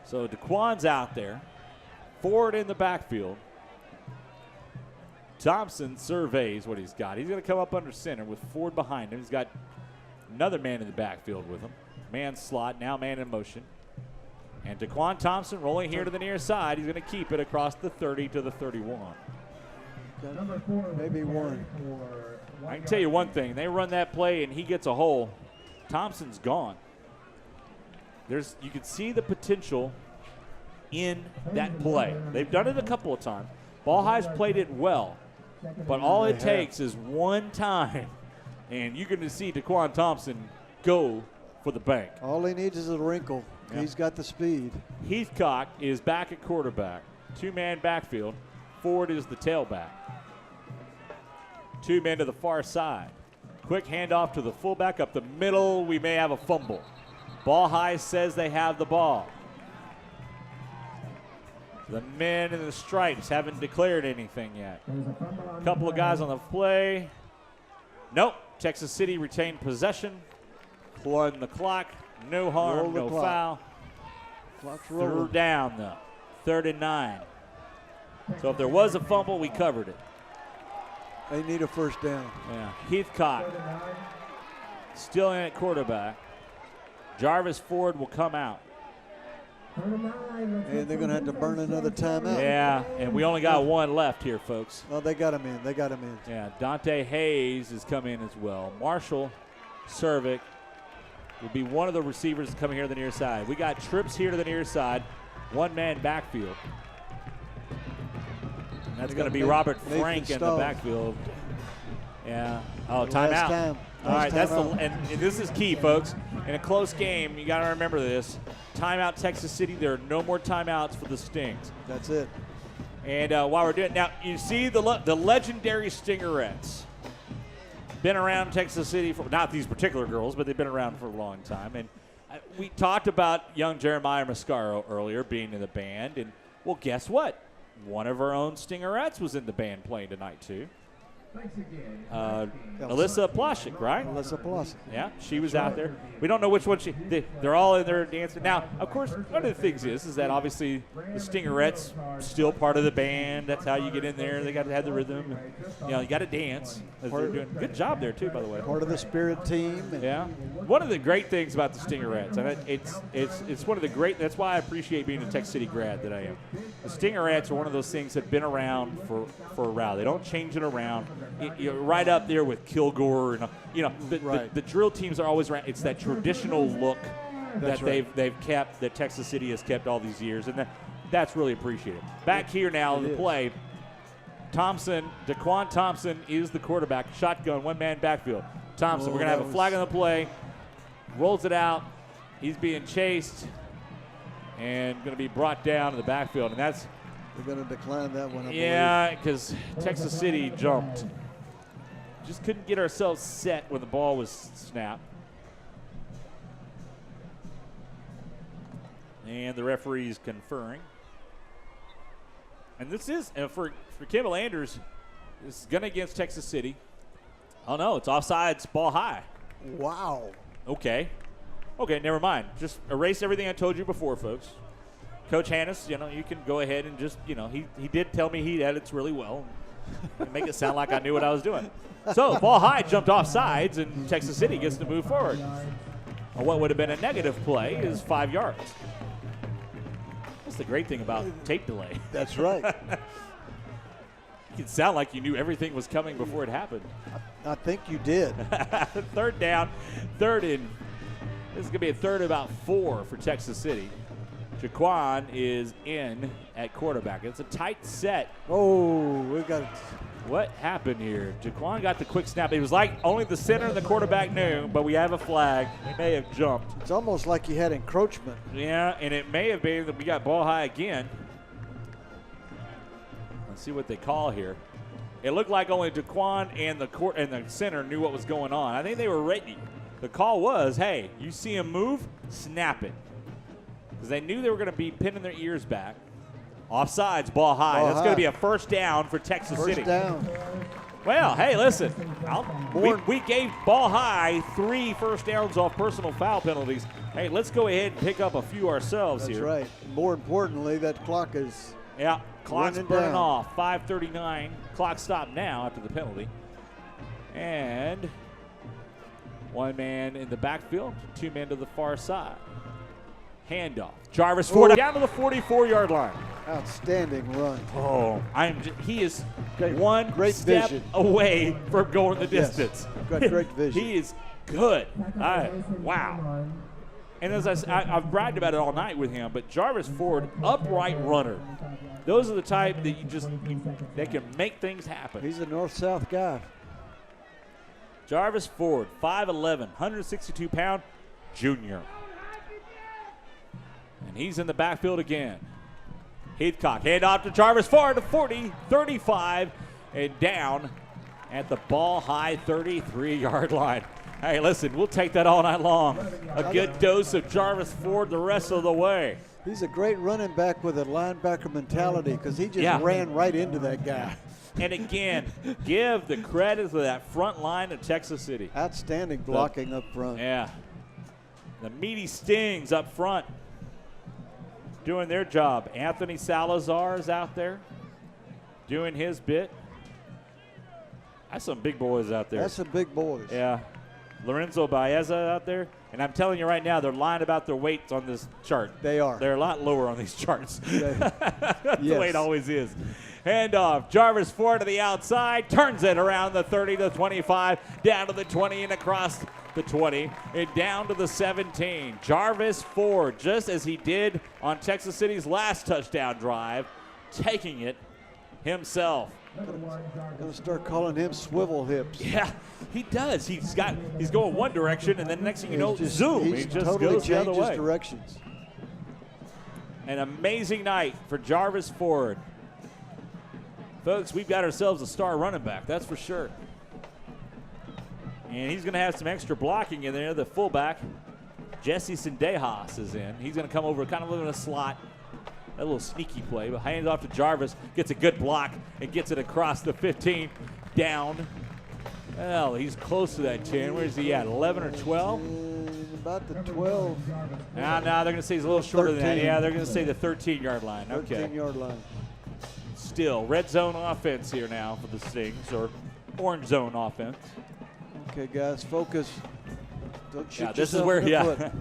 S1: So Daquan's out there. Ford in the backfield. Thompson surveys what he's got. He's going to come up under center with Ford behind him. He's got another man in the backfield with him. Man slot, now man in motion. And Daquan Thompson rolling here to the near side. He's going to keep it across the 30 to the 31.
S2: Maybe one.
S1: I can tell you one thing. They run that play and he gets a hole. Thompson's gone. You can see the potential in that play. They've done it a couple of times. Ball High's played it well. But all it takes is one time, and you're going to see Daquan Thompson go for the bank.
S2: All he needs is a wrinkle.
S1: Yep.
S2: He's got the speed.
S1: Heathcock is back at quarterback. 2-man backfield. Ford is the tailback. 2 men to the far side. Quick handoff to the fullback up the middle. We may have a fumble. Ball High says they have the ball. The men in the stripes haven't declared anything yet. A couple of guys on the play. Nope. Texas City retained possession. Plug the clock. No harm, no foul.
S2: Clock's rolling.
S1: 3rd down, though. 3rd and 9. So if there was a fumble, we covered it.
S2: They need a first down.
S1: Yeah. Heathcock still in at quarterback. Jarvis Ford will come out.
S2: And they're going to have to burn another timeout.
S1: Yeah, and we only got one left here, folks.
S2: Oh, they got him in. They got him in.
S1: Yeah, Dante Hayes has come in as well. Marshall Cervic will be one of the receivers coming here to the near side. We got trips here to the near side. 1-man backfield. And that's going to be Robert Frank in the backfield. Yeah. Oh, timeout. All right, and this is key, folks. In a close game, you got to remember this. Timeout, Texas City. There are no more timeouts for the Stings.
S2: That's it.
S1: And while we're doing now, you see the legendary Stingerettes. Been around Texas City for not these particular girls, but they've been around for a long time. And we talked about young Jeremiah Mascaro earlier being in the band, and well, guess what? One of our own Stingerettes was in the band playing tonight too. Alyssa Ploshik, right?
S2: Alyssa Ploshik.
S1: Yeah, she was out there. We don't know which one they're all in there dancing. Now, of course, one of the things is that obviously the Stingerettes still part of the band. That's how you get in there. They got to have the rhythm. And, you got to dance. As they're doing good job there too, by the way.
S2: Part of the spirit team.
S1: Yeah. One of the great things about the Stingerettes, and it's one of the great. That's why I appreciate being a Tech City grad that I am. The Stingerettes are one of those things that have been around for a while. They don't change it around. You're right up there with Kilgore, and the drill teams are always around. It's that traditional look that they've kept, that Texas City has kept all these years, and that's really appreciated. Back here now in the play, Daquan Thompson is the quarterback. Shotgun, 1-man backfield. Thompson, we're gonna have a flag on the play. Rolls it out. He's being chased and going to be brought down to the backfield, and that's.
S2: They're going to decline that one.
S1: Yeah, because Texas City jumped. Just couldn't get ourselves set when the ball was snapped. And the referee's conferring. And this is, for Kimball Anders, this is going against Texas City. Oh, no, it's offsides, Ball High.
S2: Wow.
S1: Okay, never mind. Just erase everything I told you before, folks. Coach Hannes, you can go ahead and just, he did tell me he edits really well and make it sound like I knew what I was doing. So, Ball High jumped off sides, and Texas City gets to move forward. What would have been a negative play is 5 yards. That's the great thing about tape delay.
S2: That's right.
S1: You can sound like you knew everything was coming before it happened.
S2: I think you did.
S1: 3rd down, 3rd and this is going to be a 3rd about 4 for Texas City. Jaquan is in at quarterback. It's a tight set.
S2: Oh, we got it.
S1: What happened here? Jaquan got the quick snap. It was like only the center and the quarterback knew, but we have a flag. He may have jumped.
S2: It's almost like he had encroachment.
S1: Yeah, and it may have been that we got ball high again. Let's see what they call here. It looked like only Jaquan and the center knew what was going on. I think they were ready. The call was, hey, you see him move, snap it. Because they knew they were going to be pinning their ears back. Offsides, ball high. That's going to be a first down for Texas City.
S2: First down.
S1: Well, hey, listen. We gave ball high 3 first downs off personal foul penalties. Hey, let's go ahead and pick up a few ourselves here.
S2: That's right. More importantly, that clock is
S1: clock's
S2: running
S1: burning
S2: down.
S1: off. 5:39. Clock stopped now after the penalty. And 1 man in the backfield, 2 men to the far side. Handoff. Jarvis Ford down to the 44-yard line.
S2: Outstanding run.
S1: Oh, he is
S2: Great,
S1: one
S2: great
S1: step
S2: vision.
S1: away from going the distance.
S2: Got great vision.
S1: He is good. Wow. And as I've bragged about it all night with him, but Jarvis Ford, upright runner. Those are the type that they can make things happen.
S2: He's a north-south guy.
S1: Jarvis Ford, 5'11", 162-pound junior. And he's in the backfield again. Heathcock, hand off to Jarvis Ford, to 40, 35, and down at the ball high 33-yard line. Hey, listen, we'll take that all night long. A good dose of Jarvis Ford the rest of the way.
S2: He's a great running back with a linebacker mentality because he just ran right into that guy.
S1: And again, give the credit to that front line of Texas City.
S2: Outstanding blocking up front.
S1: Yeah. The meaty Stings up front doing their job. Anthony Salazar is out there doing his bit. That's some big boys out there.
S2: That's some big boys.
S1: Yeah. Lorenzo Baeza out there. And I'm telling you right now, they're lying about their weights on this chart.
S2: They are.
S1: They're a lot lower on these charts. That's
S2: Yes.
S1: the way it always is. Handoff. Jarvis Ford to the outside. Turns it around the 30 to 25. Down to the 20 and across the 20. And down to the 17. Jarvis Ford, just as he did on Texas City's last touchdown drive, taking it himself.
S2: Gonna start calling him swivel hips.
S1: Yeah, he does. He's going one direction, and then next thing you know, zoom.
S2: He
S1: He just
S2: totally
S1: goes the other
S2: changes
S1: way.
S2: directions.
S1: An amazing night for Jarvis Ford. Folks, we've got ourselves a star running back, that's for sure. And he's going to have some extra blocking in there. The fullback, Jesse Sendejas, is in. He's going to come over kind of in a slot. A little sneaky play, but hands off to Jarvis, gets a good block, and gets it across the 15, down. Well, he's close to that 10. Where's he at, 11 or 12?
S2: About the 12.
S1: Now they're going to say he's a little shorter than that.
S2: 13.
S1: Yeah, they're going to say the 13-yard line. Okay.
S2: 13-yard line.
S1: Still, red zone offense here now for the Stings, or orange zone offense.
S2: Okay, guys, focus. Don't shoot
S1: This is
S2: yourself
S1: where,
S2: in the foot.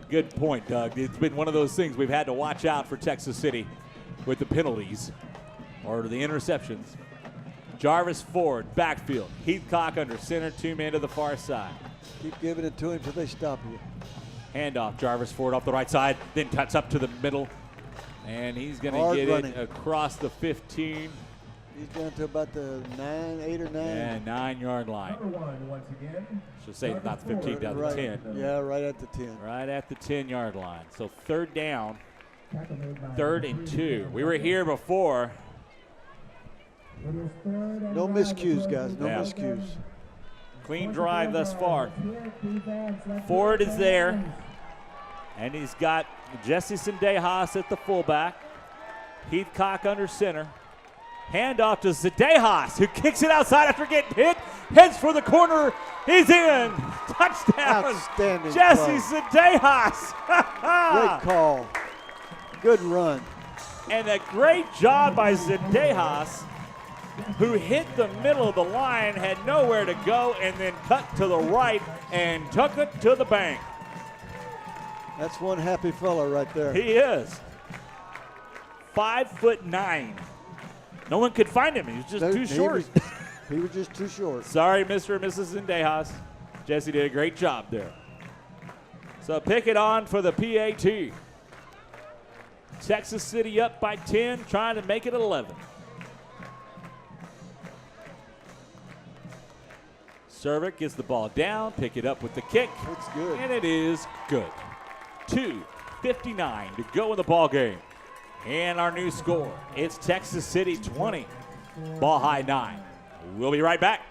S1: Good point, Doug. It's been one of those things we've had to watch out for Texas City with the penalties or the interceptions. Jarvis Ford, backfield. Heathcock under center, 2 men to the far side.
S2: Keep giving it to him till they stop you.
S1: Handoff, Jarvis Ford off the right side, then cuts up to the middle. And he's going to get
S2: running.
S1: it across the 15.
S2: He's down to about the 8 or 9.
S1: And 9-yard line.
S3: Number 1 once again.
S1: Should say not the 15, down to the 10.
S2: Yeah, right at the 10.
S1: Right at the 10-yard line. So third down, 3rd and 2. We were here before.
S2: No miscues, guys. No
S1: Yeah.
S2: miscues.
S1: Clean drive thus far. Ford is there. And he's got Jesse Sendejas at the fullback. Heathcock under center. Handoff to Sendejas, who kicks it outside after getting hit. Heads for the corner. He's in. Touchdown.
S2: Outstanding
S1: Jesse
S2: play.
S1: Sendejas.
S2: Great call. Good run.
S1: And a great job by Sendejas, who hit the middle of the line, had nowhere to go, and then cut to the right and took it to the bank.
S2: That's one happy fella right there.
S1: He is. 5'9". No one could find him. He was just too short.
S2: He was just too short.
S1: Sorry, Mr. and Mrs. Sendejas. Jesse did a great job there. So pick it on for the PAT. Texas City up by 10, trying to make it 11. Cervic gets the ball down, pick it up with the kick.
S2: It's good.
S1: And it is good. 2:59 to go in the ball game. And our new score, it's Texas City 20, Ball High 9. We'll be right back.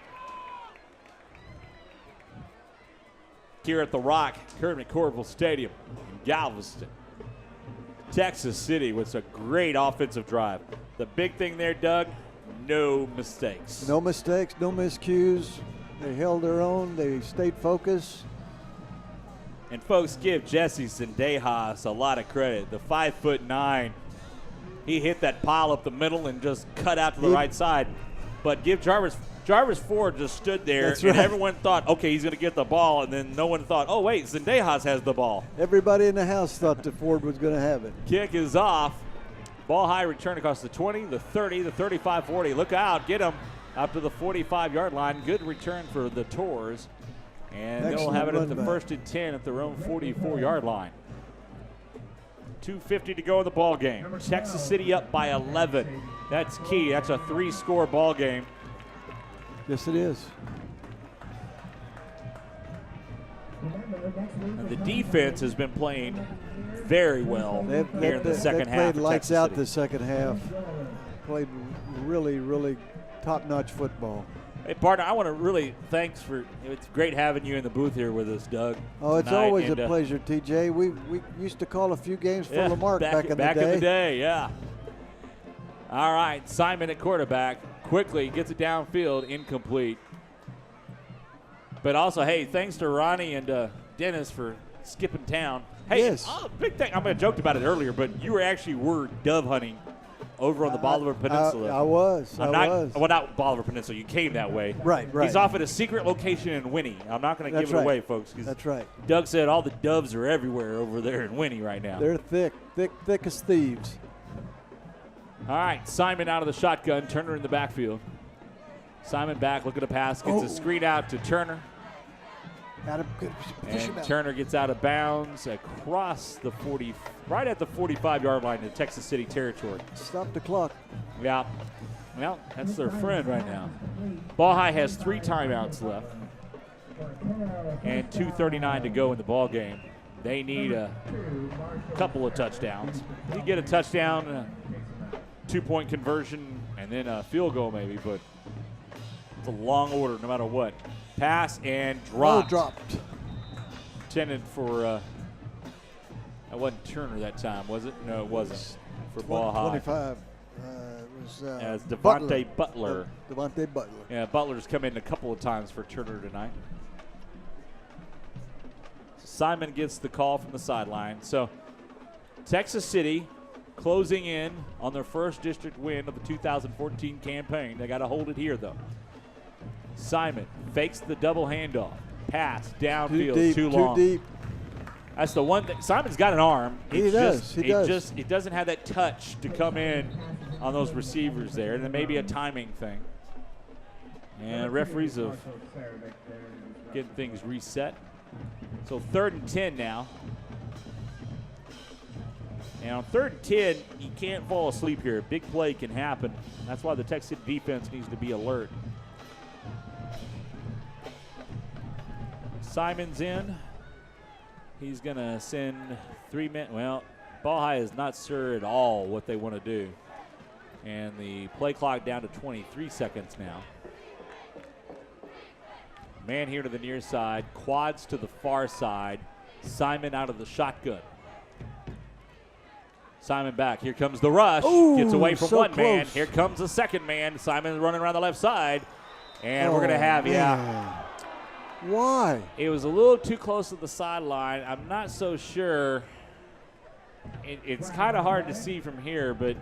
S1: Here at the Rock, Kermit Corville Stadium in Galveston. Texas City with a great offensive drive. The big thing there, Doug, no mistakes.
S2: No mistakes, no miscues. They held their own. They stayed focused.
S1: And folks, give Jesse Zendejas a lot of credit. The 5'9", he hit that pile up the middle and just cut out to the right side. But give Jarvis Ford just stood there,
S2: That's right.
S1: And everyone thought, okay, he's going to get the ball, and then no one thought, oh, wait, Zendejas has the ball.
S2: Everybody in the house thought that Ford was going to have it.
S1: Kick is off. Ball high return across the 20, the 30, the 35-40. Look out, get him up to the 45-yard line. Good return for the Tours. And they'll have it at the first and 10 at their own 44-yard line. 2:50 to go in the ball game. Texas City up by 11. That's key. That's a 3-score ball game.
S2: Yes, it is.
S1: And the defense has been playing very well here in the second half.
S2: Played lights out the second half. Played really, really top-notch football.
S1: Hey, partner, I want to really thanks for. It's great having you in the booth here with us, Doug.
S2: Oh, it's
S1: tonight.
S2: always
S1: And,
S2: a pleasure, TJ. We used to call a few games for
S1: yeah,
S2: Lamarck back in the day.
S1: Back in the day, yeah. All right, Simon at quarterback. Quickly gets it downfield, incomplete. But also, hey, thanks to Ronnie and Dennis for skipping town. Hey,
S2: Yes.
S1: Big thing. I joked about it earlier, but you were dove hunting over on the Bolivar Peninsula.
S2: I was.
S1: Well, not Bolivar Peninsula. You came that way.
S2: Right.
S1: He's off at a secret location in Winnie. I'm not going to give it away, folks.
S2: That's right.
S1: Doug said all the doves are everywhere over there in Winnie right now.
S2: They're thick as thieves.
S1: All right, Simon out of the shotgun, Turner in the backfield. Simon back, looking to pass, gets a screen out to Turner. And Turner gets out of bounds across the 40, right at the 45-yard line in Texas City territory.
S2: Stop the clock.
S1: Yeah, well, that's their friend right now. Ball High has 3 timeouts left and 2:39 to go in the ball game. They need a couple of touchdowns. You get a touchdown, a 2-point conversion, and then a field goal maybe, but it's a long order no matter what. Pass and dropped.
S2: Dropped.
S1: Intended for, that wasn't Turner that time, was it? No, it wasn't. For Ball High.
S2: 25. It was
S1: As Devontae Butler.
S2: Devontae Butler.
S1: Yeah, Butler's come in a couple of times for Turner tonight. Simon gets the call from the sideline. So Texas City closing in on their first district win of the 2014 campaign. They got to hold it here, though. Simon fakes the double handoff. Pass downfield, too long.
S2: Too deep.
S1: That's the one thing. Simon's got an arm.
S2: He does.
S1: It doesn't have that touch to come in on those receivers there. And then maybe a timing thing. And referees have getting things reset. So 3rd and 10 now. And on 3rd and 10, you can't fall asleep here. A big play can happen. That's why the Texas City defense needs to be alert. Simon's in. He's going to send 3 men. Well, Ball High is not sure at all what they want to do. And the play clock down to 23 seconds now. Man here to the near side. Quads to the far side. Simon out of the shotgun. Simon back. Here comes the rush.
S2: Ooh,
S1: gets away from
S2: so
S1: one man.
S2: close.
S1: Here comes the second man. Simon running around the left side. And we're going to have,
S2: Why?
S1: It was a little too close to the sideline. I'm not so sure. It's kind of hard to see from here, but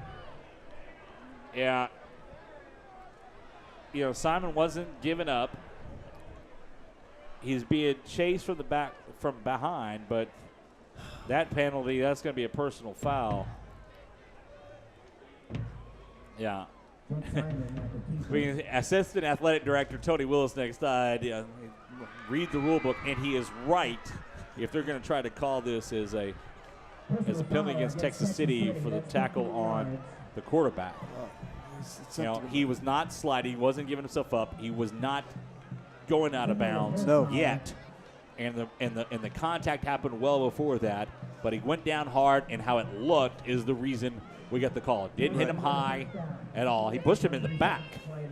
S1: yeah. Simon wasn't giving up. He's being chased from the back, from behind, but that penalty, that's going to be a personal foul. Yeah. Assistant Athletic Director Tony Willis next side. Read the rule book, and he is right if they're going to try to call this as a as a penalty against Texas City for the tackle on the quarterback. You know, he was not sliding. He wasn't giving himself up. He was not going out of bounds yet. And the contact happened well before that. But he went down hard, and how it looked is the reason we got the call. Didn't hit him high at all. He pushed him in the back.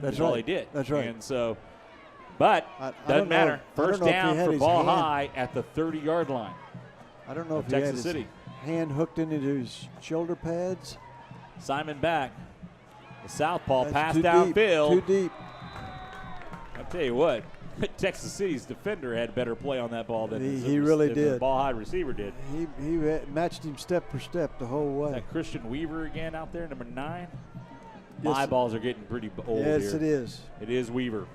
S1: That's all he did.
S2: That's right.
S1: And so, but doesn't matter. First down for Ball High at the 30-yard line.
S2: I don't know if he
S1: Texas
S2: had his
S1: City.
S2: hand hooked into his shoulder pads.
S1: Simon back. The southpaw
S2: That's
S1: pass
S2: too
S1: downfield.
S2: Deep, too deep.
S1: I'll tell you what, Texas City's defender had better play on that ball than
S2: he really
S1: than
S2: did.
S1: The Ball High receiver did.
S2: He matched him step for step the whole way.
S1: Is that Christian Weaver again out there, number 9?
S2: Yes.
S1: My eyeballs are getting pretty old here.
S2: Yes, it is.
S1: It is Weaver.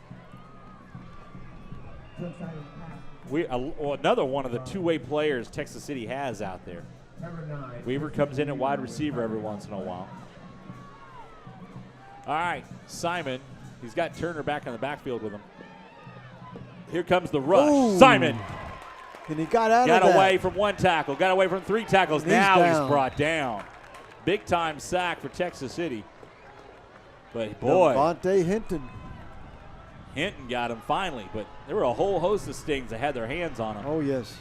S1: Another one of the two-way players Texas City has out there. Weaver comes in at wide receiver every once in a while. All right, Simon. He's got Turner back in the backfield with him. Here comes the rush.
S2: Ooh.
S1: Simon.
S2: And he got out of that.
S1: Got away from one tackle. Got away from 3 tackles. Now he's brought down. Big-time sack for Texas City. But, boy.
S2: Devontae Hinton.
S1: Hinton got him finally. But there were a whole host of stings that had their hands on him.
S2: Oh, yes.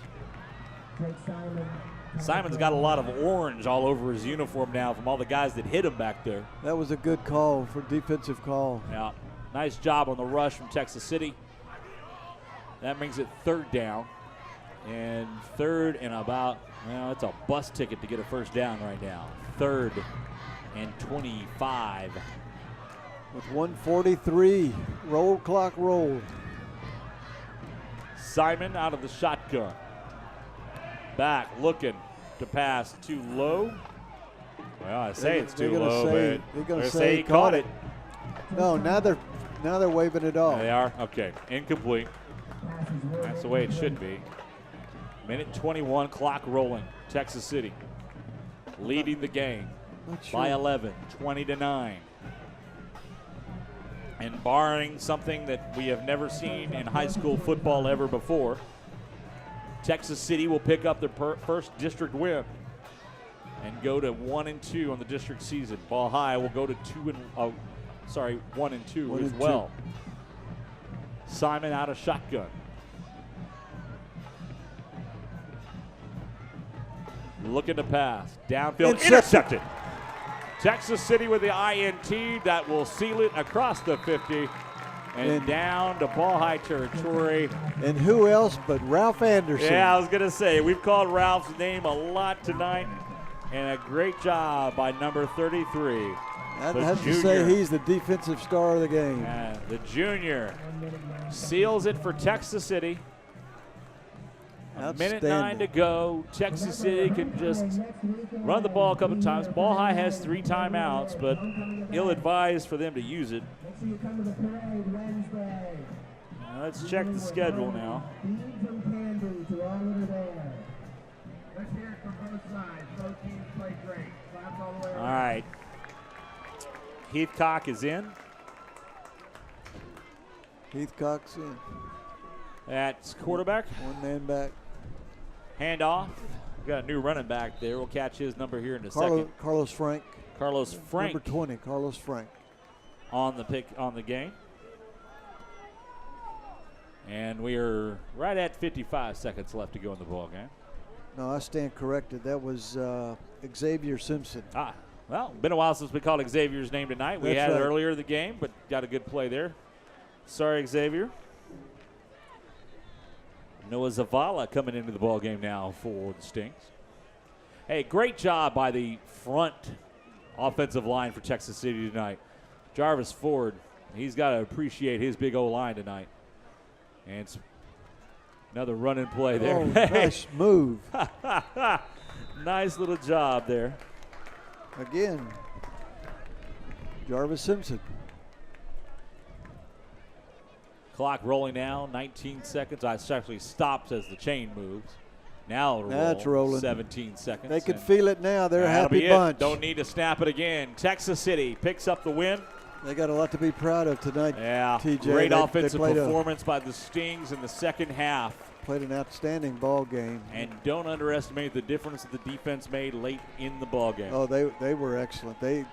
S1: Simon's got a lot of orange all over his uniform now from all the guys that hit him back there.
S2: That was a good call for defensive call.
S1: Yeah, nice job on the rush from Texas City. That makes it 3rd down. And 3rd and about, well, it's a bus ticket to get a first down right now. 3rd and 25.
S2: With 1:43, roll clock roll.
S1: Simon out of the shotgun. Back looking to pass too low. Well, I say it's too low, but
S2: they're going to say
S1: he caught it.
S2: No, now they're waving it off.
S1: They are? Okay, incomplete. That's the way it should be. Minute 21, clock rolling. Texas City leading the game by 11, 20-9. And barring something that we have never seen in high school football ever before, Texas City will pick up their first district win and go to 1-2 on the district season. Ball High will go to 1-2 as well. Simon out of shotgun. Looking to pass. Downfield. Intercepted. Texas City with the INT that will seal it across the 50 and down to Ball High territory.
S2: And who else but Ralph Anderson?
S1: Yeah, I was going to say, we've called Ralph's name a lot tonight, and a great job by number 33.
S2: I'd have to say he's the defensive star of the game.
S1: The junior seals it for Texas City. A minute 9 to go. Texas City can just run the ball a couple times. Ball High has 3 timeouts, but ill-advised for them to use it. Now let's check the schedule now. All right. Heathcock is in.
S2: Heathcock's in.
S1: That's quarterback.
S2: 1 man back.
S1: Handoff. We've got a new running back there. We'll catch his number here in a second.
S2: Carlos Frank.
S1: Carlos Frank.
S2: Number 20, Carlos Frank.
S1: On the game. And we are right at 55 seconds left to go in the ball game.
S2: No, I stand corrected. That was Xavier Simpson.
S1: Well, been a while since we called Xavier's name tonight. We had it earlier in the game, but got a good play there. Sorry, Xavier. Noah Zavala coming into the ball game now for the Stings. Hey, great job by the front offensive line for Texas City tonight. Jarvis Ford, he's got to appreciate his big O-line tonight. And it's another running play there.
S2: Oh, nice move.
S1: Nice little job there.
S2: Again, Jarvis Simpson.
S1: Clock rolling now, 19 seconds. It actually stops as the chain moves. Now it'll
S2: That's rolling.
S1: 17 seconds.
S2: They can feel it now. They're a happy bunch.
S1: Don't need to snap it again. Texas City picks up the win.
S2: They got a lot to be proud of tonight.
S1: Yeah,
S2: TJ.
S1: great offensive performance by the Stings in the second half.
S2: played an outstanding ball game.
S1: And don't underestimate the difference that the defense made late in the ball game.
S2: Oh, they were excellent. They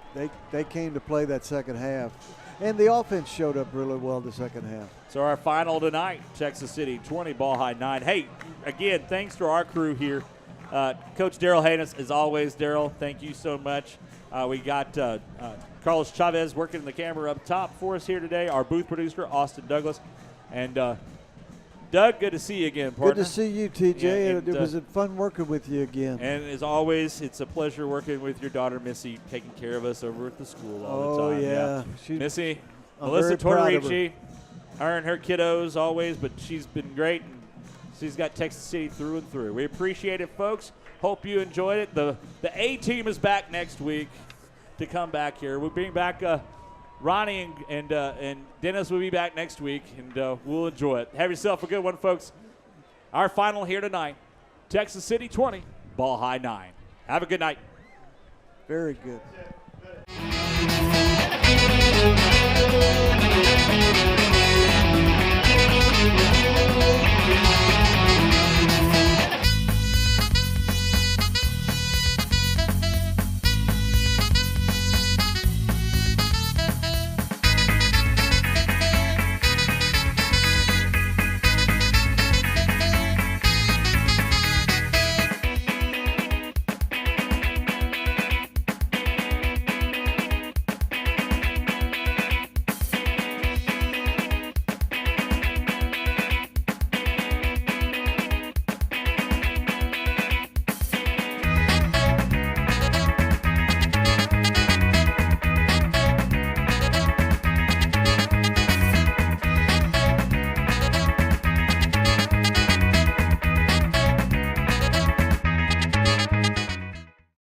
S2: came to play that second half. And the offense showed up really well the second half.
S1: So our final tonight, Texas City 20, Ball High 9. Hey, again, thanks to our crew here. Coach Daryl Haynes, as always. Daryl, thank you so much. We got Carlos Chavez working the camera up top for us here today. Our booth producer, Austin Douglas. And Doug, good to see you again, partner.
S2: Good to see you, TJ.
S1: Yeah,
S2: it was fun working with you again.
S1: And as always, it's a pleasure working with your daughter, Missy, taking care of us over at the school all the time.
S2: Yeah.
S1: Missy,
S2: I'm
S1: Melissa
S2: very proud of her.
S1: Tortorici, her and her kiddos always, but she's been great. And she's got Texas City through and through. We appreciate it, folks. Hope you enjoyed it. The A team is back next week to come back here. We'll bring back Ronnie and Dennis will be back next week, and we'll enjoy it. Have yourself a good one, folks. Our final here tonight, Texas City 20, Ball High 9. Have a good night.
S2: Very good.